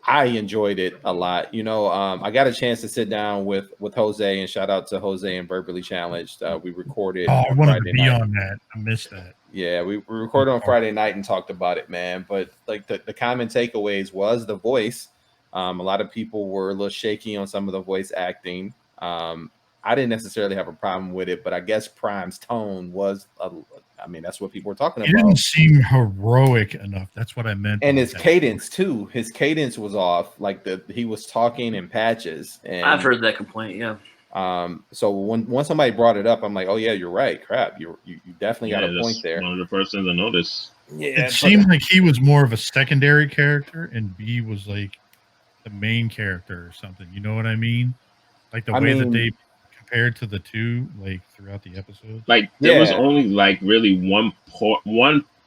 I enjoyed it a lot. I got a chance to sit down with Jose, and shout out to Jose and Verbally Challenged. We recorded. I wanted to be on that. I missed that. Yeah, we recorded on Friday night and talked about it, man. But like the common takeaways was the voice. A lot of people were a little shaky on some of the voice acting. I didn't necessarily have a problem with it, but I guess Prime's tone was, that's what people were talking about. It didn't seem heroic enough. That's what I meant. And his cadence too. His cadence was off. Like he was talking in patches. And I've heard that complaint. Yeah. So when somebody brought it up, I'm like, oh yeah, you're right. Crap, you definitely got a point there. One of the first things I noticed. Yeah, it seemed like he was more of a secondary character, and B was like the main character or something. You know what I mean? Like the way that they compared to the two, like throughout the episode. Like there was only like really one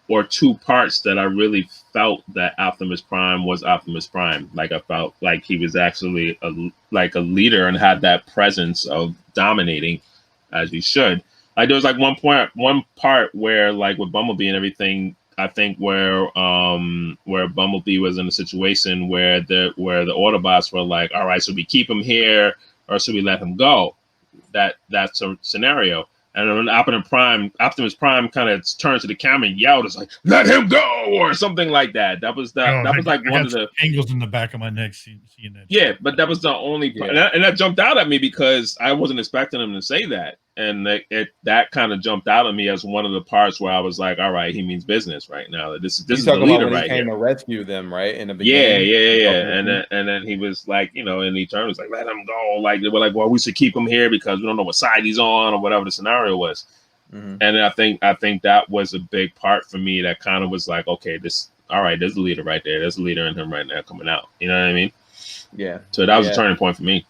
or two parts that I really felt that Optimus Prime was Optimus Prime. Like I felt like he was actually a leader and had that presence of dominating as he should. Like there was like one part where like with Bumblebee and everything, I think where Bumblebee was in a situation where the Autobots were like, all right, so we keep him here or should we let him go? That's a scenario. And when Optimus Prime kind of turned to the camera and yelled, "It's like let him go" or something like that. That was like one of the angles in the back of my neck. Seeing that. Yeah, but that was the only part, and that jumped out at me because I wasn't expecting him to say that, and that kind of jumped out at me as one of the parts where I was like, "All right, he means business right now. This is the leader right here." He came to rescue them, right in the beginning. Yeah. And then he was like, and he turned was like, "Let him go." Like they were like, "Well, we should keep him here because we don't know what side he's on or whatever the scenario was." Mm-hmm. And I think that was a big part for me that kind of was like, okay, there's a leader right there. There's a leader in him right now coming out. You know what I mean? Yeah. So that was a turning point for me.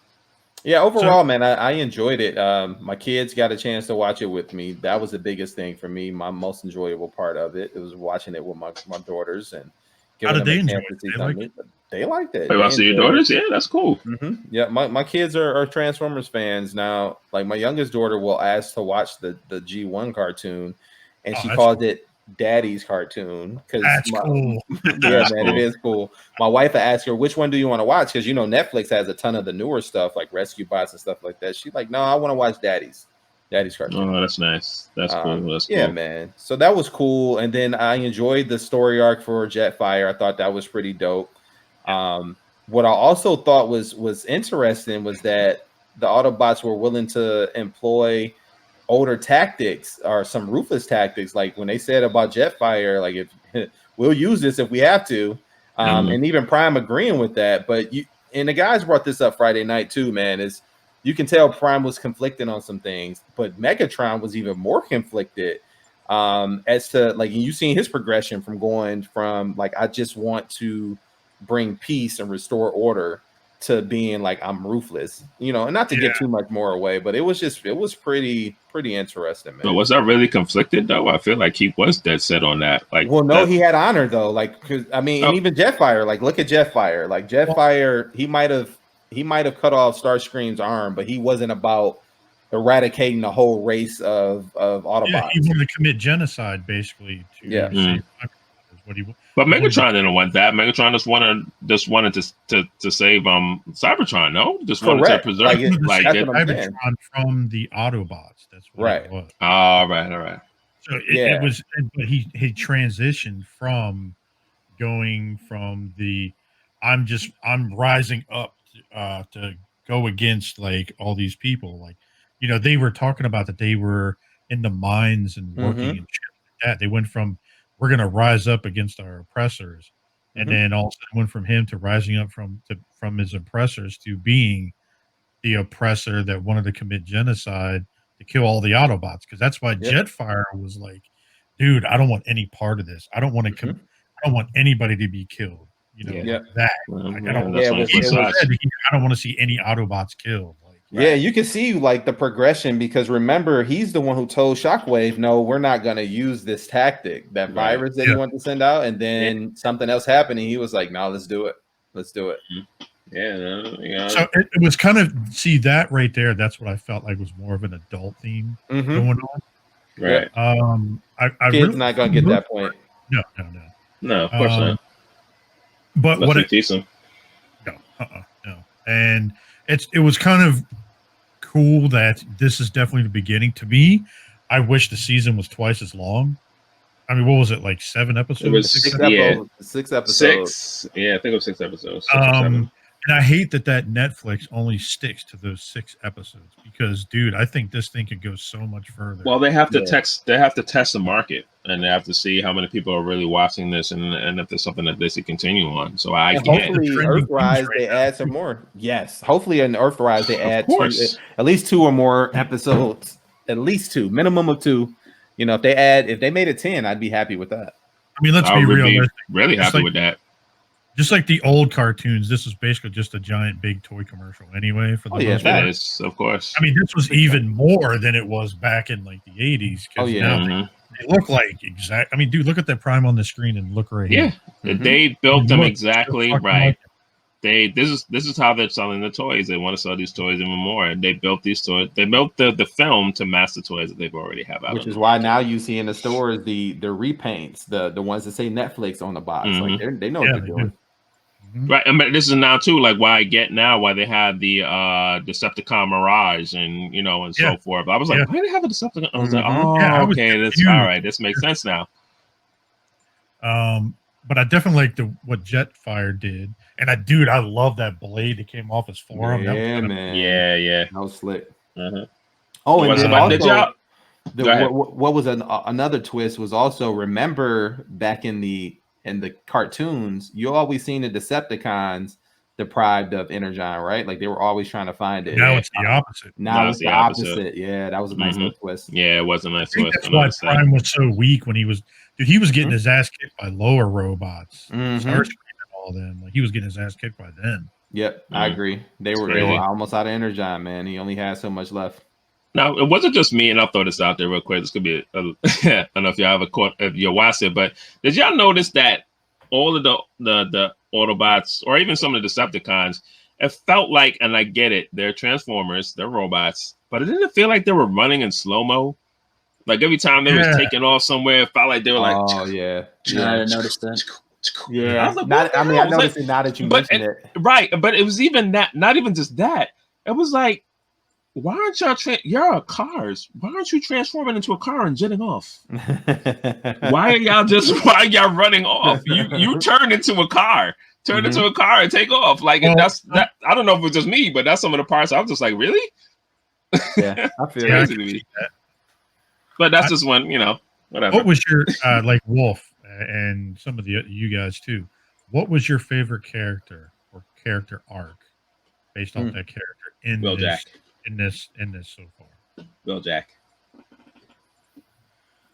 Yeah, overall, man, I enjoyed it. My kids got a chance to watch it with me. That was the biggest thing for me. My most enjoyable part of it. It was watching it with my daughters and giving them a chance to see something. They liked it. Wait, I see your daughters? Yeah, that's cool. Mm-hmm. Yeah, my kids are Transformers fans now. Like my youngest daughter will ask to watch the G1 cartoon, and she calls it Daddy's cartoon because cool. Yeah, man, it is cool. My wife asked her, which one do you want to watch? Because Netflix has a ton of the newer stuff like Rescue Bots and stuff like that. She's like, no, I want to watch Daddy's cartoon. Oh, that's nice. That's cool. That's cool. Yeah, man. So that was cool. And then I enjoyed the story arc for Jetfire. I thought that was pretty dope. What I also thought was interesting was that the Autobots were willing to employ older tactics or some ruthless tactics, like when they said about Jetfire, like if we'll use this if we have to, and even Prime agreeing with that. But the guys brought this up Friday night too, man. Is you can tell Prime was conflicted on some things, but Megatron was even more conflicted as to like you seen his progression from going from like I just want to bring peace and restore order to being like I'm ruthless, and not to give too much more away, but it was pretty interesting, man. But was that really conflicted though? I feel like he was dead set on that. Like, well, no, he had honor though. Like, cause and even Jetfire. Like, look at Jetfire. Like Jetfire, he might have cut off Starscream's arm, but he wasn't about eradicating the whole race of Autobots. Yeah, he wanted to commit genocide, basically. Save what he. But Megatron didn't want that. Megatron just wanted to save Cybertron. No, just wanted to preserve Cybertron from the Autobots. That's what it was. All right. So it was, but he transitioned from going from the I'm rising up to go against like all these people. Like, they were talking about that they were in the mines and working and shit like that. They went from we're going to rise up against our oppressors, and then also went from him to rising up from his oppressors to being the oppressor that wanted to commit genocide to kill all the Autobots. Because that's why Jetfire was like, dude, I don't want any part of this. I don't want to I don't want anybody to be killed. That. Like, I don't want to see any Autobots killed. Yeah, you can see like the progression, because remember, he's the one who told Shockwave, no, we're not going to use this tactic, that virus that he wanted to send out. And then something else happened, and he was like, no, let's do it. Yeah. So it was kind of, see that right there. That's what I felt like was more of an adult theme going on. Right. I Kid's not going to get that point. No, of course not. But what it decent. No. And it was kind of cool that this is definitely the beginning. To me, I wish the season was twice as long. I mean, what was it, like 7 episodes? It was 6 episodes. 6 episodes. 6. Yeah, I think it was 6 episodes. 6 or 7. And I hate that Netflix only sticks to those 6 episodes, because, dude, I think this thing could go so much further. Well, they have to test the market, and they have to see how many people are really watching this, and if there's something that they should continue on. So hopefully Earthrise they add some more. Yes, hopefully in Earthrise they add at least 2 or more episodes, at least 2, minimum of 2. If they made it 10, I'd be happy with that. I mean, let's be realistic. Really happy with that. Just like the old cartoons, this is basically just a giant big toy commercial anyway. For the most part. It is, of course. I mean, this was even more than it was back in like the 80s. Now they look like exact. I mean, dude, look at that Prime on the screen and look right here. They built them exactly right. This is how they're selling the toys. They want to sell these toys even more, and they built these toys. They built the film to match the toys that they've already have out. Which is why now you see in the stores the repaints, the ones that say Netflix on the box. Like they know what they're doing. Right, but this is now too like why I get now why they had the Decepticon Mirage and and so forth. I was like, why do they have a Decepticon? I was like, okay, that's all right. This makes sense now. But I definitely like what Jetfire did, and I love that blade that came off his forearm. Yeah, man. Yeah. That was slick. Oh, and then also, what was another twist was also, remember back in the cartoons, you always seen the Decepticons deprived of Energon, right? Like they were always trying to find it. Now it's the opposite. Now it's the opposite. Yeah, that was a nice little twist. Yeah, it was a nice twist. That's why Prime was so weak when he was getting his ass kicked by lower robots. Starscream and all them. Like he was getting his ass kicked by them. Yep, I agree. They were almost out of Energon, man. He only had so much left. Now, it wasn't just me, and I'll throw this out there real quick. This could be, I don't know if y'all if you watched it, but did y'all notice that all of the Autobots, or even some of the Decepticons, it felt like, and I get it, they're Transformers, they're robots, but it didn't feel like they were running in slow-mo. Like every time they was taking off somewhere, it felt like they were like, I didn't notice that. Yeah, I noticed it now that you mentioned it. Right, but it was even that, not even just that. It was like, why aren't y'all y'all cars? Why aren't you transforming into a car and jetting off? Why are y'all running off? You turn into a car. Turn into a car and take off. Like that's that. I don't know if it's just me, but that's some of the parts I was just like, really? Yeah, I feel crazy to me. But that's just one, whatever. What was your like Wolf and some of you guys too? What was your favorite character or character arc based on that character in Will Jack. In this so far? Will Jack.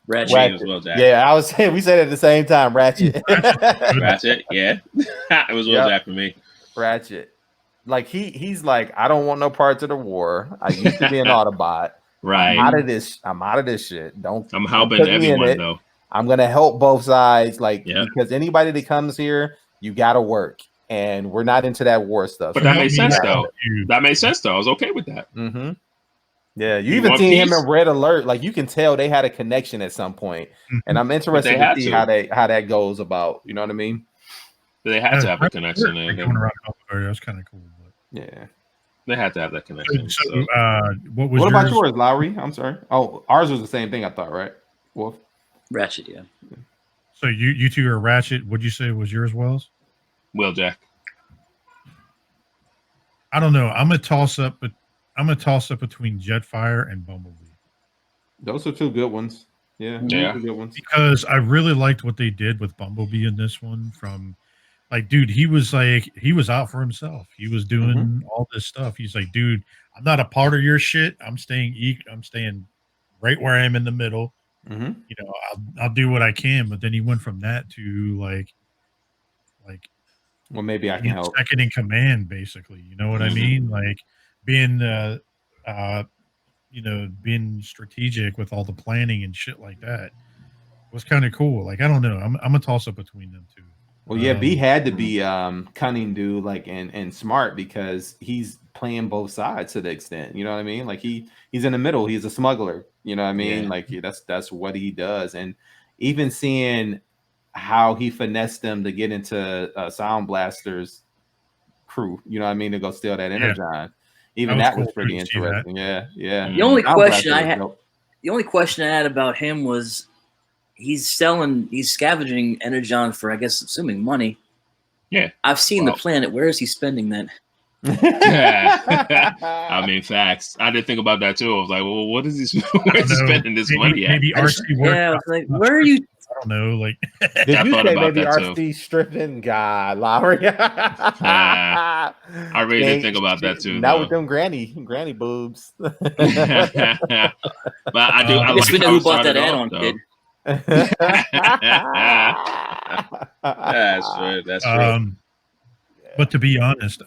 Ratchet. Will Jack. Yeah, I was saying we said it at the same time. Ratchet. Ratchet. Yeah, it was Will Jack for me. Ratchet. like he's like, I don't want no parts of the war. I used to be an Autobot. Right. I'm out of this shit. I'm helping everyone though. I'm gonna help both sides, because anybody that comes here, you gotta work. And we're not into that war stuff. But that made sense though. That made sense though. I was okay with that. Mm-hmm. Yeah, you even seen him in Red Alert. Like you can tell they had a connection at some point. And I'm interested to see how that goes about. You know what I mean? They had to have a connection. That's kind of cool. But. Yeah, they had to have that connection. What about yours, Lowry? I'm sorry. Oh, ours was the same thing. I thought, right? Wolf, Ratchet, yeah. So you two are Ratchet. What'd you say was yours, Wells? Wheeljack. I don't know. I'm a toss up between Jetfire and Bumblebee. Those are two good ones. Yeah. Good ones. Because I really liked what they did with Bumblebee in this one. Dude, he was out for himself. He was doing all this stuff. He's like, dude, I'm not a part of your shit. I'm staying right where I am in the middle. Mm-hmm. You know, I'll do what I can. But then he went from that to well, maybe I can help. Second in command, basically. You know what I mean? Like being being strategic with all the planning and shit like that was kind of cool. Like, I don't know. I'm a toss up between them two. Well, yeah, B had to be cunning, dude, and smart because he's playing both sides to the extent. You know what I mean? Like he's in the middle. He's a smuggler. You know what I mean? Yeah. Like that's what he does. And even seeing how he finessed them to get into Sound Blaster's crew. You know what I mean? To go steal that Energon. Even that was pretty interesting. Yeah. The only question I had about him was he's scavenging Energon for, I guess, assuming money. Yeah. I've seen the planet. Where is he spending that? I mean, facts. I did think about that too. I was like, well, where's he spending this money at? Maybe RC work. Yeah, I was like, where are you? I don't know. Like, did you say maybe RC stripping? God, Lowry. I really did think about that too. Not with them granny boobs. But I do. I guess we know who bought that add-on, kid. That's true. But to be honest,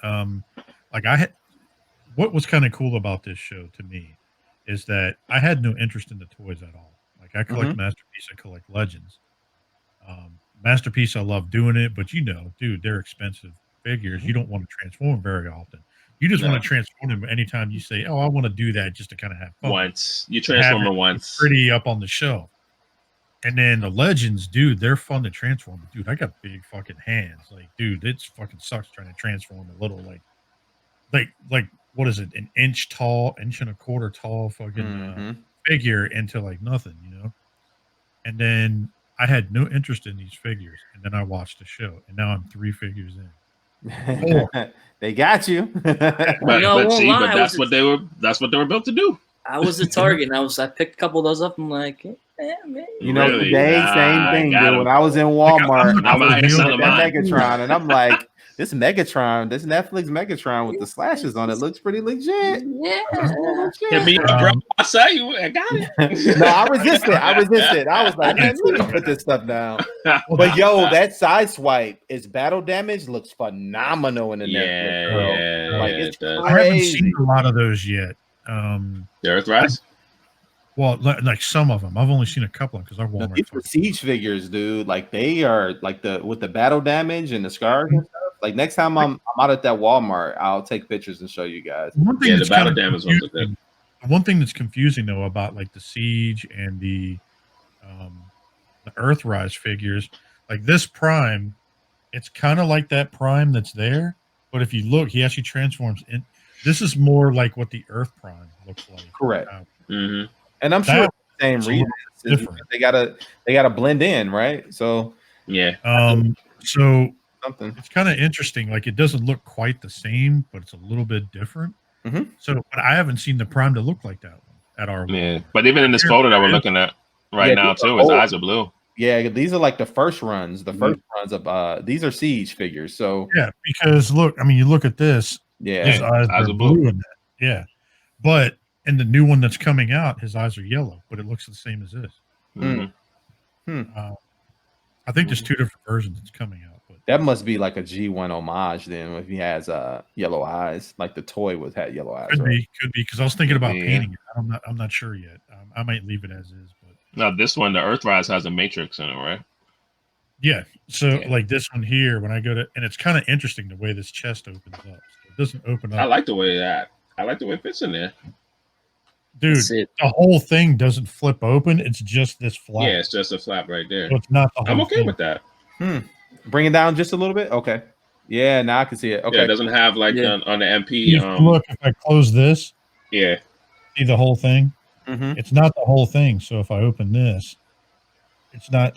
what was kind of cool about this show to me is that I had no interest in the toys at all. Like I collect Masterpiece, I collect Legends. Masterpiece, I love doing it, but dude, they're expensive figures. You don't want to transform very often. You just want to transform them anytime you say, "Oh, I want to do that," just to kind of have fun. Once you transform them once, pretty up on the shelf. And then the Legends, dude, they're fun to transform. But dude, I got big fucking hands. Like, dude, it fucking sucks trying to transform a little like what is it, an inch and a quarter tall fucking figure into like nothing, you know? And then I had no interest in these figures. And then I watched the show, and now I'm 3 figures in. They got you. but that's what they were built to do. I was a target, and I picked a couple of those up. I'm like, yeah, man. You know, really? Today, same thing, dude. When I was in Walmart, I was viewing that Megatron, and I'm like, this Netflix Megatron with the slashes on it looks pretty legit. Yeah. I saw you. I got it. No, I resisted. I was like, man, let me put this stuff down. But yo, that side swipe is battle damage looks phenomenal in the Netflix. Yeah, like it's crazy. I haven't seen a lot of those yet. The Earthrise? Well, like some of them. I've only seen a couple because I've Walmart. These are siege figures, dude. Like they are like with the battle damage and the scars and stuff. Like next time I'm out at that Walmart, I'll take pictures and show you guys. The battle damage ones are good. One thing that's confusing though about like the siege and the Earthrise figures, like this Prime, it's kind of like that Prime that's there, but if you look, he actually transforms in. This is more like what the Earth Prime looks like. Correct. And I'm sure the same reason. They gotta blend in, right? So yeah. So something. It's kind of interesting. Like it doesn't look quite the same, but it's a little bit different. So, but I haven't seen the Prime to look like that one at our. Yeah, but even in this photo that we're looking at right now too, his eyes are blue. Yeah, these are like the first runs. The first runs of these are siege figures. So yeah, because look, I mean, you look at this. Yeah, his eyes are blue in that. Yeah, but in the new one that's coming out, his eyes are yellow, but it looks the same as this. I think there's 2 different versions that's coming out. But That must be like a G1 homage then if he has yellow eyes, like the toy had yellow eyes. Could right? be, because I was thinking about painting it. I'm not sure yet. I might leave it as is, but now this one, the Earthrise has a matrix in it, right? yeah. So like this one here, when I go to, and it's kind of interesting the way this chest opens up. So it doesn't open up. I like the way it fits in there. Dude, the whole thing doesn't flip open. It's just this flap. Yeah, it's just a flap right there. So it's not the whole I'm okay thing. with that. Bring it down just a little bit. Okay. Yeah, now I can see it. Okay. Yeah, it doesn't have like on the MP. Look, if I close this, yeah, see the whole thing. It's not the whole thing. So if I open this, it's not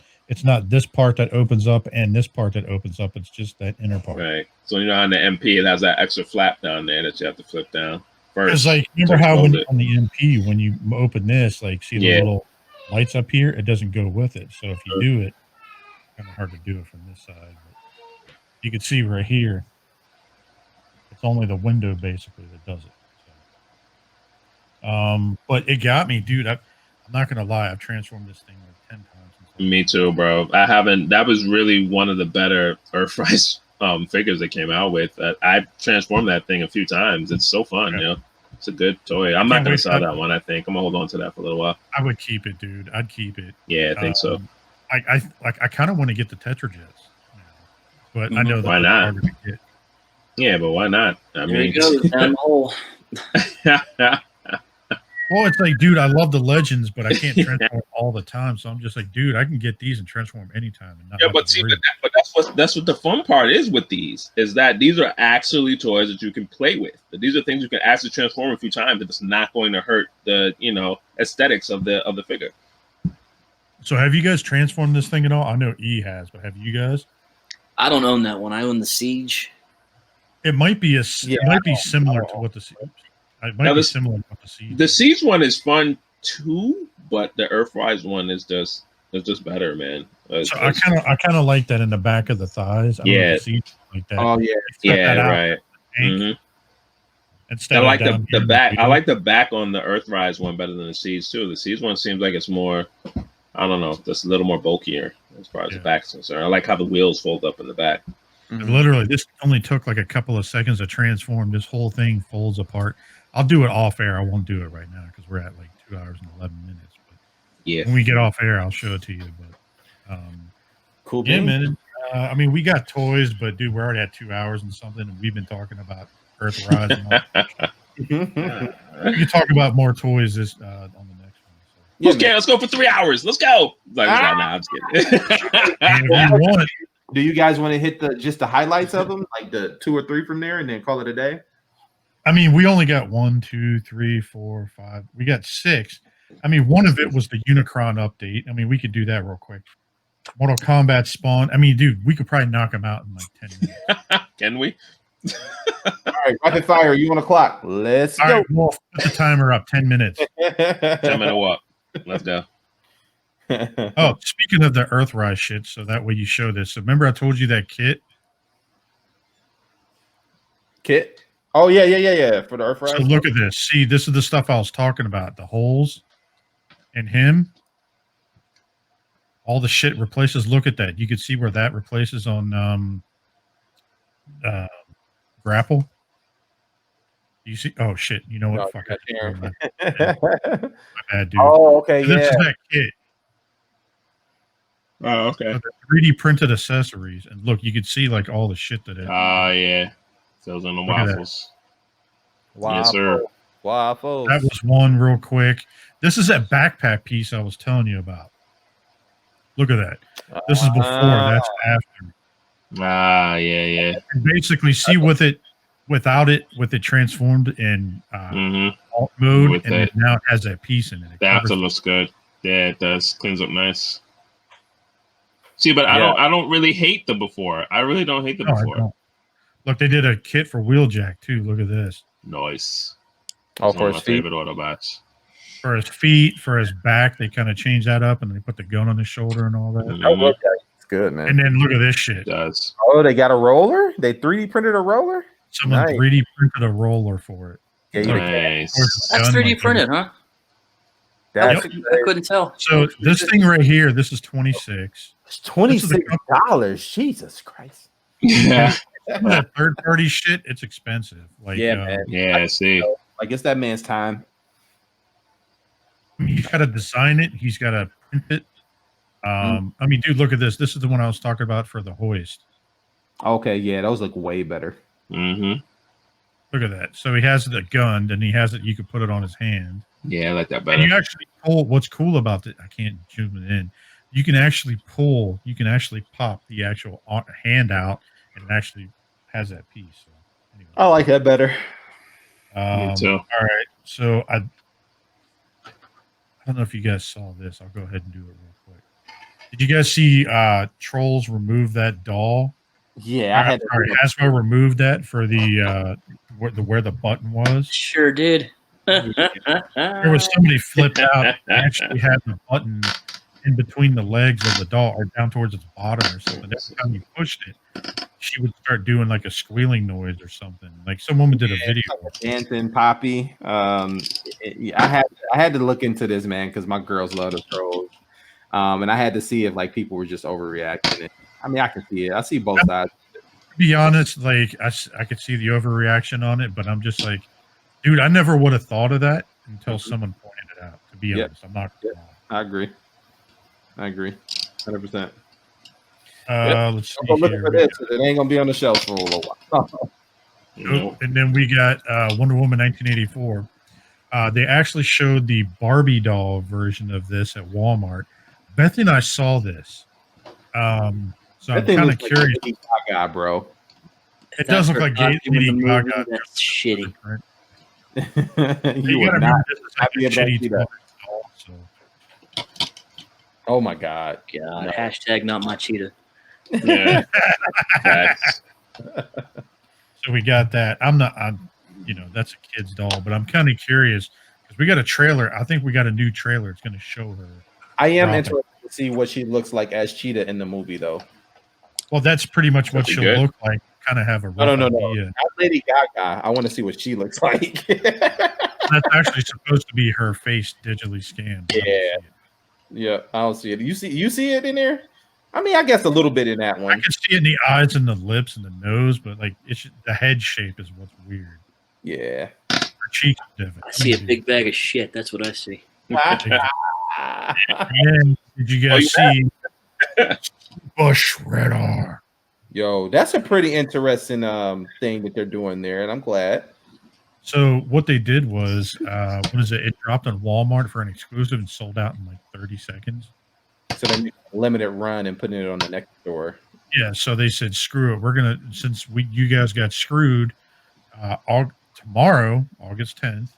this part that opens up and this part that opens up. It's just that inner part. Right. So you know on the MP it has that extra flap down there that you have to flip down first. It's like remember how on the MP when you open this, like see the little lights up here, it doesn't go with it. So if you do it, it's kind of hard to do it from this side. But you can see right here, it's only the window basically that does it. So, but it got me, dude. I'm not gonna lie, I've transformed this thing like 10 times. Me too, bro. I haven't. That was really one of the better Earthrise figures they came out with. I transformed that thing a few times. It's so fun, you know. It's a good toy. I'm not gonna sell that one. I think I'm gonna hold on to that for a little while. I would keep it, dude. I'd keep it. Yeah, I think so. I kind of want to get the Tetrajets, but I know that why not? Yeah, but why not? I mean, you go down the hole. Well, it's like, dude, I love the Legends, but I can't transform all the time. So I'm just like, dude, I can get these and transform anytime. And not but see, but that's what the fun part is with these is that these are actually toys that you can play with. These are things you can actually transform a few times, and it's not going to hurt the aesthetics of the figure. So have you guys transformed this thing at all? I know E has, but have you guys? I don't own that one. I own the Siege. It might be similar to what the Siege. It might be similar to what the Siege. The Siege one is fun too, but the Earthrise one is just better, man. So I kind of like that in the back of the thighs. Yeah, like that. Oh yeah, yeah, right. I like the back. I like the back on the Earthrise one better than the Siege too. The Siege one seems like it's more, I don't know, just a little more bulkier as far as the back's concerned. I like how the wheels fold up in the back. Literally, this only took like a couple of seconds to transform. This whole thing folds apart. I'll do it off air. I won't do it right now because we're at like 2 hours and 11 minutes. But yeah, when we get off air, I'll show it to you. But cool. Yeah, man. I mean, we got toys, but dude, we're already at 2 hours and something, and we've been talking about Earthrise. We can talk about more toys on the next one. So. Let's go for 3 hours. Let's go. Like, nah, I'm just kidding. Do you guys want to hit just the highlights of them, like the 2 or 3 from there, and then call it a day? I mean, we only got 1, 2, 3, 4, 5. We got 6. I mean, one of it was the Unicron update. I mean, we could do that real quick. Mortal Kombat Spawn. I mean, dude, we could probably knock them out in like 10 minutes. Can we? All right, rapid fire. You on the clock? Let's go. Right, Wolf, put the timer up. 10 minutes. 10-minute walk. Let's go. Oh, speaking of the Earthrise shit, so that way you show this. So remember I told you that kit? Oh, yeah. For the Earthrise. So look at this. See, this is the stuff I was talking about. The holes in him. All the shit replaces. Look at that. You can see where that replaces on Grapple. You see? Oh, shit. You know what? Fuck it. My bad, dude. Oh, okay. So this is that kit. Oh, okay. So 3D printed accessories, and look, you can see like all the shit that it. Oh yeah, those on the waffles. Yes, sir. Waffles. That was one real quick. This is that backpack piece I was telling you about. Look at that. This is before. That's after. Yeah. And basically, see without it transformed in alt mode, with and now it has that piece in it. That looks good. Yeah, it does. Cleans up nice. See, but I don't really hate the before. I really don't hate the before. Look, they did a kit for Wheeljack too. Look at this. Nice. Oh, for his feet. Favorite Autobots. For his feet, for his back, they kind of changed that up, and they put the gun on his shoulder and all that. Oh, okay. It's good, man. And then look at this shit. It does. Oh, they got a roller? They 3D printed a roller? Someone 3D printed a roller for it. Yeah, nice. That's 3D printed, huh? I couldn't tell. So this thing right here, this is $26. It's $26. Jesus Christ. Yeah. Some of that third party shit, it's expensive. Like, man. Yeah, see. Like it's that man's time. He's got to design it. He's got to print it. I mean, dude, look at this. This is the one I was talking about for the hoist. Okay, yeah, those look way better. Mm-hmm. Look at that. So he has the gun, and he has it. You could put it on his hand. Yeah, I like that And better. you actually pull. What's cool about it? I can't zoom it in. You can actually pull. You can actually pop the actual hand out, and it actually has that piece. So, anyway. I like that better. Me too. All right. So I don't know if you guys saw this. I'll go ahead and do it real quick. Did you guys see Trolls remove that doll? Yeah, I had Hasbro removed that for the where the button was. Sure did. There was somebody flipped out and actually had the button in between the legs of the doll or down towards its bottom or something. Every time you pushed it, she would start doing like a squealing noise or something. Like some woman did a video. Dancing Poppy. I had to look into this, man, because my girls love the Trolls. And I had to see if like people were just overreacting. I mean, I can see it. I see both sides. To be honest, like I could see the overreaction on it, but I'm just like, dude, I never would have thought of that until someone pointed it out. To be honest, I'm not gonna lie. I agree. 100%. Let's see. Go look for this. It ain't gonna be on the shelf for a little while. Nope. And then we got Wonder Woman 1984. They actually showed the Barbie doll version of this at Walmart. Beth and I saw this. So I'm kind of curious. Lady Gaga, bro. It does look like Lady Gaga. That's shitty. You would not be able to see that. Oh my God. God. No. Hashtag not my cheetah. Yeah. So we got that. I'm that's a kid's doll, but I'm kind of curious because we got a trailer. I think we got a new trailer. It's going to show her. I am interested to see what she looks like as Cheetah in the movie, though. Well, that's pretty much what she'll look like. Kind of have a rough idea. Not Lady Gaga. I want to see what she looks like. That's actually supposed to be her face digitally scanned. Yeah, I don't see it. You see it in there? I mean, I guess a little bit in that one. I can see it in the eyes and the lips and the nose, but like the head shape is what's weird. Yeah. Her cheeks are different. I see a big bag of shit. That's what I see. And did you guys see Bush Shredder? Yo, that's a pretty interesting thing that they're doing there, and I'm glad. So what they did was, it dropped on Walmart for an exclusive and sold out in like 30 seconds. So they made a limited run and putting it on the next store. Yeah, so they said, screw it. Since you guys got screwed, tomorrow, August 10th,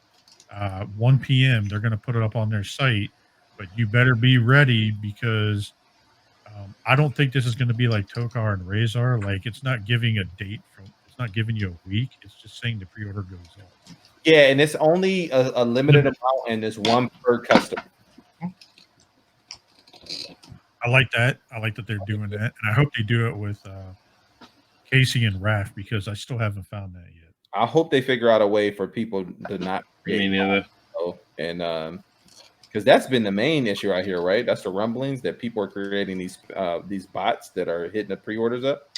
1 p.m., they're going to put it up on their site, but you better be ready because I don't think this is going to be like Tokar and Razor. Like, it's not giving a date it's not giving you a week. It's just saying the pre-order goes up. Yeah, and it's only a limited amount, and it's one per customer. I like that. I like that they're doing that, and I hope they do it with Casey and Raph because I still haven't found that yet. I hope they figure out a way for people to not Me neither. And because that's been the main issue right here, right? That's the rumblings that people are creating these bots that are hitting the pre-orders up.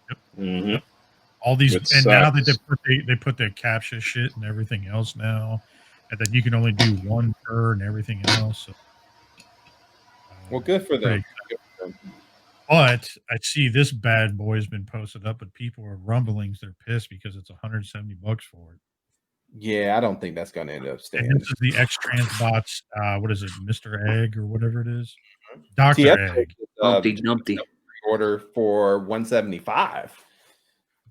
Yep. Mm-hmm. All these, and now that they put their captcha shit and everything else now, and then you can only do one per and everything else. So, well, good for them. But I see this bad boy has been posted up, but people are rumblings. They're pissed because it's $170 for it. Yeah, I don't think that's going to end up staying. And this is the X Transbots. What is it, Mr. Egg or whatever it is? Dr. Egg. Dumpty. Order for $175.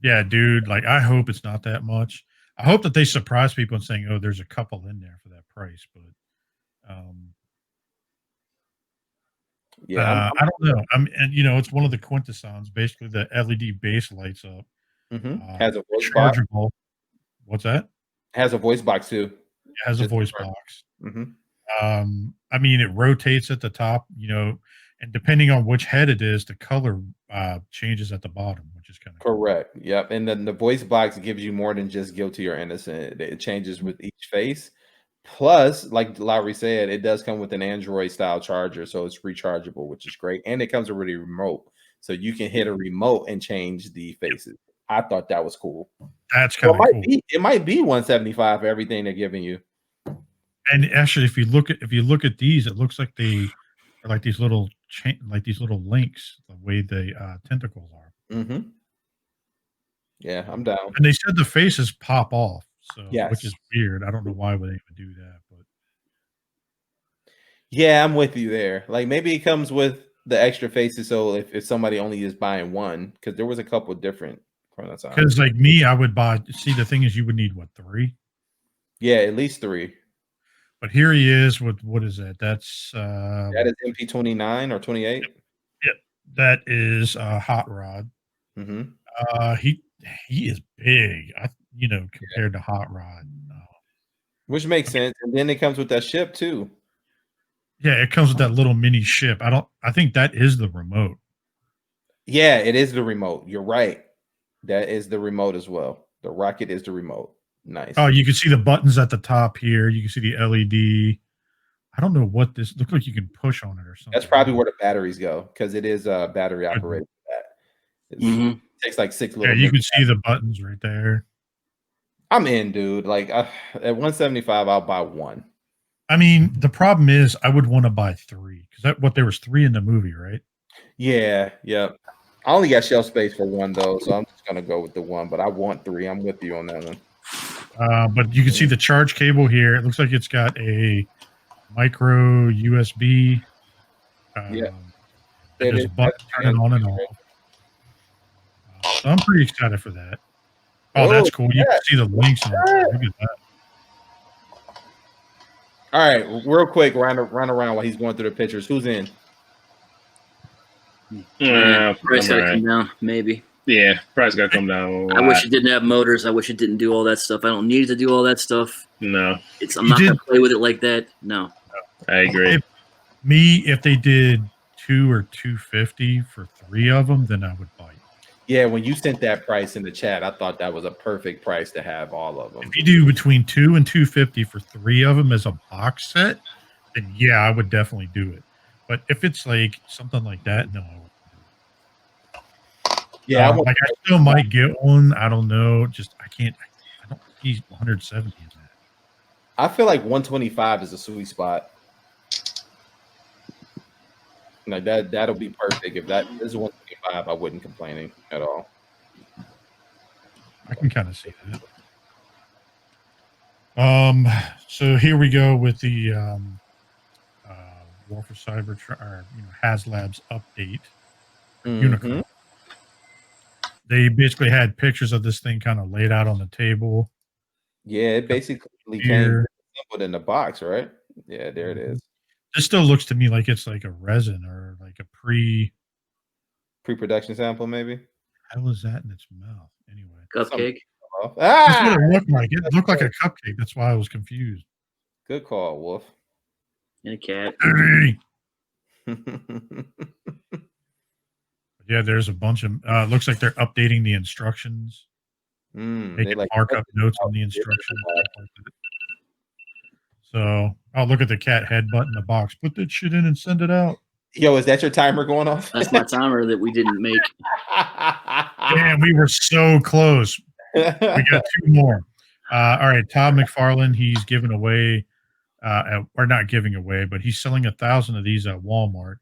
Yeah, dude. Like, I hope it's not that much. I hope that they surprise people and saying, "Oh, there's a couple in there for that price." But, yeah, I don't know. It's one of the quintessons. Basically, the LED base lights up. Mm-hmm. Has a voice box. What's that? Has a voice box too. It has a voice box. Mm-hmm. I mean, it rotates at the top, and depending on which head it is, the color changes at the bottom, which is kind of correct. Cool. Yep. And then the voice box gives you more than just guilty or innocent. It changes with each face. Plus, like Lowry said, it does come with an Android style charger, so it's rechargeable, which is great. And it comes with a remote. so you can hit a remote and change the faces. I thought that was cool. That's kind of cool. It might be 175 for everything they're giving you. And actually, if you look at these, it looks like they are like these little links, the way the tentacles are. Mm-hmm. Yeah, I'm down. And they said the faces pop off, so yes. Which is weird. I don't know why would they even do that, but yeah, I'm with you there. Like maybe it comes with the extra faces, so if somebody only is buying one, because there was a couple different. Because like me, I would buy. See, the thing is, you would need what, 3? Yeah, at least 3. But here he is with what is that? That's that is MP29 or 28. Yep, that is Hot Rod. Mm-hmm. He is big, compared to Hot Rod, which makes sense. And then it comes with that ship too. Yeah, it comes with that little mini ship. I think that is the remote. Yeah, it is the remote. You're right. That is the remote as well. The rocket is the remote. Nice. Oh, you can see the buttons at the top here. You can see the LED. I don't know what this looks like. You can push on it or something. That's probably where the batteries go, because it is battery operated. It takes like 6 little. Yeah, you can see the buttons right there. I'm in, dude. Like at 175, I'll buy 1. I mean, the problem is I would want to buy 3 because there was 3 in the movie, right? Yeah. I only got shelf space for 1 though, so I'm just gonna go with the 1. But I want 3. I'm with you on that one. But you can see the charge cable here. It looks like it's got a micro USB. There's a button turning on and off. So I'm pretty excited for that. Oh, that's cool. You can see the links. Look at that. All right, real quick, run around while he's going through the pictures. Who's in? Price gotta come down, maybe. Yeah, price gotta come down. I wish it didn't have motors. I wish it didn't do all that stuff. I don't need to do all that stuff. No, I'm not gonna play with it like that. No, I agree. If they did 2 or 250 for 3 of them, then I would buy it. Yeah, when you sent that price in the chat, I thought that was a perfect price to have all of them. If you do between 2 and 250 for 3 of them as a box set, then yeah, I would definitely do it. But if it's like something like that, no, I wouldn't do it. Yeah, I still might get one. I don't know. I don't see 170 in that. I feel like 125 is a sweet spot. Like that'll be perfect. If that is 125, I wouldn't complain at all. I can kind of see that. So here we go with the War for HasLab's update. Unicron. They basically had pictures of this thing kind of laid out on the table. Yeah, it basically came in the box, right? Yeah, there it is. This still looks to me like it's like a resin or like a pre-production sample, maybe. How was that in its mouth? Anyway, cupcake. That's what it looked like. It looked like a cupcake. That's why I was confused. Good call, Wolf. And a cat. Yeah, there's a bunch of. Looks like they're updating the instructions. They can mark up notes on the instructions. So, look at the cat headbutt in the box. Put that shit in and send it out. Yo, is that your timer going off? That's my timer that we didn't make. Damn, we were so close. We got 2 more. All right, Todd McFarlane, he's giving away, or not giving away, but he's selling 1,000 of these at Walmart.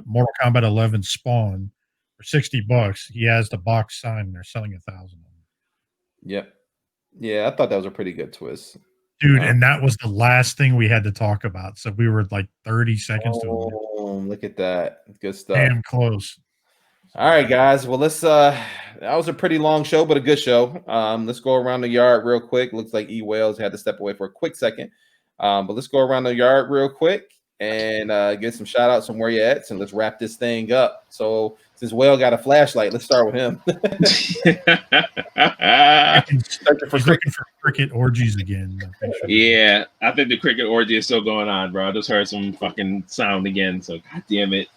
Mortal Kombat 11 Spawn for $60. He has the box signed, and they're selling 1,000 of them. Yep. Yeah, I thought that was a pretty good twist. Dude, and that was the last thing we had to talk about. So we were like 30 seconds to a minute. Look at that. Good stuff. Damn close. All right, guys. Well, let's that was a pretty long show, but a good show. Let's go around the yard real quick. Looks like E. Wales had to step away for a quick second. But let's go around the yard real quick and get some shout outs from where you're at, and let's wrap this thing up. So since Whale got a flashlight, let's start with him. He's looking for cricket orgies again. Yeah, I think the cricket orgy is still going on, bro. I just heard some fucking sound again, so god damn it.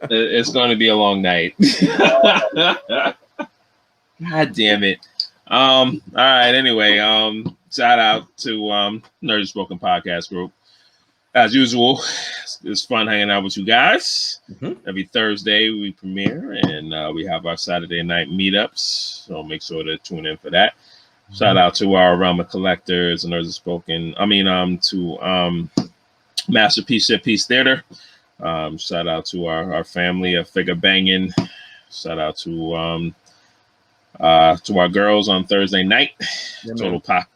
It's going to be a long night. God damn it. All right, anyway, shout out to Nerdy Spoken Podcast Group. as usual, it's fun hanging out with you guys. Every Thursday we premiere, and we have our Saturday night meetups. So make sure to tune in for that. Shout out to our Realm of Collectors and Nerds Have Spoken. To Masterpiece Shit Piece Theater. Shout out to our family of figure banging. Shout out to our girls on Thursday night. Yeah,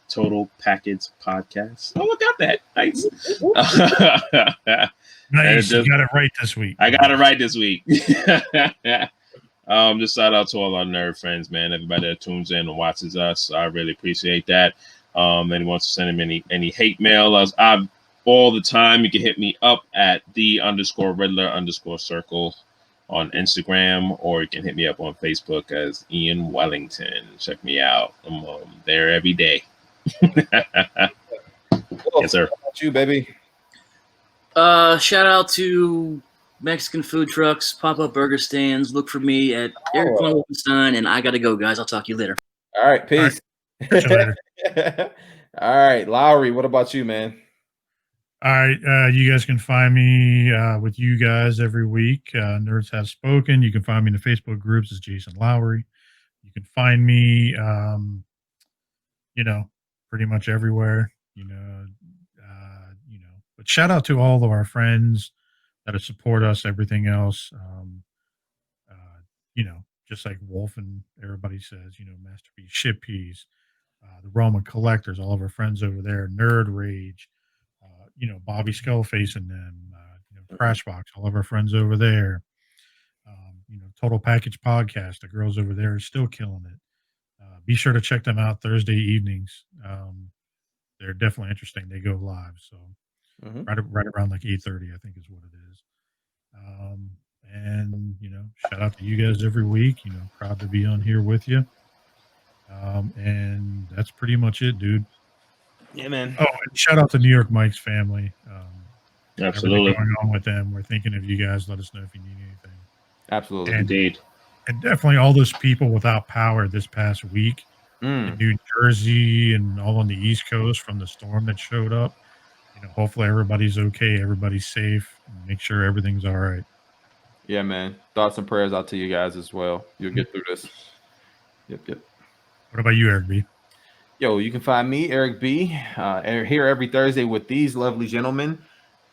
Total Package Podcast. Oh, I got that. Nice. Nice. You got it right this week. I got it right this week. Just shout out to all our nerd friends, man. Everybody that tunes in and watches us. I really appreciate that. Anyone wants to send him any hate mail, all the time. You can hit me up at _Riddler_circle on Instagram, or you can hit me up on Facebook as Ian Wellington. Check me out. I'm there every day. Yes, sir. How about you, baby? Shout out to Mexican food trucks, pop-up burger stands. Look for me at Eric von Wolfenstein, and I gotta go, guys. I'll talk to you later. All right, peace. All right. All right, Lowry, what about you, man? All right, you guys can find me with you guys every week. Nerds Have Spoken. You can find me in the Facebook groups as Jason Lowry. You can find me, pretty much everywhere. But shout out to all of our friends that support us. Everything else, just like Wolf and everybody says, Masterpiece, Shit Piece, the Roman Collectors, all of our friends over there, Nerd Rage. Bobby Skullface and them, Crashbox, all of our friends over there. Total Package Podcast, the girls over there are still killing it. Be sure to check them out Thursday evenings. They're definitely interesting. They go live, so right around like 8:30, I think is what it is. And shout out to you guys every week. Proud to be on here with you. And that's pretty much it, dude. Yeah, man. Oh, and shout out to New York Mike's family. Absolutely. Going on with them. We're thinking of you guys. Let us know if you need anything. Absolutely. Indeed. And definitely all those people without power this past week in New Jersey and all on the East Coast from the storm that showed up. Hopefully everybody's okay. Everybody's safe. Make sure everything's all right. Yeah, man. Thoughts and prayers out to you guys as well. You'll get through this. Yep. What about you, Eric B? Yo, you can find me, Eric B, here every Thursday with these lovely gentlemen,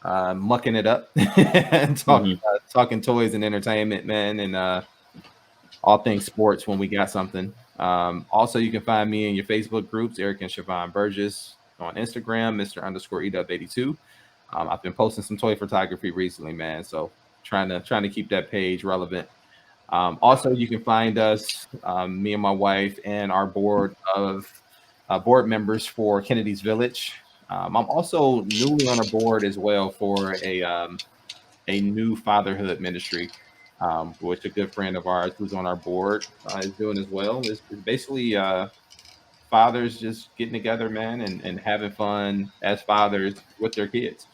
mucking it up and talking toys and entertainment, man, and all things sports when we got something. Also, you can find me in your Facebook groups, Eric and Siobhan Burgess, on Instagram, Mr._EW82. I've been posting some toy photography recently, man, so trying to keep that page relevant. Also, you can find us, me and my wife, and our board members for Kennedy's Village. I'm also newly on a board as well for a new fatherhood ministry, which a good friend of ours who's on our board is doing as well. It's basically fathers just getting together, man, and having fun as fathers with their kids,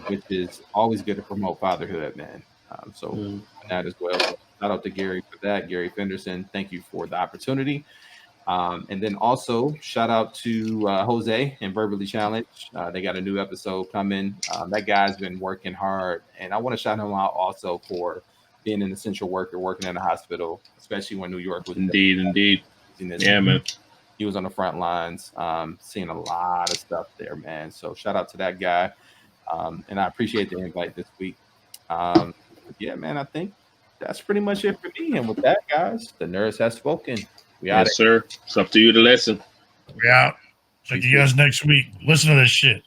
which is always good to promote fatherhood, man. So that as well. So shout out to Gary for that. Gary Fenderson, thank you for the opportunity. And then also shout out to Jose and Verbally Challenged. They got a new episode coming. That guy's been working hard, and I want to shout him out also for being an essential worker, working in a hospital, especially when New York was indeed. Yeah, man. He was on the front lines, seeing a lot of stuff there, man. So shout out to that guy, and I appreciate the invite this week. Yeah, man, I think that's pretty much it for me. And with that, guys, the Nerds Have Spoken. Yes, sir. It's up to you to listen. We out. Check you guys next week. Listen to this shit.